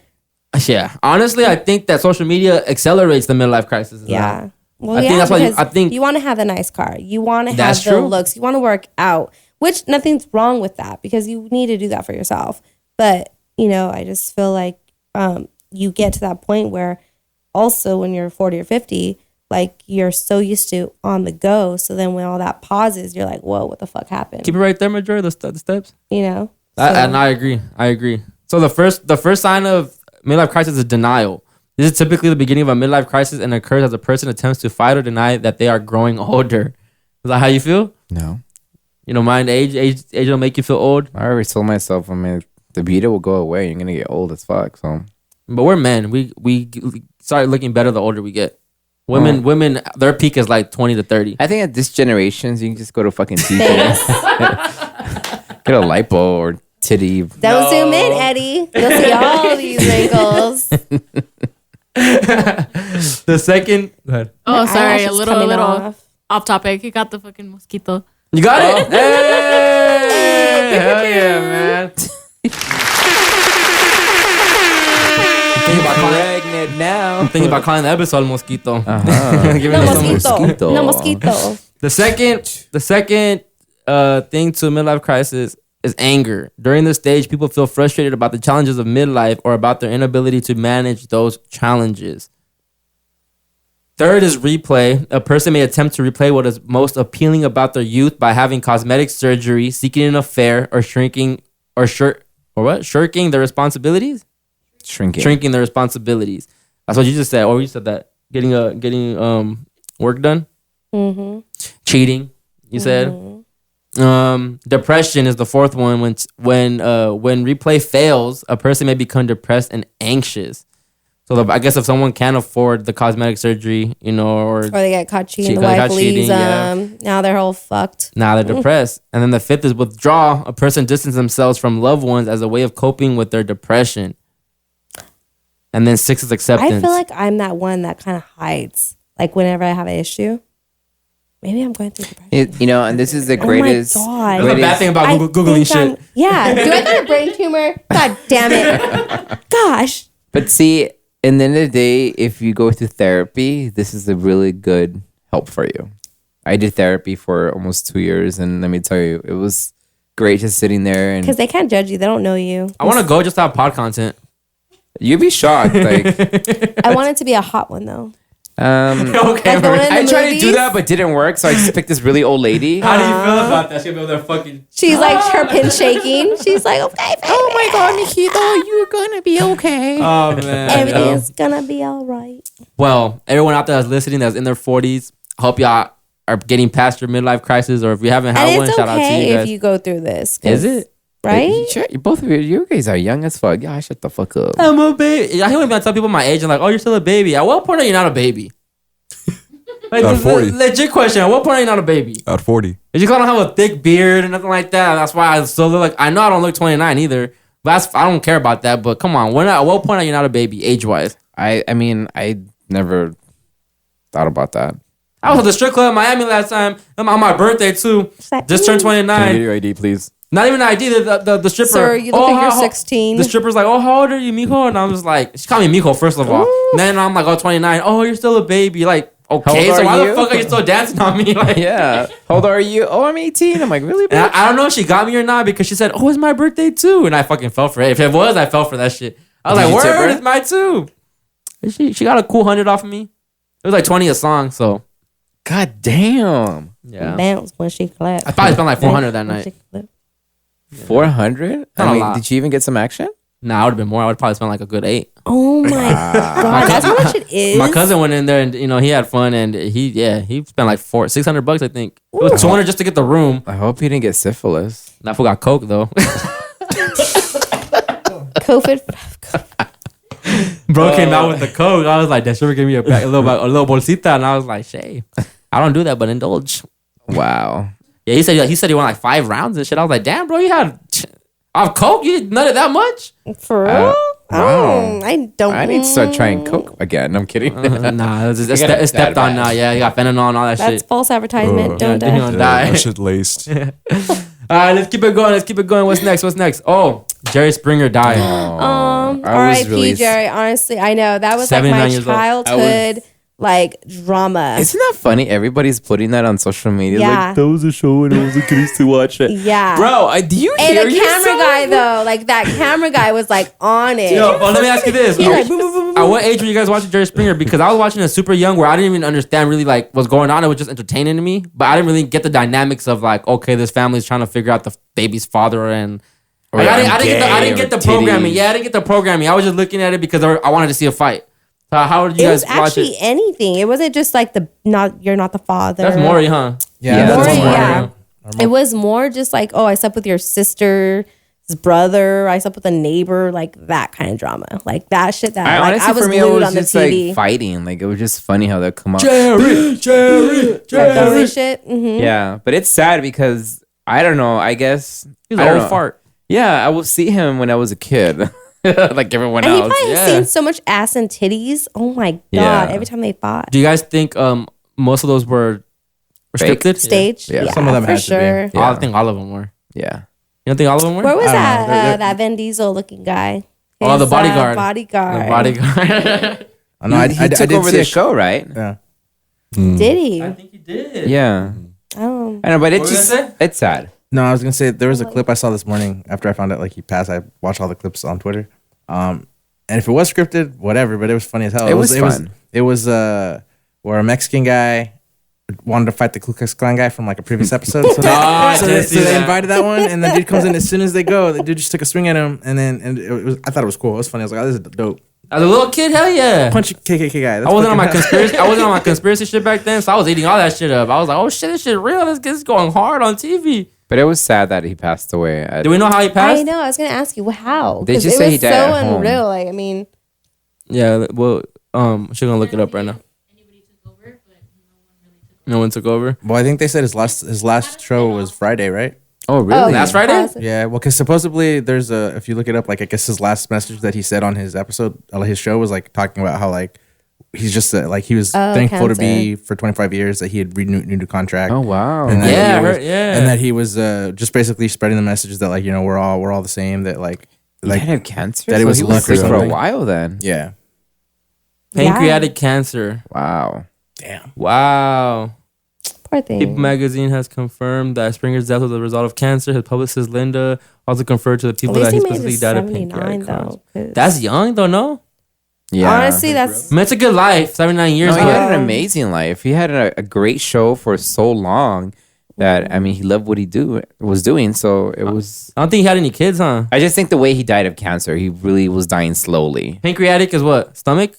Yeah, honestly, I think that social media accelerates the midlife crisis. Yeah. Well, I yeah, think that's why because you want to have a nice car. You want to have That's the true. looks. You want to work out, which nothing's wrong with that because you need to do that for yourself. But, you know, I just feel like you get to that point where also when you're 40 or 50, like you're so used to on the go. So then when all that pauses, you're like, whoa, what the fuck happened? Keep it right there, Major. The steps. You know? And I agree. So the first sign of midlife crisis is denial. This is typically the beginning of a midlife crisis and occurs as a person attempts to fight or deny that they are growing older. Is that how you feel? No. You don't mind age will make you feel old? I already told myself, I mean, the beauty will go away. You're going to get old as fuck. So But we're men. We start looking better the older we get. Women, their peak is like 20 to 30. I think at this generation, you can just go to fucking TJ. Thanks. Get a lipo or titty. Don't zoom in, Eddie. You'll see all these wrinkles. The second, go ahead. oh, sorry, a Eyelashes little coming off. off topic. You got the fucking mosquito. You got it? Hey, hell yeah, man. Pregnant now. I'm thinking about calling the episode Mosquito. Give No me some mosquito. No mosquito. The second thing to midlife crisis is anger. During this stage, people feel frustrated about the challenges of midlife or about their inability to manage those challenges. Third is replay. A person may attempt to replay what is most appealing about their youth by having cosmetic surgery, seeking an affair, or shirking their responsibilities. Shrinking their responsibilities. That's what you just said. Or you said that getting work done. Mm-hmm. Cheating. You said. Depression is the fourth one. When replay fails, a person may become depressed and anxious. So I guess if someone can't afford the cosmetic surgery, you know, or they get caught cheating, the caught wife leaves cheating, yeah. them. Now they're all fucked. now they're depressed. And then the fifth is withdrawal. A person distances themselves from loved ones as a way of coping with their depression. And then 6 is acceptance. I feel like I'm that one that kind of hides. Like whenever I have an issue, maybe I'm going through depression. And this is the greatest. Oh my God. That's the bad thing about I Googling think shit. Yeah. Do I got a brain tumor? God damn it. Gosh. But see, in the end of the day, if you go through therapy, this is a really good help for you. I did therapy for almost 2 years, and let me tell you, it was great just sitting there. And Because they can't judge you. They don't know you. I want to go just to have pod content. you'd be shocked. Like, I want it to be a hot one though. Okay, Like the one in I the tried to do movies. that, but didn't work. So I just picked this really old lady. How do you feel about that? She's gonna be over there fucking. She's like her pin shaking. She's like, okay, baby. Oh my God, Mosquito, you're gonna be okay. Oh man. Everything's gonna be all right. Well, everyone out there that's listening that's in their 40s, I hope y'all are getting past your midlife crisis, or if you haven't had And one, it's shout out to okay you guys. if you go through this. 'cause- Is it? Right? Both of you guys are young as fuck. Yeah, shut the fuck up. I'm a baby. I hate when I tell people my age and like, oh, you're still a baby. At what point are you not a baby? Like, At this is a 40. legit question. At what point are you not a baby? At 40. If you don't have a thick beard and nothing like that, that's why I still look like. I know I don't look 29 either. But I don't care about that. But come on, at what point are you not a baby age wise? I mean, I never thought about that. I was at the strip club in Miami last time on my birthday too. Just turned 29. Can I get your ID, please? Not even an ID. The stripper. Sir, you look like you're 16. The stripper's like, oh, how old are you, mijo? And I was like, she called me mijo first of all. And then I'm like, oh, 29. Oh, you're still a baby. Like, okay, so why the fuck are you still dancing on me? Like, Yeah. How old are you? Oh, I'm 18. I'm like, really? and Bitch? I don't know if she got me or not because she said, oh, it's my birthday too. And I fucking fell for it. If it was, I fell for that shit. I was Did like, you tip her? word, it's mine too. She got a cool 100 off of me. It was like 20 a song, so. God damn. Yeah. Bounce when she clapped. I probably spent like 400 that When night. she clapped. 400? Not a I mean, lot. did you even get some action? Nah, I would have been more. I would probably spend like a good 8. Oh my god, that's how much it is. My cousin went in there and he had fun and he spent like $600 I think. It was 200 just to get the room. I hope he didn't get syphilis. That fool got coke though. COVID. Bro came out with the coke. I was like, that sugar gave me a little bolsita, and I was like, Shay, I don't do that, but indulge. Wow. Yeah, he said he won like 5 rounds and shit. I was like, damn, bro, you had off coke, you nutted that much? For real? Wow. I don't. I need to start trying coke again. I'm kidding. Nah, it's got a stepped bad on now. Yeah, you got fentanyl and all that That's shit. false advertisement. Don't Yeah, die. don't die. That shit laced. All right, let's keep it going. What's next? Oh, Jerry Springer died. I was R.I.P. really- Jerry. Honestly, I know that was like 79 my years old. childhood like drama. Isn't that funny? Everybody's putting that on social media. Yeah. Like, that was a show and I was a kid to watch it. Yeah. Bro, do you And hear the yourself? camera guy though, like that camera guy was like on it. Yo, well, let me ask you this. He like, boom, boom, boom, boom. At what age were you guys watching Jerry Springer? Because I was watching it super young where I didn't even understand really like what's going on. It was just entertaining to me. But I didn't really get the dynamics of like, okay, this family's trying to figure out the baby's father and Or like, I'm I didn't get gay the or programming. titties. Yeah, I didn't get the programming. I was just looking at it because I wanted to see a fight. So how did you It guys was watch actually it? anything. It wasn't just like you're not the father. That's Maury, huh? Yeah, Maury, that's yeah. It was more just like, oh, I slept with your sister's brother. I slept with a neighbor, like that kind of drama, like that shit. That I like, honestly, I was for me, it glued was on the just TV. like fighting. Like, it was just funny how they come out. Jerry. Like that shit. Mm-hmm. Yeah, but it's sad because I don't know. I guess He's I an don't old know. fart. Yeah, I will see him when I was a kid, like everyone And he else. probably yeah. seen so much ass and titties. Oh my god! Yeah. Every time they fought, Do you guys think most of those were Fake. scripted? stage. Yeah. Yeah, Some of them for had to be. sure. Yeah. I think all of them were. Yeah. You don't think all of them were? Where was I don't know. that that Vin Diesel looking guy? Oh, the His, bodyguard. bodyguard. The bodyguard. I know. He took over see the a- show, right? Yeah. Did he? I think he did. Yeah. Oh, I know, but What it's were you just gonna say? it's sad. No, I was gonna say there was a clip I saw this morning after I found out like he passed. I watched all the clips on Twitter. And if it was scripted, whatever, but it was funny as hell. It was fun. It was where a Mexican guy wanted to fight the Ku Klux Klan guy from like a previous episode. So, I did see they that. invited that one, and the dude comes in as soon as they go. The dude just took a swing at him, and it was. I thought it was cool. It was funny. I was like, oh, this is dope. As a little kid, hell yeah. Punch KKK guy. That's I wasn't on my fucking- conspiracy. I wasn't on my conspiracy shit back then, so I was eating all that shit up. I was like, "Oh shit, this shit real. This is going hard on TV." But it was sad that he passed away. Do we know how he I passed? know. I was gonna ask you well, how. They 'Cause just it say was he died so at home. unreal. Like I mean, Yeah. Well, she's gonna look it up right now. No one took over. Well, I think they said his last show was Friday, right? Oh, really? Last Friday? Classic. Yeah, well, because supposedly there's if you look it up, like I guess his last message that he said on his episode, his show was like talking about how like he's just like he was thankful to be for 25 years that he had renewed a contract. Oh, wow. And that Yeah, he I was- heard- yeah. and that he was just basically spreading the message that like we're all the same. That like He like had cancer? that it So was he luck or sick for a something. while then. yeah, Pancreatic cancer. Wow. damn. Wow. poor thing. People magazine has confirmed that Springer's death was a result of cancer. His publicist Linda also conferred to the At people least that he he made specifically it died of 79 pancreatic though. cancer. 'cause That's young though, no? Yeah. honestly, that's I mean, it's a good life. 79 years. No, he but- had an amazing life. He had a great show for so long that, I mean, he loved what he was doing. So it was. I don't think he had any kids, huh? I just think the way he died of cancer, he really was dying slowly. Pancreatic is what? Stomach?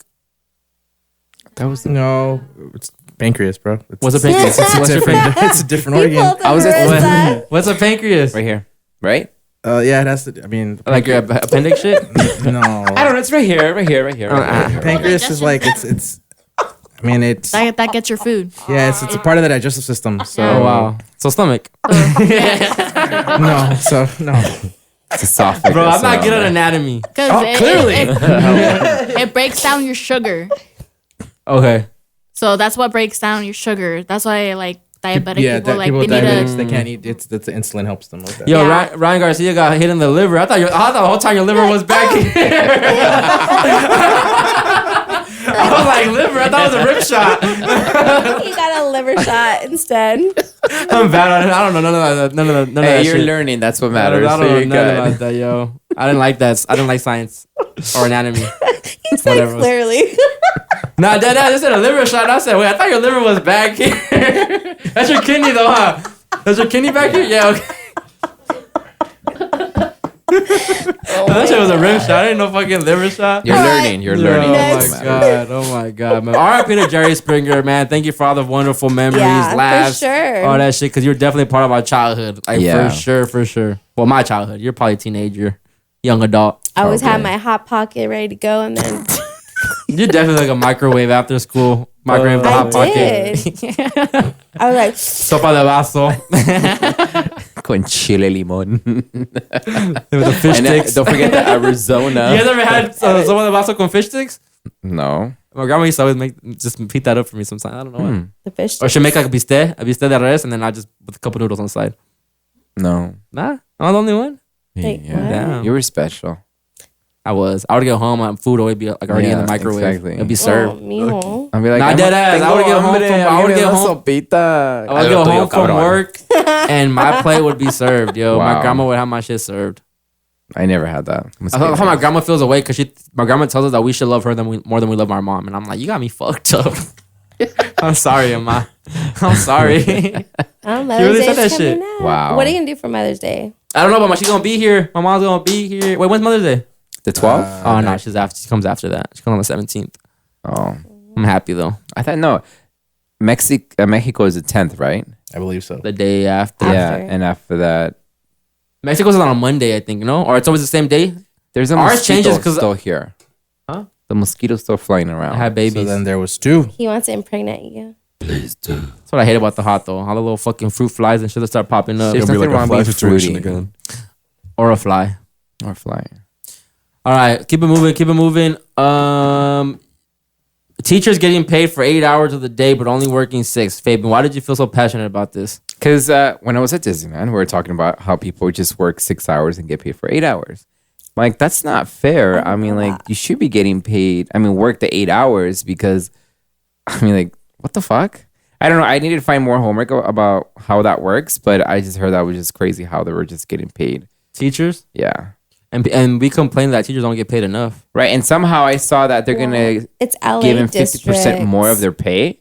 That was the. No, it's pancreas, bro. It's, What's a pancreas? It's a What's your different. It's a different he organ. pulled the I was just- Marissa. What's a pancreas? Right here. Right? Yeah, it has to. I mean, Like your appendix shit? no. I don't know. It's right here. Right here. Right here. Right here. Pancreas is like it's. I mean, it's That gets your food. yeah, it's a part of the digestive system. So Oh wow. So stomach. no, It's esophagus. Bro, I'm not good at anatomy. Because clearly. it breaks down your sugar. Okay. So that's what breaks down your sugar. That's why like diabetic yeah, people people with they need diabetics, to. they can't eat. It's the insulin helps them with that. Yo, Yeah. Ryan Garcia got hit in the liver. I thought the whole time your liver was back here. I was like, liver? I thought it was a rib shot. He got a liver shot instead. I'm bad at it. I don't know none of that. None of that Hey, you're shit. learning. That's what I matters. don't So know you're nothing good. about that, yo. I didn't like that. I didn't like science or anatomy. He said Whatever. clearly. Nah, Dad, I just said a liver shot. I said, wait, I thought your liver was back here. That's your kidney, though, huh? That's your kidney back here? Yeah, okay. That shit was a rim shot. I didn't know fucking liver shot. You're learning. You're learning. Oh That's my what matters. god! Oh my god, man! R.I.P. to Jerry Springer, man. Thank you for all the wonderful memories, Yeah, for laughs, sure. all that shit. Because you're definitely part of our childhood, like Yeah. for sure. Well, my childhood. You're probably a teenager, young adult. I always had Okay. my hot pocket ready to go, and then You're definitely like a microwave after school. Microwave the I hot pocket. did. I was like, Sopa de vaso. Con chile limon. With the fish And sticks. don't forget the Arizona. You guys ever had sopa de vaso con fish sticks? No. My grandma used to always just heat that up for me sometimes. I don't know why. the fish. Or she'll make like a bistec de res, and then I just with a couple noodles on the side. No. Nah, I'm the only one. Like, Yeah. what? Damn. You were special. I would get home, and food would be like already in Yeah, the microwave. exactly. It'd be Oh, served. mijo. I'll be like, Nah, dead ass. I would get home from- I would get home- Sopita. I would get home from work, and my plate would be served. Yo, my Wow. grandma would have my shit served. I never had that. I love how my grandma feels away because my grandma tells us that we should love her more than we love our mom, and I'm like, you got me fucked up. I'm sorry, Emma. I'm sorry. Oh, You Mother's really Day said that is coming shit. up. Wow. What are you gonna do for Mother's Day? I don't know, but she's gonna be here. My mom's gonna be here. Wait, when's Mother's Day? The 12th? Oh no, she's after. She comes after that. She comes on the 17th. Oh. I'm happy though. I thought, no. Mexico is the 10th, right? I believe so. The day after. Yeah. After. And after that, Mexico's on a Monday, I think. No, or it's always the same day. there's a Ours mosquito changes 'cause- still here. Huh? The mosquito's still flying I around. had babies. So then there was two. He wants to impregnate you. That's what I hate about the hot though. All the little fucking fruit flies and shit that start popping up. There's It's gonna be nothing like a wrong fly being situation fruity. again. Or a fly. Or flying. All right, keep it moving. Keep it moving. Teachers getting paid for 8 hours of the day, but only working 6. Fabian, why did you feel so passionate about this? Because when I was at Disneyland, we were talking about how people just work 6 hours and get paid for 8 hours. Like, that's not fair. I mean, like, you should be getting paid. I mean, work the 8 hours because, I mean, like, what the fuck? I don't know. I needed to find more homework about how that works, but I just heard that was just crazy how they were just getting paid. Teachers? Yeah. And we complain that teachers don't get paid enough. Right. And somehow I saw that they're going to It's LA give them 50% districts. more of their pay.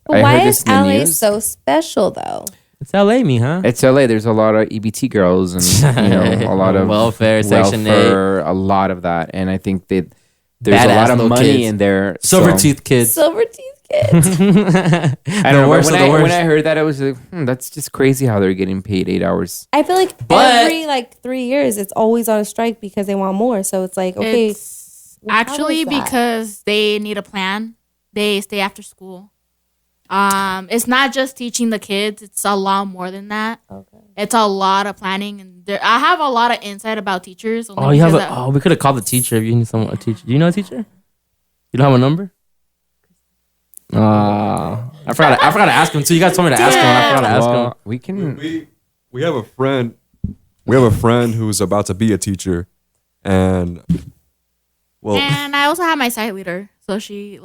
But I why heard is this in the LA news. so special though? It's LA, me, huh? It's LA. There's a lot of EBT girls and, you know, a lot of Welfare, Section 8. welfare, a lot of that. And I think that there's a Badass lot of little money kids. in there. Silver so- teeth kids. Silver teeth kids. I don't know. worst But of the when worst. I heard that, I was like, that's just crazy how they're getting paid 8 hours. I feel like But- every 3 years it's always on a strike because they want more. So it's like, okay, It's how actually is that? because they need a plan. They stay after school. It's not just teaching the kids. It's a lot more than that. Okay. It's a lot of planning, and I have a lot of insight about teachers. only Oh, you have because a, we could have called the teacher if you need a teacher. Do you know a teacher? You don't have a number? I forgot to ask him too. You guys told me to ask him, and I forgot to ask him. Well, we can. We have a friend. We have a friend who's about to be a teacher, and And I also have my site leader. So she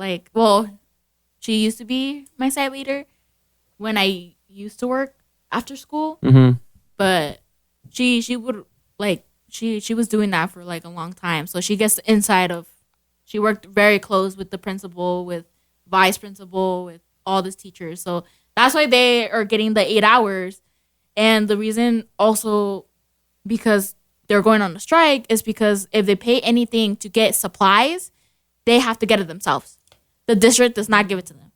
she used to be my site leader when I used to work after school. Mm-hmm. But she would she was doing that for like a long time. So she gets the inside of. She worked very close with the principal, with vice principal, with all these teachers. So that's why they are getting the 8 hours. And the reason also because they're going on a strike is because if they pay anything to get supplies, they have to get it themselves. The district does not give it to them.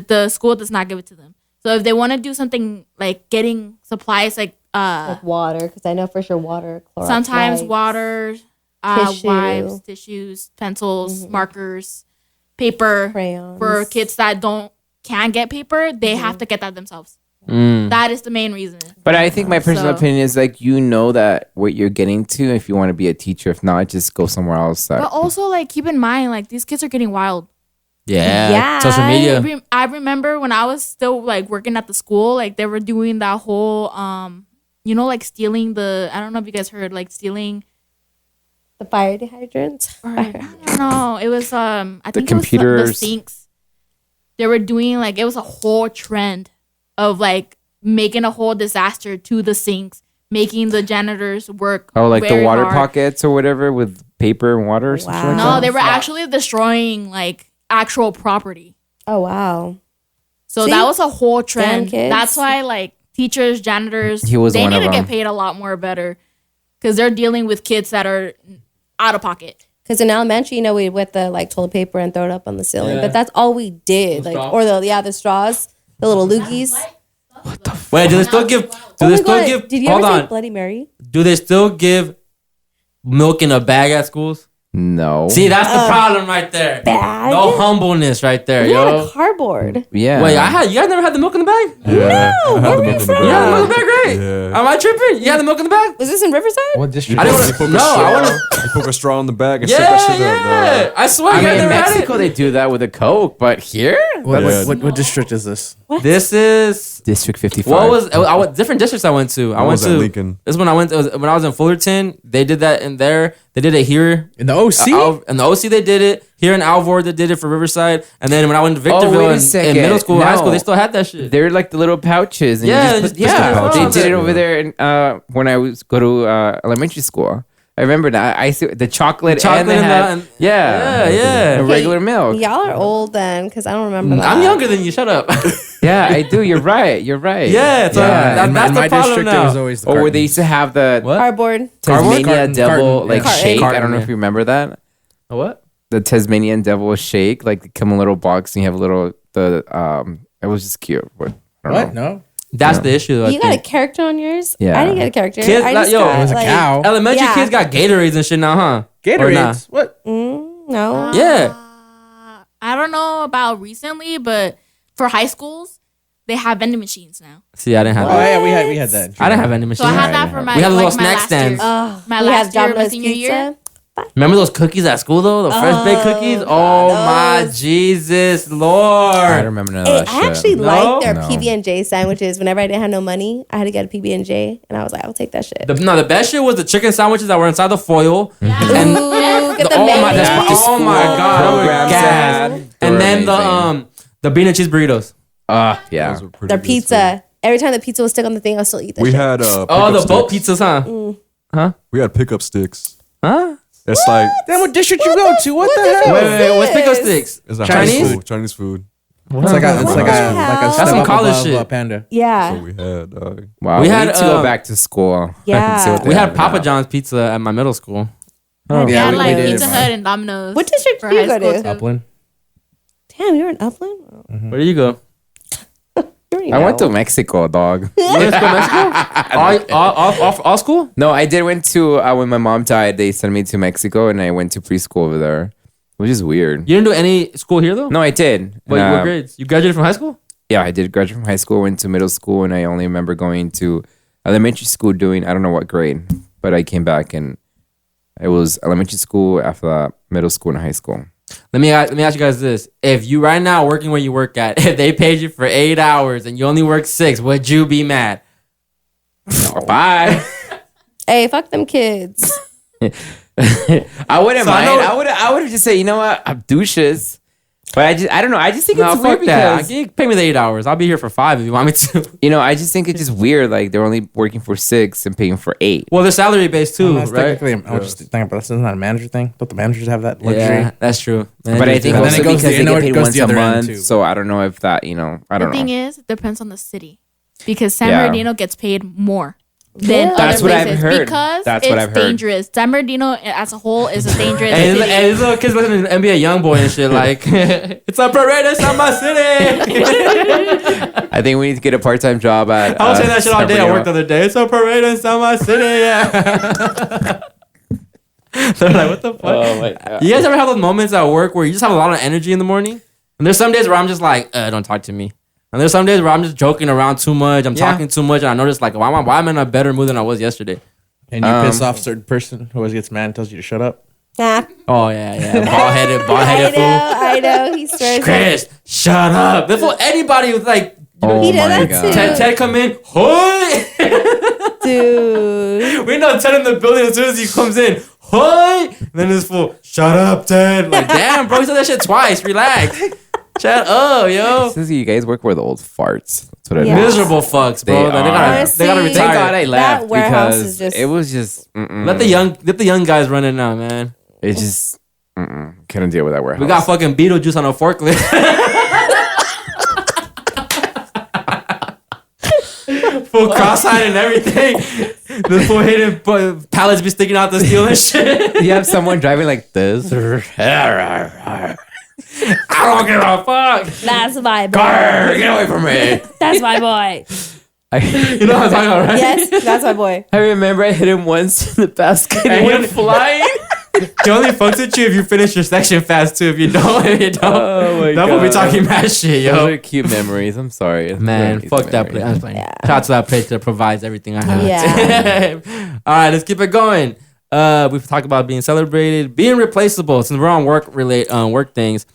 The school does not give it to them. So if they want to do something like getting supplies like water, because I know for sure water, Clorox sometimes wipes. water, Tissue. wipes, tissues, pencils, markers, paper Crayons. for kids that can't get paper, they have to get that themselves. That is the main reason. But I think my personal So- opinion is like, you know that what you're getting to if you want to be a teacher. If not, just go somewhere else. But also, like, keep in mind, like, these kids are getting wild. Yeah. Social media. I remember when I was still like working at the school, like they were doing that whole like stealing I don't know if you guys heard, like stealing The fire hydrants. I don't know. It was I think it was computers. the sinks. They were doing like, it was a whole trend of like making a whole disaster to the sinks, making the janitors work. Oh, like the very water hard. pockets or whatever with paper and water or something like No, that? they were actually destroying like actual property. Oh wow. So See? that was a whole trend. kids. That's why like teachers, janitors, He was they one need of to them. get paid a lot more better because they're dealing with kids that are out of pocket. Because in elementary, we wet the like toilet paper and throw it up on the ceiling, Yeah. but that's all we did. The Like, straw? or the straws, the little loogies. Wait, do they still give? Do Oh they my still God, give? did you Hold ever on. take Bloody Mary? Do they still give milk in a bag at schools? No. See, that's the problem right there. Bag? No humbleness right there, Yeah, yo. cardboard. Yeah. Wait, you guys never had the milk in the bag? Yeah. I had the milk in the You had the bag. milk in the bag, great. Yeah. Am I tripping? You had the milk in the bag? Was this in Riverside? What district? I didn't You wanna- poke a no, I straw- wanna- you poke a straw in the bag and Yeah, shit that shit yeah. up. I swear, I you mean, guys in never had Mexico, it. they do that with a Coke, but here? What district is this? This is District 55. what was I went different districts I went to. I went was at to Lincoln. This is when I went when I was in Fullerton. They did that in there. They did it here. In the OC? In the OC, they did it. Here in Alvord, they did it for Riverside. And then when I went to Victorville wait a in second. middle school, high No. school, they still had that shit. They're like the little pouches. And Yeah, you just just push the yeah. pouches They did it in. over there when I was go to elementary school. I remember that. I see the chocolate, chocolate and they and had, the- yeah, yeah. the regular milk. Y'all are old then, because I don't remember that. I'm younger than you. Shut up. Yeah, I do. You're right. You're right. Yeah, so that's in the my problem district, now. it was always the Or where they used to have the What? Cardboard. Tasmanian Carton, devil carton, like yeah. shake. I Carton, don't know yeah. if you remember that. A what? The Tasmanian devil shake. Like they come in a little box and you have a little it was just cute. But I don't What? know. No. That's the issue. I You got a think. character on yours? Yeah. I didn't get a character. Kids, I like, just yo, got, it was a like, cow. Elementary Yeah. kids got Gatorades and shit now, huh? Or nah? Gatorades. What? No. Yeah. I don't know about recently, but for high schools, they have vending machines now. See, I didn't have Oh that. yeah, we had that. I didn't have any machine. So I had that for my We had like little my snack last stands. year. Oh, My we last have year, my Domino's senior year. pizza. Remember those cookies at school though? The fresh baked cookies? Oh my Jesus I Lord. don't remember none of Hey, that I shit. actually No? liked their No. PB&J sandwiches. Whenever I didn't have no money, I had to get a PB&J, and I was like, I'll take that shit. The best shit was the chicken sandwiches that were inside the foil. Ooh, get the Oh my, mayonnaise. oh my God, that was Programs gas. had. And They then were amazing. the bean and cheese burritos. Yeah. Those were pretty Their good, pizza. Every time the pizza was stuck on the thing, I'll still eat that too. We shit. had Oh, pickup the boat sticks. pizzas, huh? We had pickup sticks. Huh? It's like Damn, what district you go to? What the district? hell? Wait, what's pickup Yes. sticks? it's a Chinese? Chinese food. It's like a What the hell? That's step some up college above, shit. Panda. Yeah. So we had. Wow. We We had, need to go back to school. Yeah. See what they We have had Papa now. John's pizza at my middle school. They Yeah, had we like did. Pizza Hut and Domino's. What district for did you high go school, to? too. Upland. Damn, you're in Upland? Where do you go? You already I went know. to Mexico, dog. You went to Mexico? All school? No, I did went to when my mom died. They sent me to Mexico, and I went to preschool over there, which is weird. You didn't do any school here though? No, I did. What And, grades? You graduated from high school? Yeah, I did graduate from high school, went to middle school, and I only remember going to elementary school doing I don't know what grade, but I came back and it was elementary school, after that middle school and high school. Let me ask you guys this: if you right now working where you work at, if they paid you for 8 hours and you only work 6, would you be mad? Bye. Hey, fuck them kids. I wouldn't So I mind. know- I would have just say, you know what, I'm douches. But I don't know. I just think No, it's weird fuck that. because You pay me the 8 hours. I'll be here for 5 if you want me to. you know I just think it's just weird. Like they're only working for 6 and paying for 8. Well, they're salary based too, That's right? technically, I was just thinking, but that's not a manager thing. Don't the managers have that luxury? Yeah, that's true. But I think And then also it goes because the- they you know, get it paid goes once the a other end, month, too. so I don't know if that I don't The thing know. is, it depends on the city, because San Yeah. Bernardino gets paid more than That's other what I've places heard. because That's it's what I've heard. dangerous. San Bernardino as a whole is a dangerous And city. these little kids listening to NBA YoungBoy and shit like, it's a parade in Samba City. I think we need to get a part-time job at. I was saying that shit all San day at Bernardino. work the other day. It's a parade in Samba City. Yeah. They're like, what the fuck? Oh my God. You guys ever have those moments at work where you just have a lot of energy in the morning? And there's some days where I'm just like, don't talk to me. And there's some days where I'm just joking around too much. I'm talking too much. And I notice like, why am I in a better mood than I was yesterday? And you piss off a certain person who always gets mad and tells you to shut up. Nah. Oh, yeah. Bald-headed fool. I know. He swears. Chris, shut up. Before anybody was like, He did that too. Ted come in. Hoy! Dude. We know Ted in the building as soon as he comes in. Hoy! And then this fool, shut up, Ted. Like, damn, bro, he said that shit twice. Relax. Shut up, yo. Since you guys work with old farts. That's what I Yeah. mean. Miserable fucks, bro. They Honestly, gotta Thank retire. God I left That warehouse because is just- it was just Let the young guys run it now, man. it just couldn't deal with that warehouse. We got fucking Beetlejuice on a forklift. Full cross-eyed and everything. The full hidden pallets be sticking out the steel and shit. you have someone driving like this. I don't give a fuck. That's my boy. Get away from me. That's my boy. You know what I'm talking about, right? Yes, that's my boy. I remember I hit him once in the basket and he went flying. He only fucks with you if you finish your section fast too. If you don't, Oh my that will be God. talking mad shit, Those yo. are cute memories. I'm sorry. Man, Those are fuck cute that place. memories. I was playing. Yeah. Shout out to that place that provides everything I have. Yeah. All right, let's keep it going. We've talked about being celebrated, being replaceable. Since we're on work things,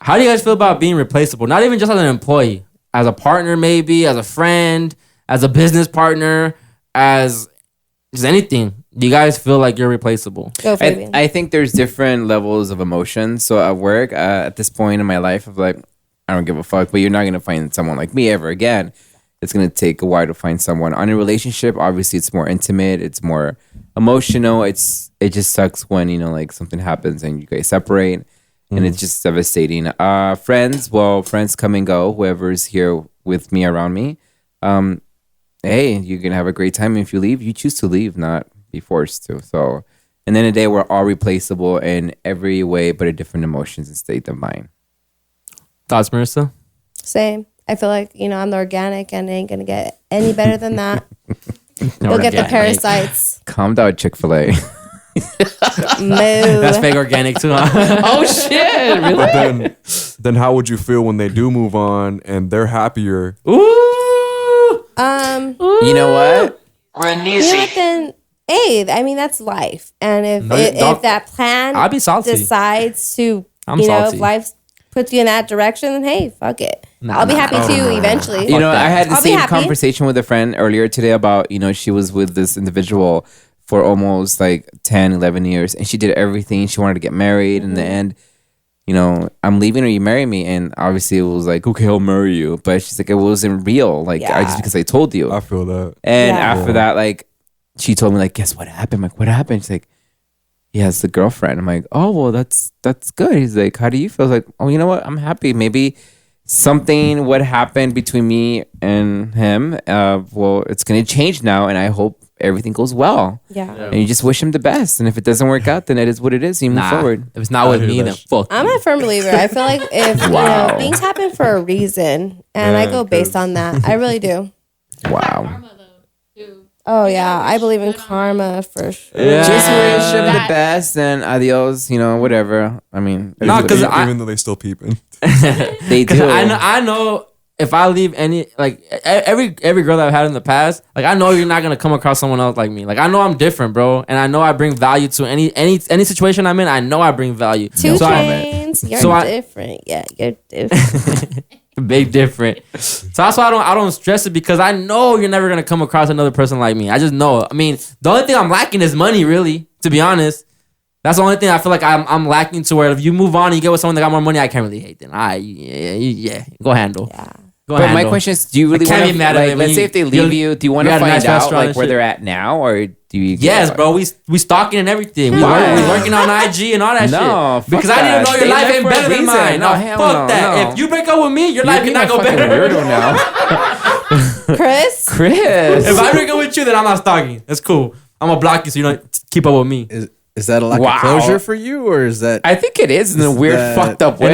how do you guys feel about being replaceable? Not even just as an employee, as a partner, maybe as a friend, as a business partner, as just anything. Do you guys feel like you're replaceable? Go, Fabian. I think there's different levels of emotion. So at work, at this point in my life, of like, I don't give a fuck, but you're not gonna find someone like me ever again. It's gonna take a while to find someone. On a relationship, obviously, it's more intimate. It's more emotional. It just sucks when like something happens and you guys separate, and it's just devastating. Friends come and go. Whoever's here with me, around me, hey, you can have a great time. If you leave, you choose to leave, not be forced to. So, and then a day we're all replaceable in every way, but a different emotions and state of mind. Thoughts, Marissa? Same. I feel like, I'm the organic and it ain't going to get any better than that. You'll get the parasites. Calm down, Chick-fil-A. Moo. That's fake organic too, huh? Oh shit! Really? But then how would you feel when they do move on and they're happier? Ooh. You know what? Then, hey, I mean, that's life. And if that plan I'll be salty. decides to, I'm salty. if life puts you in that direction, then hey, fuck it. I'll be happy too eventually. You know, I had the I'll be same happy. conversation with a friend earlier today about, she was with this individual for almost like 10, 11 years, and she did everything. She wanted to get married. In the end, I'm leaving or you marry me. And obviously it was like, okay, I'll marry you. But she's like, it wasn't real. Like, just because I told you. I feel that. And after that, like, she told me, like, guess what happened? I'm like, what happened? She's like, he has the girlfriend. I'm like, oh, well, that's good. He's like, how do you feel? I was like, oh, you know what? I'm happy. Maybe something would happen between me and him. Well, it's going to change now. And I hope everything goes well. Yeah. And you just wish him the best. And if it doesn't work out, then it is what it is. You move forward. If it's not with me, then fuck. I'm a firm believer. I feel like if things happen for a reason, and I go based on that. I really do. Wow. Oh yeah, I believe in karma for sure. Yeah. Just wish him the best and adios, whatever. I mean, No, it is 'cause what it is. I- even though they still peeping. they do. I know if I leave any, like every girl that I've had in the past, like I know you're not gonna come across someone else like me. Like I know I'm different, bro, and I know I bring value to any situation I'm in. I know I bring value. Two So chains, you're different. Yeah, you're different. Big different. So that's why I don't stress it, because I know you're never gonna come across another person like me. I just know. I mean, the only thing I'm lacking is money, really. To be honest, that's the only thing I feel like I'm lacking. To where if you move on and you get with someone that got more money, I can't really hate them. Yeah, go handle. Yeah. Go But handle. my question is, do you really I can't want be mad to, at like, it when let's you- say if they leave you, do you want you to got a find nice out restaurant like and where shit. they're at now, or do you? Yes, bro. We stalking and everything. We Why? working on IG and all that No, shit. Because fuck I need to that. know your Stay life there ain't for a better than reason. mine. No, No, hell fuck no, that. no. If you break up with me, your life You're cannot being go a fucking better. weirdo now. Chris, If I break up with you, then I'm not stalking. That's cool. I'm gonna block you so you don't keep up with me. Is that a lack Wow. of closure for you, or is that? I think it is in a weird, that- fucked up way.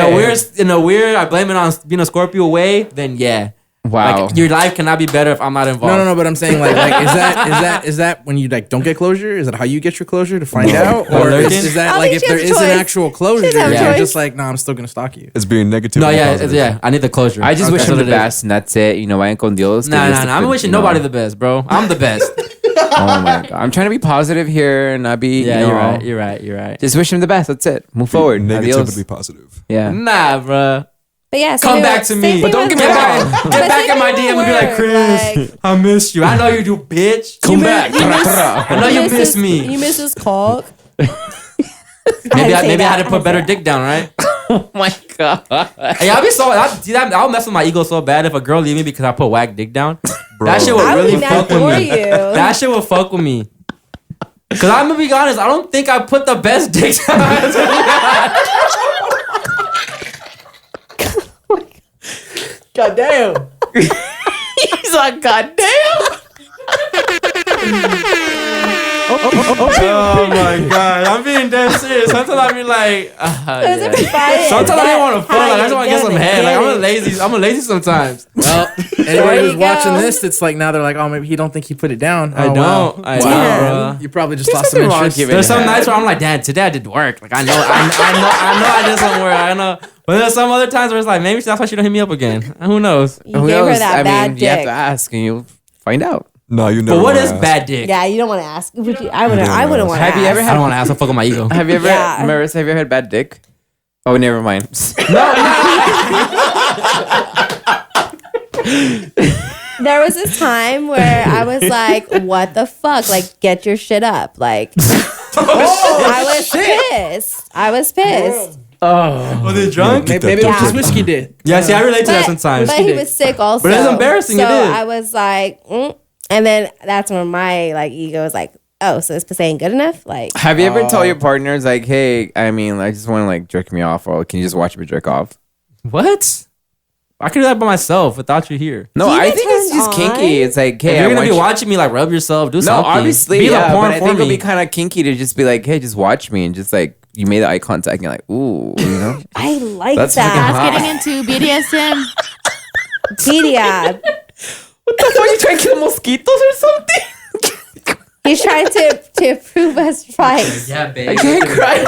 In a weird, I blame it on being a Scorpio way. Then yeah, Wow. Like, your life cannot be better if I'm not involved. No. But I'm saying like is that when you like don't get closure? Is that how you get your closure to find out, or is that like if there is an actual closure, you're just like, no, I'm still gonna stalk you. It's being negative. No, yeah. I need the closure. I just wish him the That's what it is. best, and that's it. You know, vayan con Dios. Nah. I'm wishing nobody the best, bro. I'm the best. Oh my God. I'm trying to be positive here and not be. Yeah, you know, you're right. Just wish him the best. That's it. Move forward. Negatively Adios. positive. Yeah. Nah, bro. But yeah, Come back to me. But don't get me Get back in my DM and be like, Chris, I missed you. I know you do, bitch. Come back. I know you miss me. You miss his cock. Maybe I had to put better dick down, right? Oh my God. Hey, I'll mess with my ego so bad if a girl leave me because I put whack dick down. That shit would really fuck with me. That shit would fuck with me. Cause I'm gonna be honest, I don't think I put the best dick down. God damn. He's like, God damn. Oh my God. I'm being dead serious. Sometimes I be like, sometimes I don't want to fuck. Like, I just want to get some head. Like, I'm a lazy sometimes. Well, anybody who's watching this, it's like now they're like, oh, maybe he don't think he put it down. I don't. I Wow. You probably just lost some interest. There's some nights where I'm like, Dad, today I did work. Like, I know I did some work. I know. But there's some other times where it's like, maybe that's why she don't hit me up again. Who knows? You gave her that bad dick. You have to ask and you'll find out. No, you never. But what is bad dick? Yeah, you don't want to ask. I wouldn't want to ask. Have you ever I had? don't want to ask. I fuck with my ego. Have you ever, Marissa? Have you ever had bad dick? Oh, never mind. There was this time where I was like, what the fuck? Like, get your shit up. Like, I was pissed. Oh, was it drunk? Maybe it was just whiskey did. Yeah, see, I relate to that sometimes. But he was sick also. But it's embarrassing. So it is. I was like, and then that's when my like ego was like, oh, so this pussy ain't good enough? Like, have you ever told your partners like, hey, I mean, I just want to like jerk me off, or can you just watch me jerk off? What? I could do that by myself without you here. No, I think it's just kinky. It's like, hey, if you're gonna be watching me, like, rub yourself, do something. No, obviously, be yeah, the porn but I for think me. it'll be kind of kinky to just be like, hey, just watch me, and just like you made the eye contact, and you're like, ooh, you know. I like That's that. That's getting into BDSM. BDSM. What the fuck? Are you trying to kill mosquitoes or something? He's trying to prove us right. Yeah, baby. I can't cry.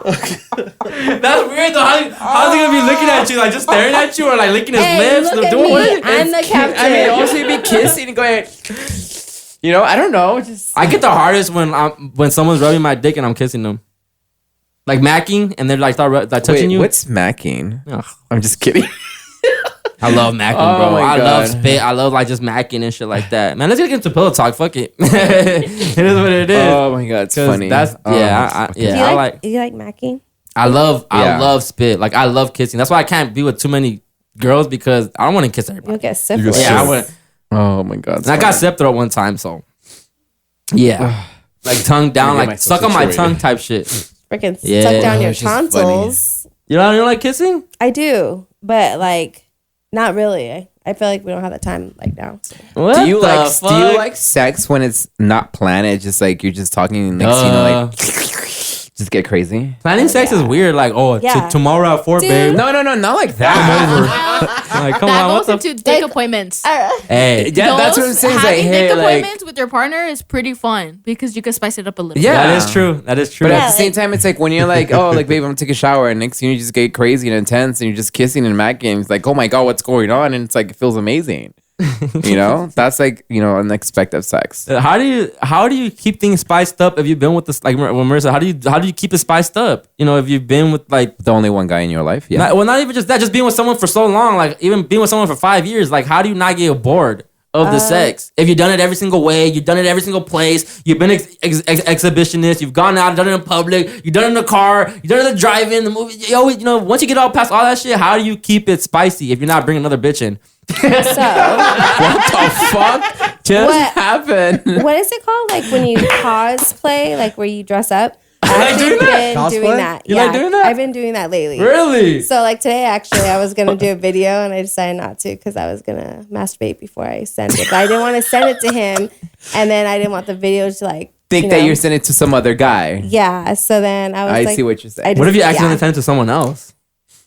That's weird though. How's he gonna be looking at you, like just staring at you, or like licking his lips? Look at Doing me. what? I'm the captain. I mean, also you'd be kissing and going, you know, I don't know. Just I get the hardest when someone's rubbing my dick and I'm kissing them, like macking, and they're like start touching you. What's macking? Ugh. I'm just kidding. I love macking, Oh bro. my I God. love spit. I love like just macking and shit like that. Man, let's get into pillow talk. Fuck it. It is what it is. Oh my God, it's 'Cause funny. That's Do you like macking? I love spit. Like I love kissing. That's why I can't be with too many girls because I don't want to kiss everybody. You'll get syphilis. Yeah, I wouldn't. Oh my God. And I got septic at one time, so yeah, like tongue down, Where am I like suck on supposed my to tongue situate? type shit. Freaking Yeah. suck down your It's just tonsils. You don't like kissing? I do, but like not really. I feel like we don't have the time like now. So. What Do you the like fuck? do you like sex when it's not planned? It's just like you're just talking next thing you know, like just get crazy. Planning sex is weird. Like, Yeah. tomorrow at 4, Dude. babe. No, not like that. Like, come That on, what goes the? into dick appointments. Hey, Yeah, that's what I'm saying. It's like, Having hey, dick like, appointments with your partner is pretty fun because you can spice it up a little. Yeah. that is true. That is true. but Yeah, at the same like- time, it's like when you're like, oh, like, babe, I'm gonna take a shower, and next thing you just get crazy and intense, and you're just kissing and macking. It's like, oh my God, what's going on? And it's like, it feels amazing. You know, that's like, you know, unexpected sex. How do you keep things spiced up if you've been with this, like when Marissa? How do you keep it spiced up? You know, if you've been with like The only one guy in your life, yeah. not even just that, just being with someone for so long, like even being with someone for 5 years, like how do you not get bored of the sex? If you've done it every single way, you've done it every single place, you've been exhibitionist, you've gone out, done it in public, you've done it in the car, you've done it in the drive-in, the movie. You always, you know, once you get all past all that shit, how do you keep it spicy if you're not bringing another bitch in? So What the fuck just What? happened? what is it called? Like when you cosplay, like where you dress up? I've like actually doing that? been doing Cosplay? that. You like doing that? I've been doing that lately. Really? So like today, actually, I was gonna do a video and I decided not to because I was gonna masturbate before I sent it. But I didn't want to send it to him, and then I didn't want the video to like Think you that know. you're sending it to some other guy. Yeah. So then I was I like, see what you're saying. I just- What if you accidentally yeah. send it to someone else?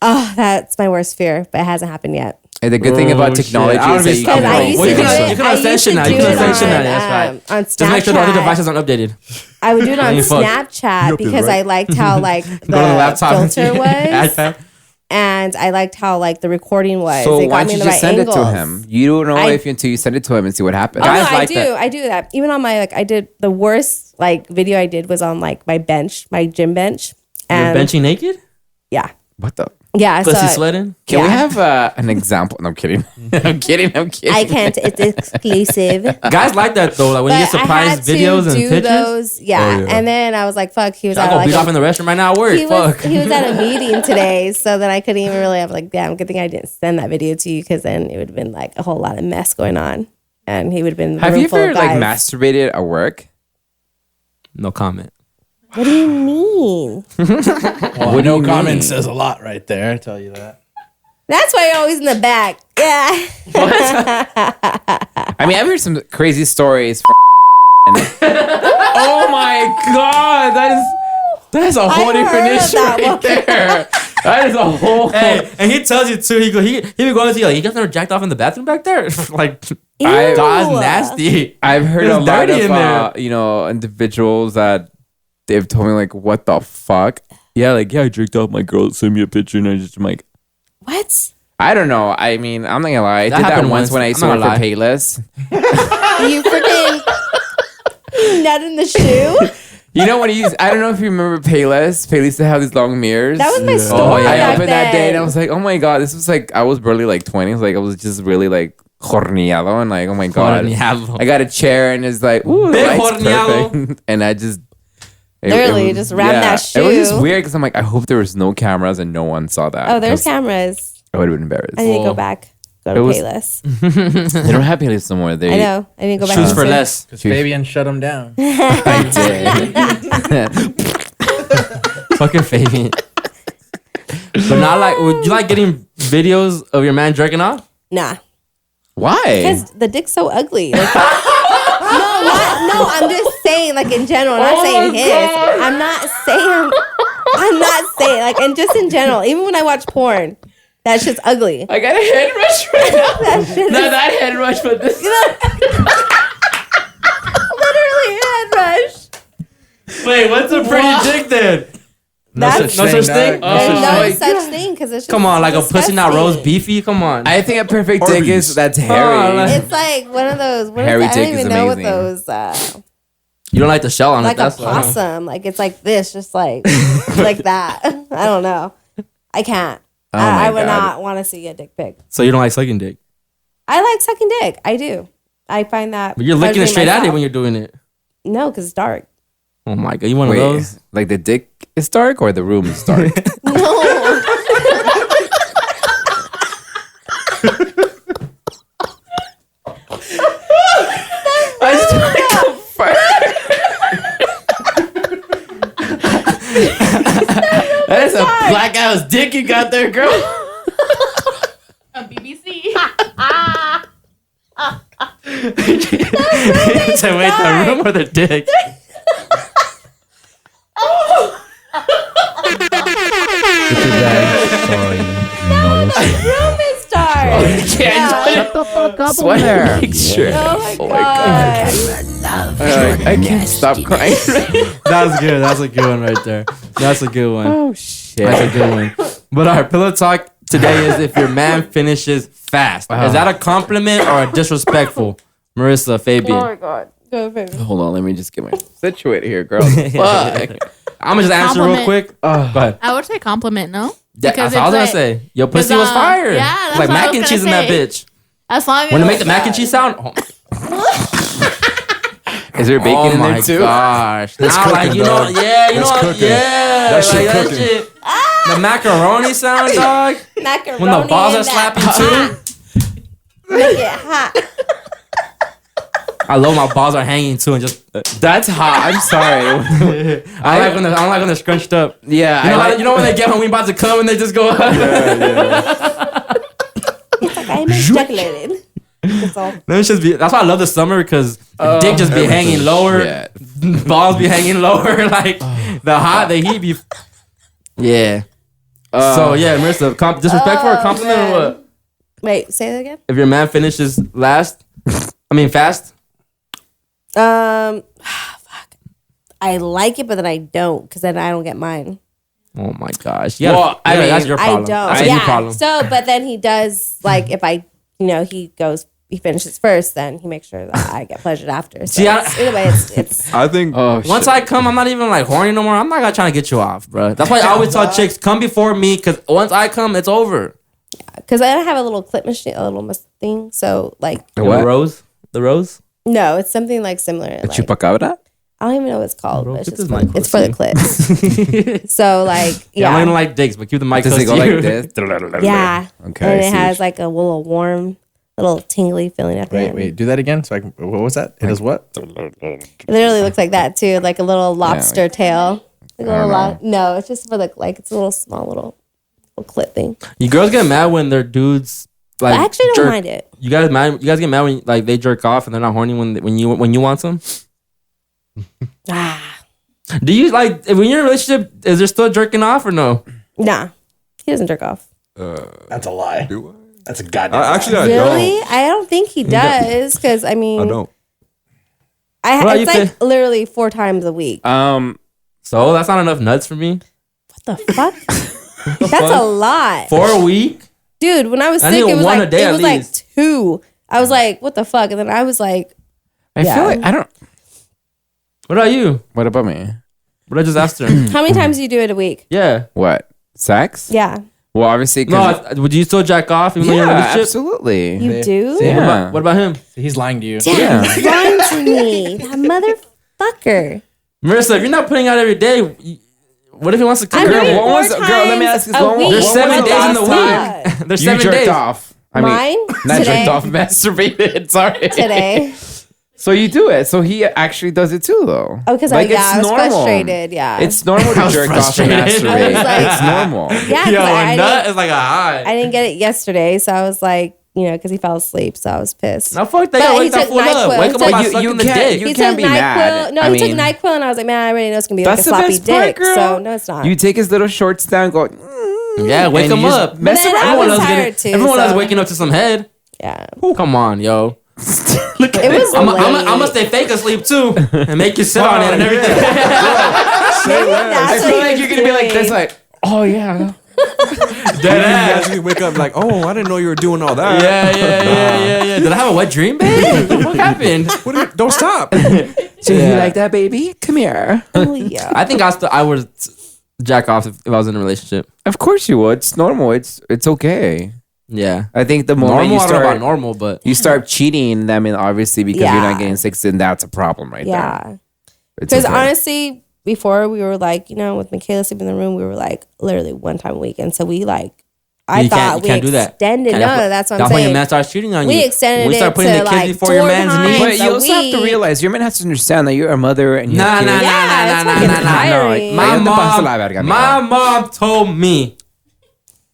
Oh, that's my worst fear, but it hasn't happened yet. And the good thing about technology is that you Because I used to do it. You can I ascension used to now. do You can it ascension now. That's right. on Just make sure all the Snapchat. devices aren't updated. I would do it on Ain't fucked. Snapchat because I liked how like the Go to the laptop. filter was, iPad. and I liked how like the recording was. So it why got don't me you in the just right send angles. it to him? You don't know I- until you send it to him and see what happens. Oh, no, Guys I like do. that. I do that. Even on my I did the worst video I did was on my bench, my gym bench. You're And benching naked? What the? yeah, Pussy so sweating? Can we Yeah. have an example? No, I'm kidding. I'm kidding. I can't. It's exclusive. Guys like that though. Like when you get But I surprise had to videos and do pictures. those, yeah. Oh, yeah. And then I was like, "Fuck." He was I at go beat off in the restroom right now at work. he was Fuck. he was at a meeting today, so then I couldn't even really have damn, good thing I didn't send that video to you because then it would have been like a whole lot of mess going on, and he would have been. Have you full ever of like guys. masturbated at work? No comment. What do you mean? Well, What do no you comment mean? says a lot right there. I tell you that. That's why you're always in the back. Yeah. I mean, I've heard some crazy stories. Oh my god, that is a whole I different heard of issue that right one. there. That is a whole. Hey, and he tells you too. He be going to you like, you guys never jacked off in the bathroom back there? Like, Ew. that's nasty. I've heard It's a lot dirty in there. of individuals that they've told me like, what the fuck? Yeah, I jerked off. My girl sent me a picture, and I'm like, What? I don't know. I mean, I'm not gonna lie. I That did that happened once once. when I I'm used to not work for gonna Payless. You freaking nut in the shoe? You know when you use, I don't know if you remember Payless. Payless used to have these long mirrors. That was my store. Oh, yeah. I back opened that day and I then. was like, oh my god, this was I was barely 20. I was I was just really horneado and oh my god. Horneado. I got a chair and it's ooh, the Big light's horneado. perfect. And I just Literally just ram that It was just shoe. weird because I'm I hope there was no cameras and no one saw that. Oh, there's 'cause cameras. I would have been embarrassed. I need to go back. Go It to was- Payless. They don't have Payless no more. They I know. I need to go back. Shoes to for Payless. less. Because Fabian shut him down. I did. Fucking Fabian. But not would you like getting videos of your man jerking off? Nah. Why? Because the dick's so ugly. No, I'm just saying, in general. I'm not saying his. I'm not saying, and just in general. Even when I watch porn, that shit's ugly. I got a head rush right now. That shit Not is that head rush, but this. literally head rush. Wait, what's a pretty dick then? That's No such thing? dog. there's no my such thing because it's just Come on, like a pussy not disgusting. roast beefy? Come on. I think a perfect dick is that's hairy. like- It's like one of those. What Hairy is that? I dick don't is even know what amazing. those. You don't like the shell on Like it. a That's why. possum. It's like this, just like that. I don't know. I can't. Oh my I would God. not want to see a dick pic. So you don't like sucking dick. I like sucking dick. I do. I find that. But you're licking it pleasuring straight at it myself. when you're doing it. No, because it's dark. Oh my god, you one Wait, of those? like the dick is dark or the room is dark? No. That is a black ass dick you got there, girl. On BBC. So wait, the room or the dick? Sorry, no lo siento. Room is dark. Shut the fuck up over Sweater there. picture. Oh my Oh god. my I can't stop crying. That's good. That's a good one right there. That's a good one. Oh shit. That's a good one. But our pillow talk today is if your man finishes fast. Is that a compliment or a disrespectful? Marissa, Fabian. Oh my god. Go baby. Hold on, let me just get my situated here, girl. Fuck. I'm gonna just answer real Compliment. quick. Go ahead. I would say compliment, no? That's Because what I was gonna it's say. Your pussy was fire. yeah, It's that's like what I mac was and gonna cheese in that say. bitch. As long as When it they make the was mac and that. cheese sound, oh Is there bacon oh in my there too? gosh. That's Now, cooking, you know, dog. yeah, you That's know, cooking. yeah, That shit like cooking. shit. The macaroni sound, dog. Macaroni When the balls in are that slapping pot. too. Make it hot. I love my balls are hanging too, and just That's hot. I'm sorry. I like when they're scrunched up. Yeah, You know when they get when we about to come and they just go. I'm ejaculated. That's all. That's why I love the summer because dick just be hanging lower, Yeah. balls be hanging lower, like the heat be. Yeah, So yeah, Marissa, disrespectful or compliment or what? Wait, say that again. If your man finishes fast. Fuck. I like it, but then I don't, because then I don't get mine. Oh my gosh. Yeah, that's your problem. I don't. That's your problem. So, but then he does, like, if I, he finishes first, then he makes sure that I get pleasured after. So either way, it's. I think once I come, I'm not even like horny no more. I'm not gonna try to get you off, bro. That's why I always tell chicks, come before me, because once I come, it's over. Because I have a little clip machine, a little thing. So, like. The rose? The rose? No, it's something like similar. A chupacabra? I don't even know what it's called. Bro, but it's for the clips. So, like, yeah. I'm not even like dicks, but keep the mic close to go you. like this? Yeah. Okay. And it has like a little warm, little tingly feeling at the end. Wait, do that again. So what was that? It does what? It literally looks like that too, like a little lobster tail. Like a little no, it's just for it's a little small little clip thing. You girls get mad when their dudes like. I actually don't mind it. You guys get mad when like they jerk off and they're not horny when you want some. Do you like when you're in a relationship? Is there still jerking off or no? Nah, he doesn't jerk off. That's a lie. Do I? That's a goddamn Actually, lie. I Really? don't. I don't think he does, because I mean, I don't. It's like literally 4 times a week. So that's not enough nuts for me. What the fuck? That's a lot. 4 a week, dude. When I was sick, need it was one like a day at like least. 2. I was like, what the fuck? And then I was like, I feel like I don't. What about you? What about me? What I just asked her. how many times do you do it a week? Yeah. What? Sex? Yeah, Well, obviously. No, would you still jack off even though you're in a Yeah, relationship? absolutely. you do. Yeah. What about him? He's lying to you. Damn, he's lying to me. That motherfucker. Marissa, if you're not putting out every day, what if he wants to I'm cook? doing what 4 was- times girl, let me ask you, a when- week. There's When 7 was the days in the last week. time? There's You 7 jerked days. off. Mine? Not Today. jerked off, masturbated. Sorry. Today. So you do it. So he actually does it too, though. Oh, because I was frustrated. Yeah. It's normal to jerk off and frustrated. masturbate. I was like- It's normal. yeah, 'cause Yo, I a nut is like a high. didn't get it yesterday, so I was like, because he fell asleep, so I was pissed. Now fuck that. But You gotta he wake that took fool up. NyQuil. Wake him He up by took- sucking the can't- dick. you He can't took be NyQuil. mad. No, I he took mean, NyQuil, and I was like, man, I already know it's gonna be like a That's the sloppy best part, dick. girl. So no, it's not. You take his little shorts down, go. Yeah, wake and him you just up. Mess But then around. I was else tired too. everyone else so- waking up to some head. Yeah. Come on, yo. It was I'm late. gonna stay fake asleep too and make you sit on it and everything. Maybe I that's feel what like he you're was gonna be like doing. this, like, oh yeah. You actually wake up like, oh, I didn't know you were doing all that. Yeah. Did I have a wet dream, babe? What happened? Don't stop. So you like that, baby? Come here. Oh, yeah. I think I would jack off if I was in a relationship. Of course you would. It's normal. It's okay. Yeah. I think the moment Normal, you I don't know about start normal, but you start cheating, I mean, obviously because you're Yeah. not getting sex, then that's a problem right there. Yeah. It's Because okay. honestly, before we were like, with Michaela sleeping in the room, we were like literally 1 time a week. And so we like, I you thought we can't do that. extended. No, that's what I'm That's when saying. your man starts cheating on you. We extended When you start it putting to, the kids like, before your 4 man's times. needs. But you a also have to week. realize your man has to understand that you're a mother and you Nah, have nah, kids. Yeah, it's fucking tiring. My Cállate, pasa la verga, my mijo. mom told me.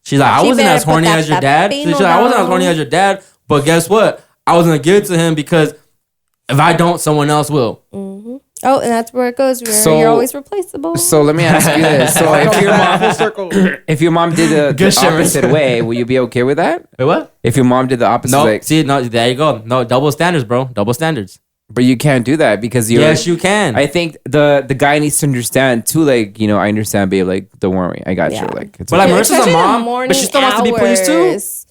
She's like, I She wasn't better as horny put as your that dad. She's pepino like, I wasn't as down. horny as your dad, but guess what? I was gonna give it to him because if I don't, someone else will. Oh, and that's where it goes. So- You're always replaceable. So let me ask you this: so if your mom did the Good shit, opposite Marissa. way, will you be okay with that? Wait, what? If your mom did the opposite, No, way, see, no, there you go. No, double standards, bro. Double standards. but you can't do that because you're. Yes, you can. I think the guy needs to understand too. Like, I understand, babe. Like, don't worry, I got Yeah. you. Like, it's But like okay. Marissa's a Especially in the mom, morning but she still wants to be pleased too. hours.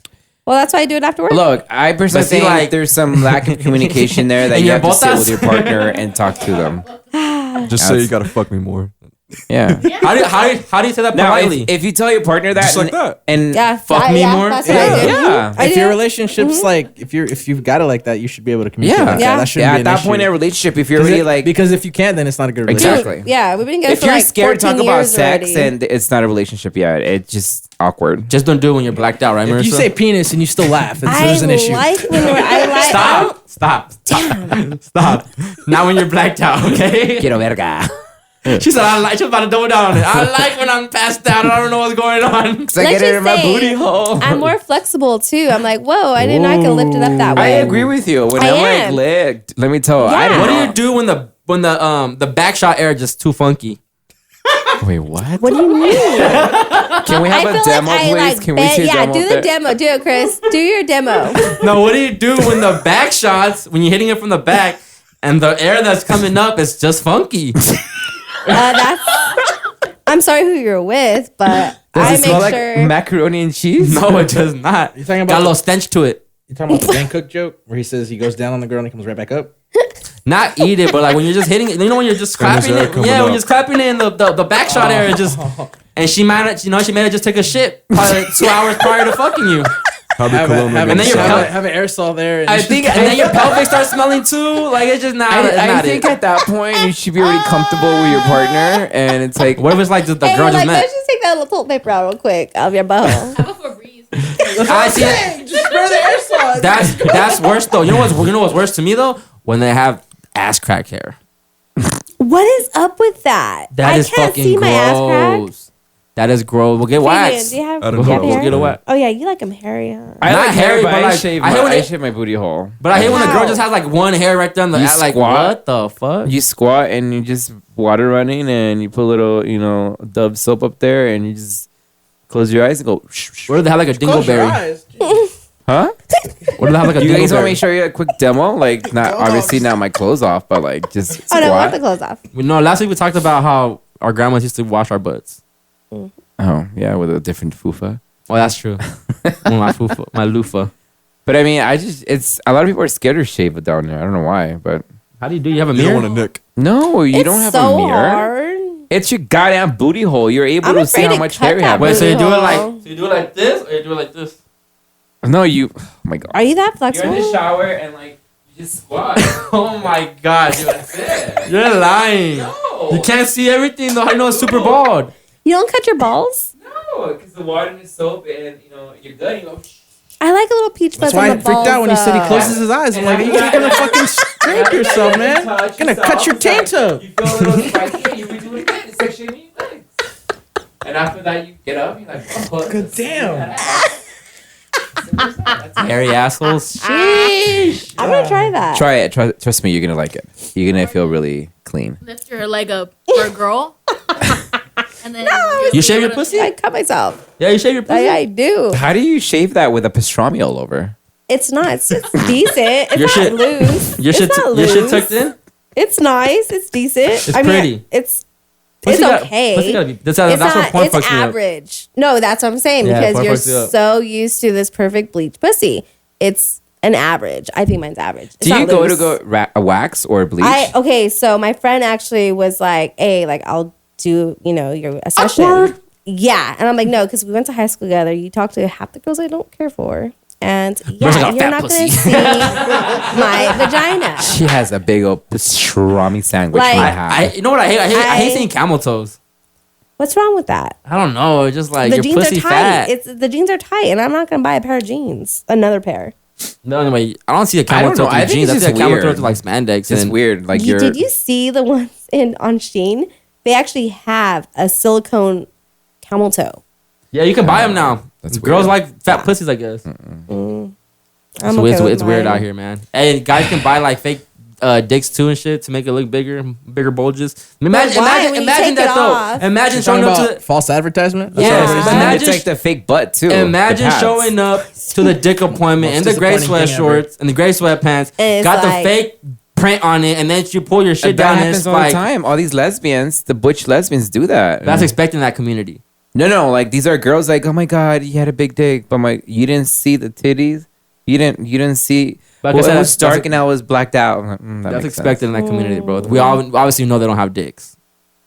Well, that's why I do it after work. Look, I personally But see, think like- there's some lack of communication there that And you you're have to both sit us. with your partner and talk to them. Just say you gotta fuck me more. Yeah. How do you say that Now, politely? if you tell your partner that, Just like that. and Yeah, Fuck me more? That's what I do. Yeah. I If do. your relationship's like, if you've got it like that, you should be able to communicate. Yeah. Like Yeah. that. That shouldn't yeah, be at an that issue. point in a relationship, if you're Because already it- like, because if you can't, then it's not a good relationship. exactly. Yeah, we've been together If for you're like scared to 14 talk about years sex, already. and it's not a relationship yet. It's just awkward. Just don't do it when you're blacked out, right, Marissa? If you say penis and you still laugh, I there's an issue. like when I like. Stop. Not when you're blacked out, okay? Quiero verga. She said, she was about to double down on it. I like when I'm passed out and I don't know what's going on. Cause I Let's get it just in my say, booty hole. I'm more flexible too. I'm like, whoa, I didn't know I could lift it up that I way. agree with you. When I I'm am. like licked, let me tell you, I Yeah. didn't What do know. you do when the back shot air just too funky? Wait, what? What do you mean? Can we have I a feel demo, like I, please? like, Can we bend- see a yeah, demo? do of the that? demo. Do it, Chris. Do your demo. No, what do you do when the back shots, when you're hitting it from the back, and the air that's coming up is just funky? I'm sorry who you're with, but Does I it smell make like sure. macaroni and cheese? No, it does not. You talking Got a about little stench to it. you talking about the Dan Cook joke where he says he goes down on the girl and he comes right back up? Not eat it, but like when you're just hitting it, you know, when you're just From his clapping hair it. coming Yeah, when up. you're just clapping it in the back shot area, just. And she might have, she made her just take a shit probably like 2 hours prior to fucking you. Probably Colombia. And then you're have an aerosol there. And I think, and then your pelvic starts smelling too. Like it's just not. I think at that point you should be already comfortable with your partner, and it's like, What if it's like just the Hey, girl like, just met? let's just take that little toilet paper out real quick of your butthole. How about Febreze? I see it. just spray the aerosol. That's worse though. You know what's worse to me though? When they have ass crack hair. What is up with that? That is I can't fucking see my ass crack. gross. That is gross. We'll get Fabian, waxed. do you have, I don't you have know. hair? We'll get a wax. Oh yeah, you like them hairy, huh? I Not like hairy, hair, but but I like- shave I hate when I it- shave my booty hole. But I hate when a girl Wow. just has like one hair right there on the You like squat. what the fuck? You squat and you just water running, and you put a little, Dove soap up there, and you just close your eyes and go. Or do they have like a Close your dingleberry? eyes. Huh? Or do they have like a You guys want me to dingleberry? show you a quick demo? Like, not obviously not my clothes off, but like just Oh no, want the squat. clothes off. No, last week we talked about how our grandmas used to wash our butts. Oh yeah, with a different fufa. Oh, that's true. my fufa, my loofah. But I mean, it's a lot of people are scared to shave it down there. I don't know why, but How do you do? You have a You don't mirror? want to nick. no, you It's don't have so a mirror. hard. It's your goddamn booty hole. You're able I'm to see afraid how to much cut hair you that have. Wait, so you do it Booty like hole. this, or you do it like this? No, you. Oh my god. Are you that You're in the flexible? shower and like you just squat. Oh my god, That's it. you're lying. No. You can't see everything though. How you know it's super bald? You don't cut your balls? No, because the water and the soap and you're good. You go. I like a little peach That's fuzz why on I the freaked balls. out when he said he though. closes his eyes. I'm like, you're gonna fucking scrape yourself, man. You're gonna cut your taint up. You feel a little spiky and you be doing it. It's like shaving your legs. And after that, you get up. You're like, oh, Good damn. Hairy assholes. I'm gonna try that. Try it. Trust me, you're gonna like it. You're gonna feel really clean. Lift your leg up for a girl. And then You shave your pussy? I cut myself. Yeah, you shave your pussy. I do. How do you shave that with a pastrami all over? It's not. It's decent. It's Your not shit- loose. Your It's shit, not your shit loose. tucked in. It's nice. It's decent. It's I mean, pretty. It's Pussy got- okay. pussy gotta be- that's it's what not. porn It's fucks me up. average. No, that's what I'm saying Yeah, because porn you're fucks you up. so used to this perfect bleach pussy. It's an average. I think mine's average. It's Do you not go loose. to a wax or bleach? Okay, so my friend actually was like, "Hey, like I'll do, your a session." Awkward. Yeah, and I'm like, "No," because we went to high school together. You talk to half the girls I don't care for, and Girls yeah, got you're fat not pussy. gonna see my vagina. She has a big old pastrami sandwich. Like- we have. You know what I hate? I hate I- seeing camel toes. What's wrong with that? I don't know. It's just like The your jeans pussy are tight. fat. The jeans are tight, and I'm not gonna buy a pair of jeans. Another pair. No, anyway, I don't see a I camel don't toe know. through I think jeans. I it's see a just camel toe weird. through like spandex. It's and weird. Like you're. Did you see the ones on Shein? They actually have a silicone camel toe. Yeah, you can buy them now. That's Girls weird. like fat pussies, I guess. I'm So okay it's with weird mine. out here, man. Hey, guys can buy like fake dicks too and shit to make it look bigger bulges. Imagine, why? When you imagine take that it though. off. Imagine You're showing talking up about false advertisement? Yeah. That's what it is? But imagine- it's like the fake butt too. Imagine the pads. showing up to the dick appointment in Most the gray disappointing thing ever. sweatshorts and the gray sweatpants. And it's Got the like- fake print on it, and then you pull your shit That down and happens it's all like the time. All these lesbians, the butch lesbians, do that. that's expecting that community. No, like these are girls like, oh my god, you had a big dick, but you didn't see the titties, you didn't see. But Well, like I it said, was dark and I was blacked out. I'm like, that That's makes expected in that community, bro. We all obviously know they don't have dicks. Sense.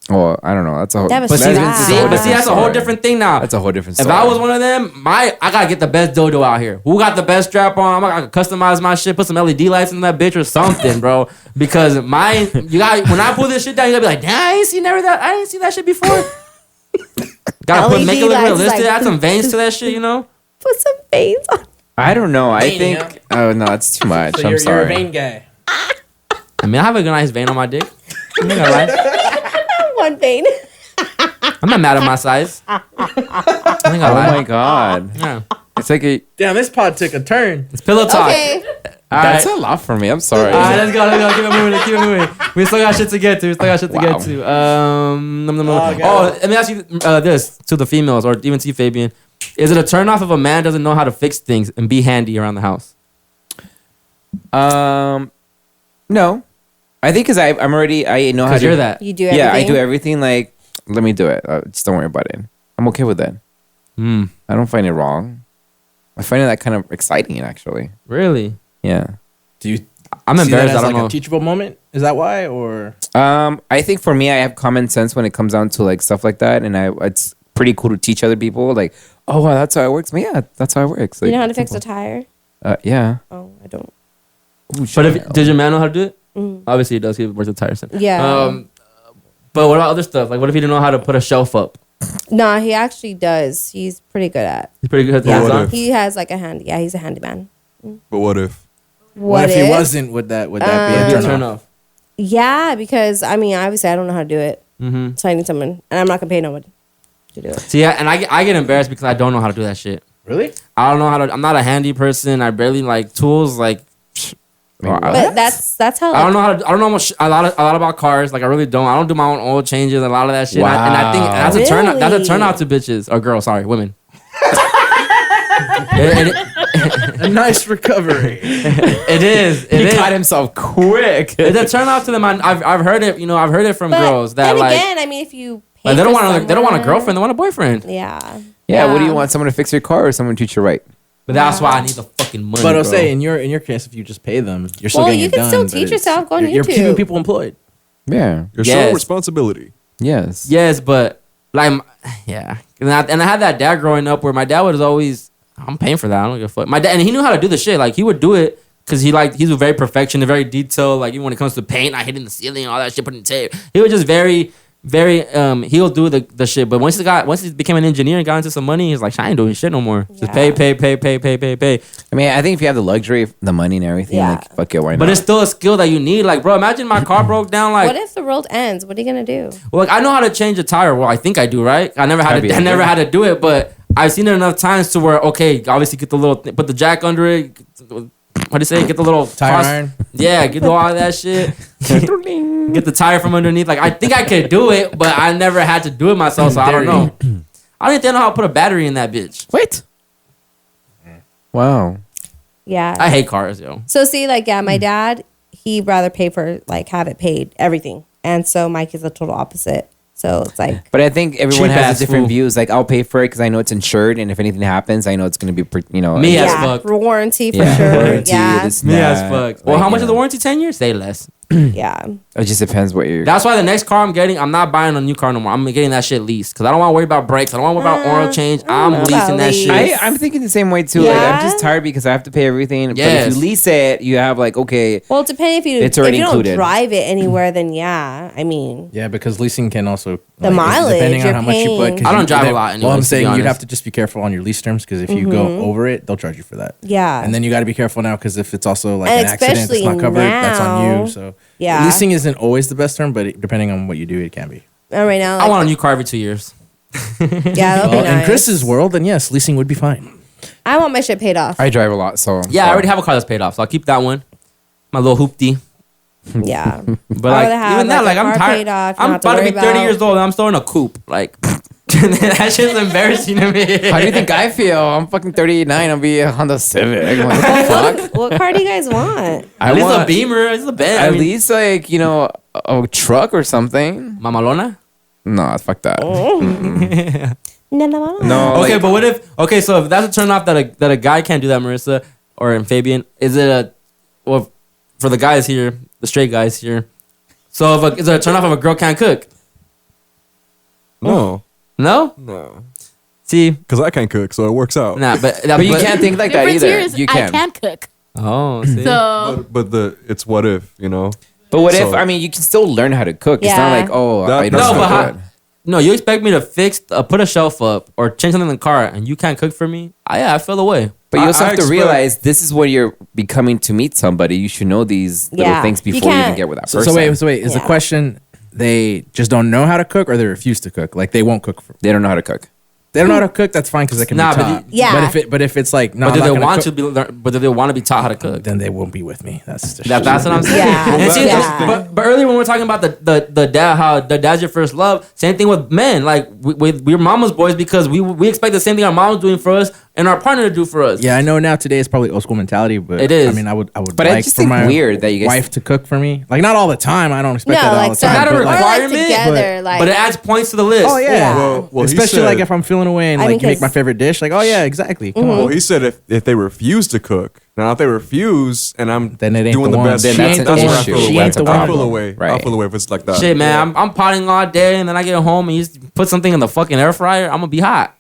Well, I don't know. That's a whole. That was But see, sad. lesbians is a whole that's a different whole story. different thing now. That's a whole different If story. I was one of them, I gotta get the best dildo out here. Who got the best strap on? I gotta customize my shit, put some LED lights in that bitch or something, bro. Because when I pull this shit down, you gotta be like, damn, I ain't seen that shit before. Gotta LED make it look lights, realistic, like- add some veins to that shit, you know? Put some veins on. I don't know. I think. Veiny, Oh no, it's too much. So I'm you're sorry. a vain guy. I mean, I have a nice vein on my dick. I'm not gonna lie. One vein. I'm not mad at my size. I'm not gonna Oh lie. my god. Yeah. It's like a. Damn, this pod took a turn. It's pillow talk. Okay. That's a lot for me. I'm sorry. All right, let's go. Keep it moving. We still got shit to get to. Let me ask you this to the females, or even to you, Fabian. Is it a turnoff if a man doesn't know how to fix things and be handy around the house? No. I think because I know how to do that. You do everything? Yeah, I do everything. Like, let me do it. Just don't worry about it. I'm okay with that. I don't find it wrong. I find that kind of exciting, actually. Really? Yeah. Do you? I'm see embarrassed. that as I don't like know. a teachable moment. Is that why, or? I think for me, I have common sense when it comes down to like stuff like that, and it's pretty cool to teach other people. Like, oh, wow, that's how it works. But yeah, that's how it works. Like, You know how to fix a tire? Yeah. Oh, I don't. Ooh, But did your man know how to do it? Obviously, he does. He works at Tire Center. Yeah. But what about other stuff? Like, what if he didn't know how to put a shelf up? Nah, he actually does. He's pretty good at. He's pretty good at Yeah. that. What if? He has like a handy. Yeah, he's a handyman. But what if? What if he wasn't? Would that be a turn off? Yeah, because I mean, obviously, I don't know how to do it. Mm-hmm. So I need someone, and I'm not gonna pay no one to do it. See, yeah, and I get embarrassed because I don't know how to do that shit. Really? I don't know how to. I'm not a handy person. I barely like tools. Like, But that's how. I don't know how to. I don't know much, a lot about cars. Like, I really don't. I don't do my own oil changes. A lot of that shit. Wow. And I think that's a turn. That's a Really? turnout to bitches or girls. Sorry, women. A nice recovery. It is. It He is. caught himself quick. It's a turnout to them. I've heard it. You know, I've heard it from But girls that then like, again, I mean, if you pay like they don't for want. They don't want a someone- girlfriend. They want a boyfriend. Yeah. Yeah, what do you want? Someone to fix your car or someone to teach you right? But that's why I need the fucking money. But I'll bro. say in your case, if you just pay them, you're still Well, getting you it can done. still but teach it's- yourself, go on You're YouTube. keeping people employed. Yeah. Your Yes. sole responsibility. Yes. Yes, but like, yeah, and I had that dad growing up where my dad was always, I'm paying for that. I don't give a fuck. My dad, and he knew how to do the shit. Like, he would do it because he's a very perfectionist, very detailed. Like, even when it comes to paint, I hitting the ceiling, all that shit, putting tape. He was just very he'll do the shit. But once he became an engineer and got into some money, he's like, I ain't doing shit no more. Just pay. I mean, I think if you have the luxury, the money and everything, Yeah. like, fuck it, why not? But it's still a skill that you need. Like, bro, imagine my car broke down. Like, What if the world ends? What are you gonna do? well, like, I know how to change a tire. Well, I think I do, right? I never had to do it, but I've seen it enough times to where, okay, obviously get the little, put the jack under it. What do you say? Get the little Tire iron? Yeah, get all of that shit. Get the tire from underneath. Like, I think I could do it, but I never had to do it myself, so I don't know. I don't even know how to put a battery in that bitch. Wait. Wow. Yeah. I hate cars, yo. So see, like, yeah, my dad, he'd rather pay for, like, have it paid, everything. And so Mike is the total opposite. So it's like, But I think everyone Cheap has ass different fool. views. Like, I'll pay for it because I know it's insured, and if anything happens, I know it's gonna be, Me as yeah, fuck. for warranty for Yeah, sure. warranty, Yeah. this, Me as that. fuck. Well, Like, how much you is the know, warranty? 10 years? Say less. Yeah. It just depends what you're. That's why the next car I'm getting, I'm not buying a new car no more. I'm getting that shit leased because I don't want to worry about brakes. I don't want to worry about oil change. I'm know leasing about that lease. shit. I'm thinking the same way too. Like, Yeah? I'm just tired because I have to pay everything. But Yes. if you lease it, you have like, okay, Well, depending if you It's already if you included. don't drive it anywhere, then yeah. I mean, Yeah, because leasing can also The mileage depending on you're how much you put. paying. 'cause I don't you- drive a they- lot Well, anyway, I'm to saying be you'd honest. have to just be careful on your lease terms because if you go over it, they'll charge you for that. yeah. And then you got to be careful now because if it's also like And an accident that's especially not covered, that's on now, you. So yeah. leasing isn't always the best term, but depending on what you do, it can be. Right now, I like, want a new car every 2 years. yeah, that'll be Well, nice. in Chris's world, then yes, leasing would be fine. I want my shit paid off. I drive a lot, so Yeah, I already have a car that's paid off, so I'll keep that one. My little hoopty. Yeah. But I like, would have, even that, like, like, a I'm car tired. paid off, you I'm don't have to about to be worry 30 about- years old and I'm still in a coupe. Like, that shit's embarrassing to me. How do you think I feel? I'm fucking 39. I'll be a Honda Civic. I'm like, what the fuck? What car do you guys want? At least a Beamer. It's a bed. At least like, you know, a truck or something. Mamalona? No, fuck that. No. Okay, like- but what if? Okay, so if that's a turn off that a guy can't do that, Marissa or Fabian, is it a? Well, for the guys here, the straight guys here. So is it a turn off if a girl can't cook? No, No. no, See, because I can't cook, so it works out. nah, but But you can't think like that Difference either. here is You I can. can cook. Oh, see. So But it's what if, you know? But what if, So- I mean, you can still learn how to cook. It's not Yeah. like, oh, That- I don't that's no, know but how how, no, you expect me to put a shelf up or change something in the car, and you can't cook for me? Yeah, I feel the way. But you also I have to expect- realize this is what you're becoming to meet somebody. You should know these little Yeah. things You before you even can't- get with that So, person. so wait. Is the Yeah. question they just don't know how to cook or they refuse to cook? Like they won't cook. They don't know how to cook. They don't know how to cook. That's fine because they can be taught. But if it's like, no, but do they want to be? But do they want to be taught how to cook? Then they won't be with me. That's the that's what I'm saying. But earlier when we were talking about the dad, how the dad's your first love. Same thing with men. Like we're mama's boys because we expect the same thing our mom's doing for us and our partner to do for us. Yeah, I know now today is probably old school mentality, but it is. I mean, I would but like I just for think my weird that you guys wife to cook for me. Like not all the time. I don't expect that all the It's time. not a but, like, requirement, together, but it adds points to the list. Oh yeah. Well, especially like if I'm feeling away and I like mean, you make my favorite dish. Like, oh yeah, exactly. Come Well, on. he said if they refuse to cook, now if they refuse and I'm Then it ain't doing the the one. best, Then that's that's an where I issue. feel She away. ain't the I one. feel away. I Right. feel away if it's like that. Shit, man, I'm potting all day and then I get home and you just put something in the fucking air fryer. I'm gonna be hot.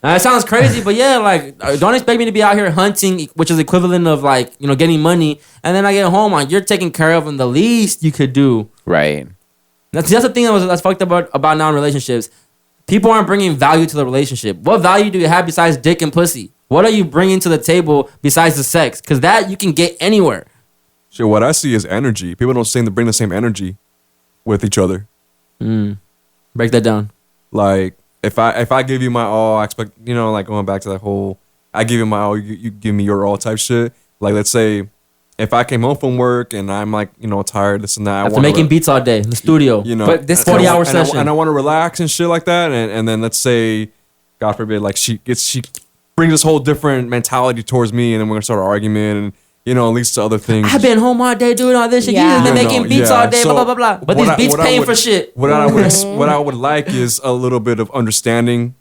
Now, it sounds crazy, but yeah, like don't expect me to be out here hunting, which is equivalent of like getting money, and then I get home and you're taking care of them. The least you could do, Right. That's the thing that's fucked up about now in relationships. People aren't bringing value to the relationship. What value do you have besides dick and pussy? What are you bringing to the table besides the sex? Because that you can get anywhere. Shit, what I see is energy. People don't seem to bring the same energy with each other. Break that down. Like if I give you my all, I expect like going back to that whole I give you my all, you give me your all type shit. Like let's say if I came home from work and I'm like tired, this and that. After making beats all day in the studio, But this 40-hour session, and I want to relax and shit like that, and then let's say, God forbid, like she brings this whole different mentality towards me, and then we're gonna start an argument, and it leads to other things. I've been home all day doing all this shit. You just been making beats all day, So blah blah blah. But these beats paying for shit. What I would like is a little bit of understanding.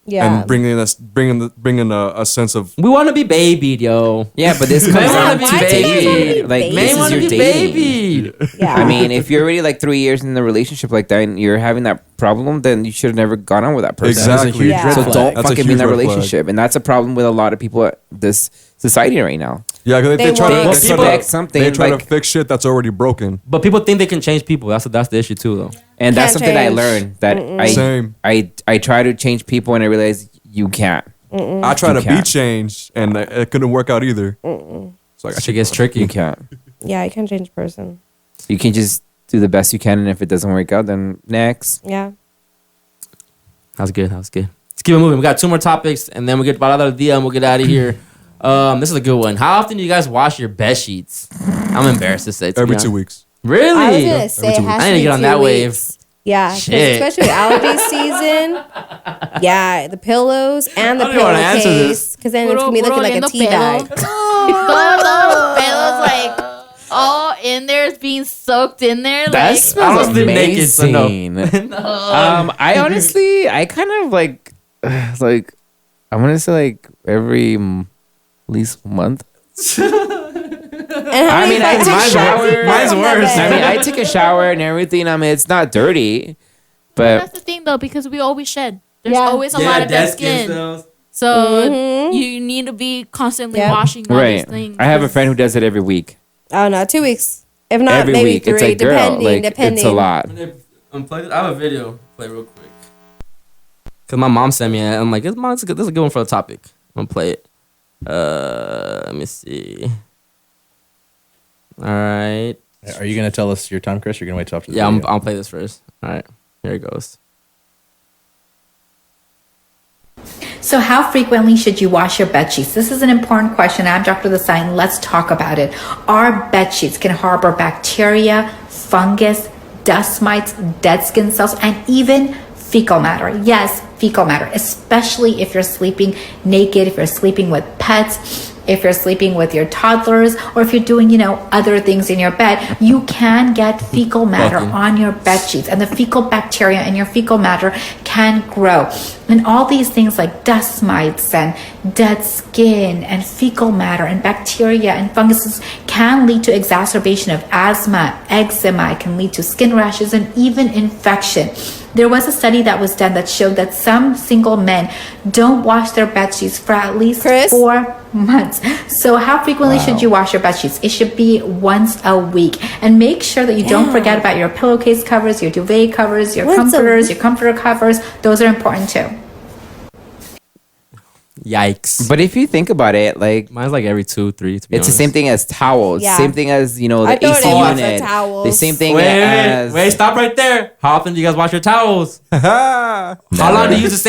Yeah. And bringing a sense of we want to be babied, yo. Yeah, but this comes Men down wanna be to babied. dating. Like Men this is wanna your be dating. babied. Yeah. I mean, if you're already like 3 years in the relationship like that and you're having that problem, then you should have never gone on with that person. Exactly. That's a huge Yeah. red So flag. don't That's a fucking be in huge that red flag. relationship. And that's a problem with a lot of people at this society right now. yeah, because They they try want- to They expect something They try like, to fix shit that's already broken. But people think they can change people. That's the issue too, though. and that's Can't something I change. learned that Same. I try to change people and I realize you can't. I try to be can't. changed, and it couldn't work out either. So I got Shit gets tricky. You can't. Yeah, I can change a person. You can just do the best you can, and if it doesn't work out, then next. Yeah. That was good. Let's keep it moving. We got 2 more topics, and then we get Palabra Del Dia, and we'll get out of here. This is a good one. How often do you guys wash your bed sheets? I'm embarrassed to say. To every be 2 honest. weeks. Really? I was gonna say it 2 weeks. has I to need to be get on 2 that weeks. Yeah, 'cause Shit. especially allergy season. Yeah, the pillows and the I don't know how to answer this. pillowcase, because then it's gonna be looking like a Puro tea oliendo bag. Those pelos like all in there is being soaked in there. That Like smells I was sleep naked, so no. amazing. I honestly, I kind of like I want to say like every at least month. And how I many mean, I fucking take shots shower. you put Mine's on that worse. bed? I mean, I take a shower and everything. I mean, it's not dirty, but that's the thing though, because we always shed. There's Yeah. always a lot of dead skin. So you need to be constantly Yep. washing all right. these things. I have a friend who does it every week. Oh no, 2 weeks. If not, Every maybe week, 3, it's like girl, depending. like depending. it's a lot. I have a video. Play real quick. Cause my mom sent me it. I'm like, this is a good one for the topic. I'm gonna play it. Let me see. All right. Are you gonna tell us your time, Chris? Or you're gonna wait till after the Yeah, video? I'll play this first. All right. Here it goes. So how frequently should you wash your bed sheets? This is an important question. I'm Dr. Desiigner. Let's talk about it. Our bed sheets can harbor bacteria, fungus, dust mites, dead skin cells, and even fecal matter. Yes, fecal matter, especially if you're sleeping naked, if you're sleeping with pets, if you're sleeping with your toddlers, or if you're doing, other things in your bed, you can get fecal matter on your bed sheets, and the fecal bacteria in your fecal matter can grow. And all these things like dust mites and dead skin and fecal matter and bacteria and funguses can lead to exacerbation of asthma, eczema. It can lead to skin rashes and even infection. There was a study that was done that showed that some single men don't wash their bed sheets for at least 4 months. So how frequently should you wash your bed sheets? It should be once a week. And make sure that you don't forget about your pillowcase covers, your duvet covers, your comforters, your comforter covers. Those are important too. Yikes. But if you think about it, like mine's like every 2-3. It's the same thing as towels. Yeah. Same thing as I the throw it AC in once for unit. towels. The same thing Wait, as. stop right there. How often do you guys wash your towels? How long do you use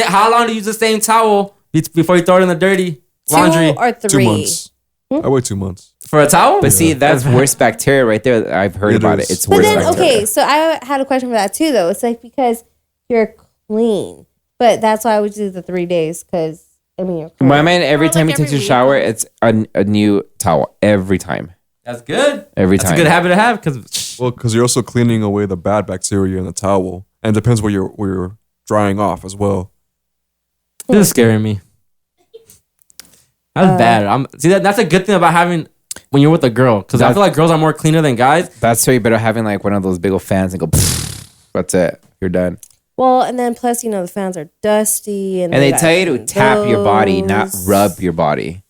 the same towel before you throw it in the dirty laundry? 2 or 3? 2 months. I wait 2 months. For a towel? But see, that's worse bacteria right there. I've heard about it. It's But worse then, bacteria. okay, so I had a question for that too, though. It's like because you're clean, but that's why I would do the 3 days because you're clean. My man, every Or time like he takes a every shower, week. it's a new towel. Every time. That's good. Every That's time. a good habit to have because Well, because you're also cleaning away the bad bacteria in the towel, and it depends where you're drying off as well. this is scaring me. That's bad. That's a good thing about having when you're with a girl because I feel like girls are more cleaner than guys. That's why you better having like one of those big old fans and go. That's it. You're done. Well, and then plus, the fans are dusty, and And they got tell you to tap your body, not those. rub your body.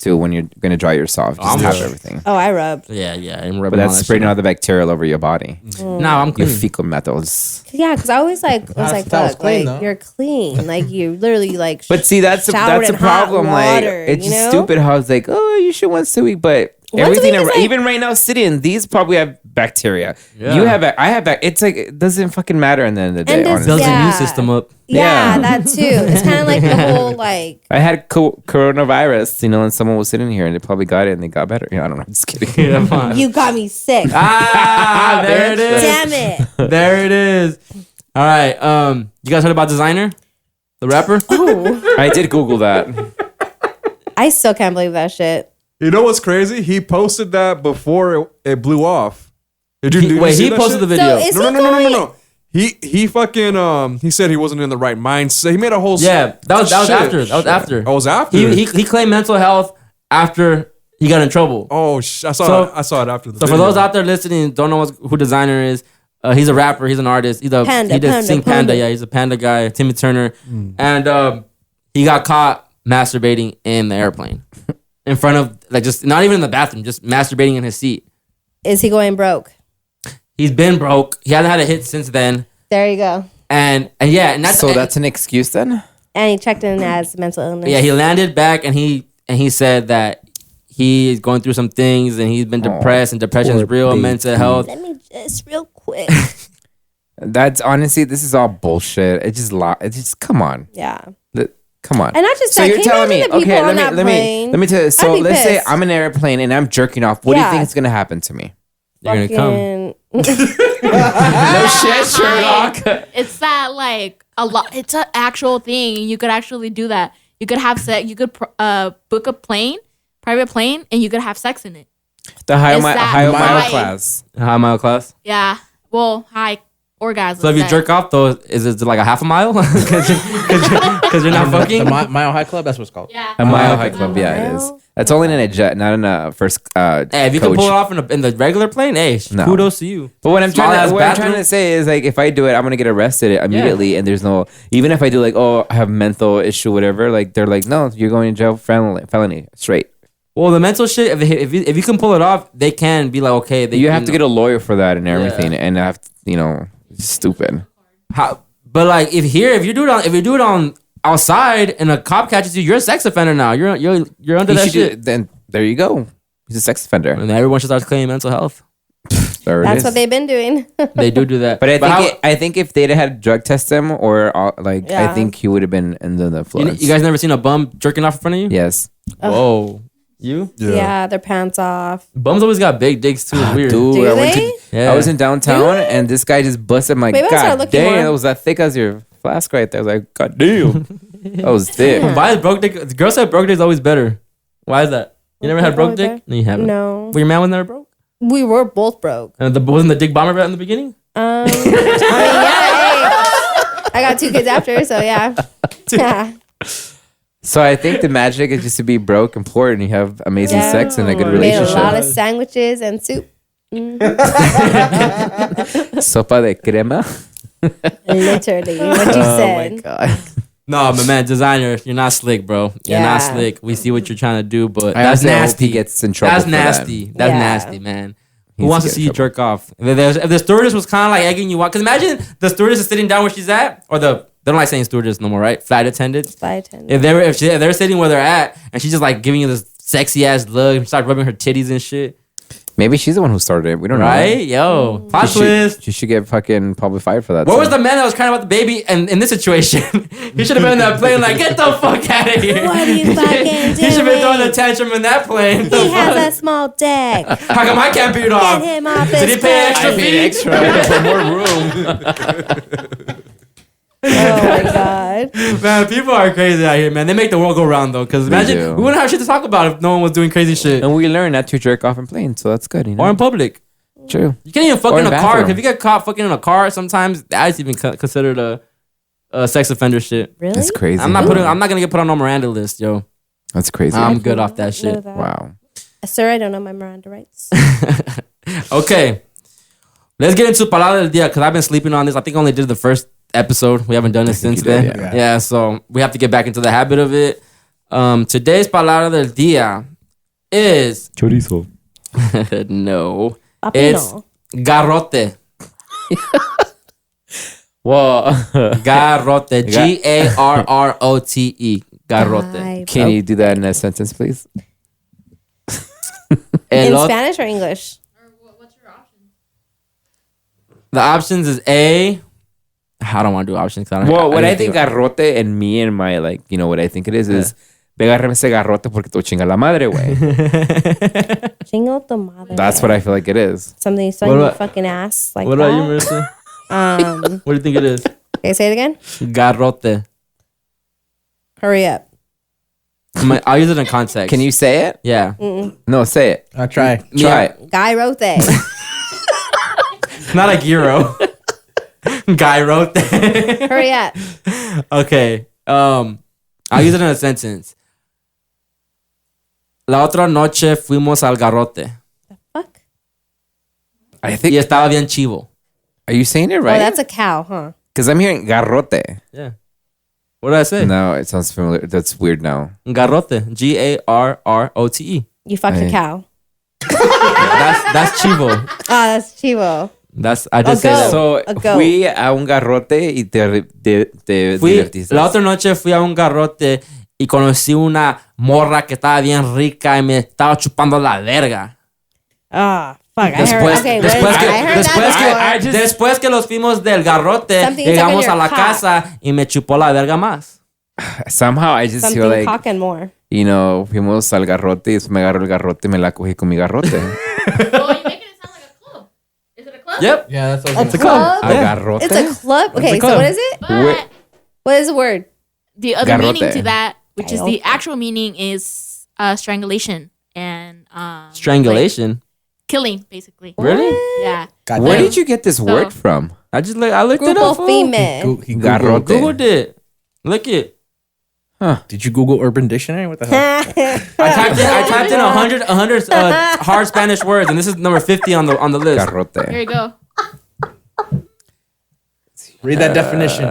To when you're gonna dry yourself, just tap everything. Oh, I rub. Yeah, and But that's spreading all the bacteria all over your body. No, I'm Your clean. fecal metals. Yeah, because I always was like, towel's fuck, clean, like though. you're clean, like you literally like. But see, that's showered a in hot problem. water, Like it's you just know? stupid how it's like, oh, you should once a week, but Once a everything, week is like- even right now, sitting, these probably have bacteria. Yeah. You have, I have, it's like it doesn't fucking matter. In the end of the day, And does- honestly. builds the Yeah. immune system up. Yeah, Yeah. that too. It's kind of like the whole like. I had coronavirus, and someone was sitting here, and they probably got it, and they got better. I don't know. I'm just kidding. Yeah, fine. You got me sick. There it is. Damn it. There it is. All right. You guys heard about Desiigner, the rapper? Oh, I did Google that. I still can't believe that shit. You know what's crazy? He posted that before it blew off. Did you Wait, see he that posted shit? the video. So is No, he no, no, no, no, going? no. He fucking he said he wasn't in the right mindset. He made a whole Yeah, that was shit. after. That was after. I was after. He claimed mental health after he got in trouble. I saw it after the So for video. those out there listening, don't know who Desiigner is. He's a rapper. He's an artist. He did sing Panda. Yeah, he's a Panda guy. Timmy Turner, and he got caught masturbating in the airplane in front of just not even in the bathroom, just masturbating in his seat. Is he going broke? He's been broke. He hasn't had a hit since then. There you go. And that's So that's an excuse then? And he checked in as mental illness. yeah. He landed back and he said that he's going through some things and he's been depressed and depression is poor real, baby. mental health. Let me just real quick. That's honestly, this is all bullshit. It's just come on. Yeah. Come on. And not just so that, you're can you telling me, imagine the people okay, on let that me plane? let me tell you. So I'd be let's say pissed. I'm in an airplane and I'm jerking off. What do you Yeah. think is gonna happen to me? You're gonna come. No shit, Sherlock. It's that like a lot. It's an actual thing. You could actually do that. You could have sex. You could book a private plane, and you could have sex in it. The high Is mile that mile high? class. High mile class. Yeah. Well, high orgasm. So if you jerk off, though, is it like a half a mile? Because you're not The fucking. Mile High Club, that's what it's called. Yeah. A mile high okay. club, yeah, it is. Mile? That's only in a jet, not in a first Hey, if you coach. can pull it off in the regular plane, hey, No. kudos to you. But what I'm Small-ass trying bathroom. to say is like if I do it, I'm gonna get arrested immediately, and there's no even if I do like I have mental issue whatever, like they're like no, you're going to jail for felony straight. Well, the mental shit, if you can pull it off, they can be like, okay. You have to get a lawyer for that and everything, and I have to, it's stupid. But like if you do it on outside and a cop catches you, you're a sex offender now. You're under He that should shit. then there you go. He's a sex offender. And everyone should start claiming mental health. There it That's is. what they've been doing. They do that. But how- I think if they'd had drug test him or I Yeah. think he would have been in the you, influence. you guys never seen a bum jerking off in front of you? Yes. Whoa. You? Yeah, their pants off. Bums always got big dicks too. It's weird. Dude, Do I went they? to Yeah. I was in downtown Really? and this guy just busted my Maybe I'll start god looking damn, more. it was that thick as your flask right there. I was like, god damn. That was thick. Why is broke dick? The girl said broke dick is always better. Why is that? You never had broke Always dick? better? No, you haven't. No. Well, your man was never broke? We were both broke. And wasn't the dick bomber in the beginning? I mean, yeah, hey. I got 2 kids after, so yeah. Yeah. So I think the magic is just to be broke and poor and you have amazing Yeah. sex and a good Made a relationship. lot of sandwiches and soup. Sopa de crema. Literally, what you Oh my said. god. No, but man, Desiigner, you're not slick, bro. You're not Yeah. slick. We see what you're trying to do, but I that's honestly hope nasty. he gets in trouble. That's for nasty. That. That's Yeah. nasty, man. Who Needs wants to to get see in you jerk off? If the stewardess was kind of like egging you on, because imagine the stewardess is sitting down where she's at, or the they don't like saying stewardess no more, right? Flight attendants. Flight attendant. If they're sitting where they're at and she's just like giving you this sexy ass look and start rubbing her titties and shit. Maybe she's the one who started it. We don't know. Right? Yo. Plot twist. She should get fucking probably fired for that. Where was the man that was crying about the baby and in this situation? He should have been in that plane like, get the fuck out of here. What are you fucking doing? He should have been throwing a tantrum in that plane. He has a small dick. How come I can't beat it off? Get him off Did he his pay plane. extra I paid fee? extra for more room. Oh my god. Man, people are crazy out here, man. They make the world go round though. Because imagine do. we wouldn't have shit to talk about if no one was doing crazy shit. And we learn not to jerk off in planes, so that's good. You know? Or in public. True. You can't even fuck Or in in a car. bathroom. If you get caught fucking in a car, sometimes that's even considered a sex offender shit. Really? That's crazy. I'm not gonna get put on no Miranda list, yo. That's crazy. I'm good off that Know shit. that. Wow. Sir, I don't know my Miranda rights. Okay. Let's get into Palabra Del Dia because I've been sleeping on this. I think I only did the first episode. We haven't done it since you did, then. yeah. Yeah, so we have to get back into the habit of it. Today's Palabra del Dia is Chorizo. no. Papi, It's no. garrote. Well, Garrote. Garrote. Garrote. Ay, can you do that in a sentence, please? in Elot- Spanish or English? What's your option? The options is A. I don't want to do options. Well, what I think garrote and me and my, like, you know, what I think it is pegarme ese garrote porque te chinga la madre, güey. Chingo tu madre. That's what I feel like it is. Something you saw What in your about- fucking ass like What that. about you, Marissa? What do you think it is? Okay, say it again. Garrote. Hurry up. I'll use it in context. Can you say it? Yeah. No, say it. I'll try. Try it. Guy wrote that. Not like Euro. Guy wrote that. Hurry up. Okay. I'll use it in a sentence. La otra noche fuimos al garrote. Fuck. I think. Y estaba bien chivo. Are you saying it Oh, right? that's a cow, huh? Because I'm hearing garrote. Yeah. What did I say? No, it sounds familiar. That's weird now. Garrote. Garrote. You fucked a Hey. cow. That's chivo. Ah, that's chivo. I just say that. So, A goat. fui a un garrote y te divertiste. La otra noche fui a un garrote y conocí una morra que estaba bien rica y me estaba chupando la verga. Ah, fuck. Después, I heard, okay, después que los fuimos del garrote, Something you llegamos took in a la your cock. casa y me chupó la verga más. Somehow I just something feel like, cock and more. you know, fuimos al garrote y después me agarro el garrote y me la cogí con mi garrote. Oh, you're making it sound like a club. Is it a club? Yep. Yeah, that's A club? Al garrote? It's a club? Okay, club. so what is it? But What is the word? the other meaning Garrote. to that, which is the Garrote. actual meaning, is strangulation and Strangulation. like killing, basically. Really? Yeah. Where did you get this word from? I looked it Grupo up. fool. female. He Garrote. Googled it. Look it. Did you Google Urban Dictionary? What the hell? I typed in 100 hard Spanish words, and this is number 50 on the list. Here Garrote. you go. Read that definition.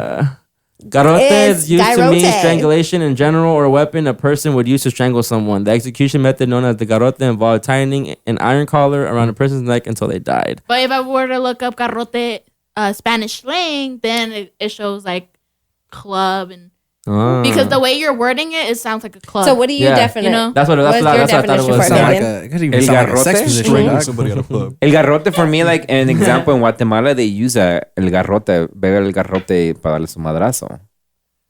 Garrote Is is used to mean garrote. strangulation in general or a weapon a person would use to strangle someone. The execution method known as the garrote involved tightening an iron collar around a person's neck until they died. But if I were to look up garrote Spanish slang, then it shows like club and because the way you're wording it, it sounds like a club. So what do you Yeah. definite? You know? That's what What is your I thought it definition was. for it, Sound like Fabian? it could even El sound like a sex garrote? position, Strangling dog. somebody at a club. El garrote for me, like an example in Guatemala, they use el garrote, pega el garrote para darle su madrazo.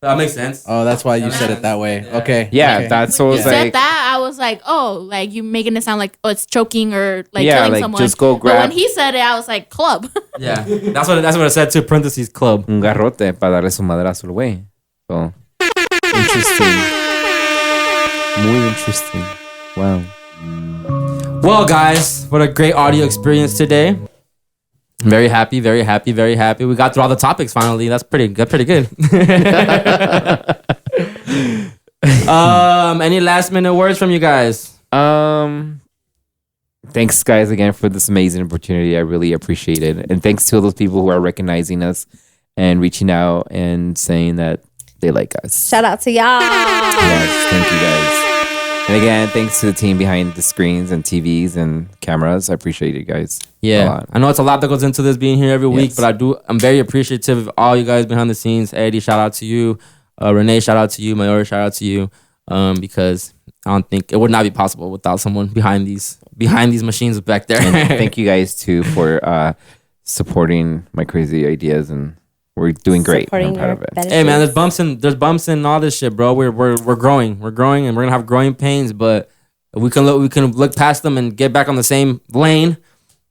That makes sense. Oh, that's why you said it that way. Okay. Yeah, okay. that's You what said like. that, I was like, oh, like you making it sound like it's choking or like Yeah, killing like, someone. just go But when grab- he said it, I was like, club. Yeah, that's what it said too. Parentheses club. Un garrote para darle su madrazo al güey. So, interesting. Muy interesting. Wow. Well, guys, what a great audio experience today. Very happy, very happy, very happy. We got through all the topics finally. That's pretty good. Any last minute words from you guys? Thanks guys again for this amazing opportunity. I really appreciate it. And thanks to all those people who are recognizing us and reaching out and saying that they like us. Shout out to y'all. Yes, thank you guys. And again, thanks to the team behind the screens and TVs and cameras. I appreciate you guys. Yeah, a lot. I know it's a lot that goes into this being here every week, but I'm very appreciative of all you guys behind the scenes. Eddie, shout out to you. Renee, shout out to you. Mayora, shout out to you. Because I don't think it would not be possible without someone behind these machines back there. And thank you guys too for supporting my crazy ideas, and we're doing great. I'm proud of it. Hey man, there's bumps and all this shit, bro. We're growing, and we're gonna have growing pains, but if we can look past them and get back on the same lane,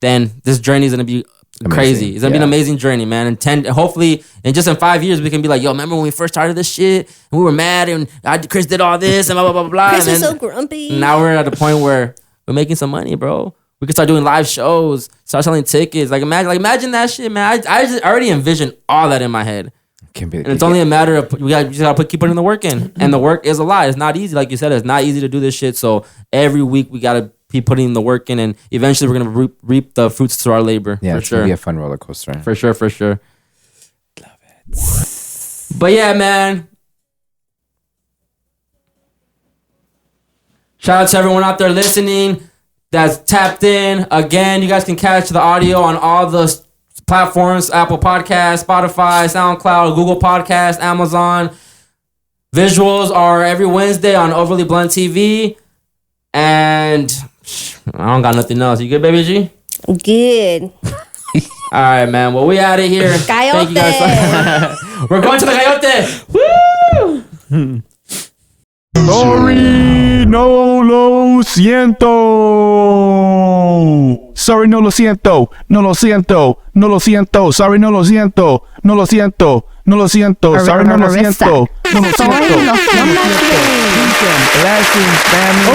then this journey is gonna be crazy. It's gonna be an amazing journey, man. And hopefully, in 5 years, we can be like, yo, remember when we first started this shit and we were mad and Chris did all this and blah blah blah blah. Chris was so grumpy. Now we're at a point where we're making some money, bro. We can start doing live shows, start selling tickets. Imagine that shit, man. I already envision all that in my head. And it's only a matter of you just gotta keep putting the work in, and the work is a lot. It's not easy, like you said. It's not easy to do this shit. So every week we gotta keep putting the work in, and eventually we're gonna reap the fruits to our labor. Yeah, for it's sure. gonna be a fun roller coaster. For sure. Love it. But yeah, man. Shout out to everyone out there listening that's tapped in. Again, you guys can catch the audio on all the platforms: Apple Podcasts, Spotify, SoundCloud, Google Podcasts, Amazon. Visuals are every Wednesday on Overly Blunt TV. And I don't got nothing else. You good, baby G? Good. All right, man. Well, we out of here. Thank you guys. We're going to the Coyote. Woo! Sorry, no lo siento. Sorry, no lo siento. No lo siento. No lo siento. Sorry, no lo siento. No lo siento. No lo siento. Sorry, no lo siento. No lo siento. Soy lo siento. Blessings, family.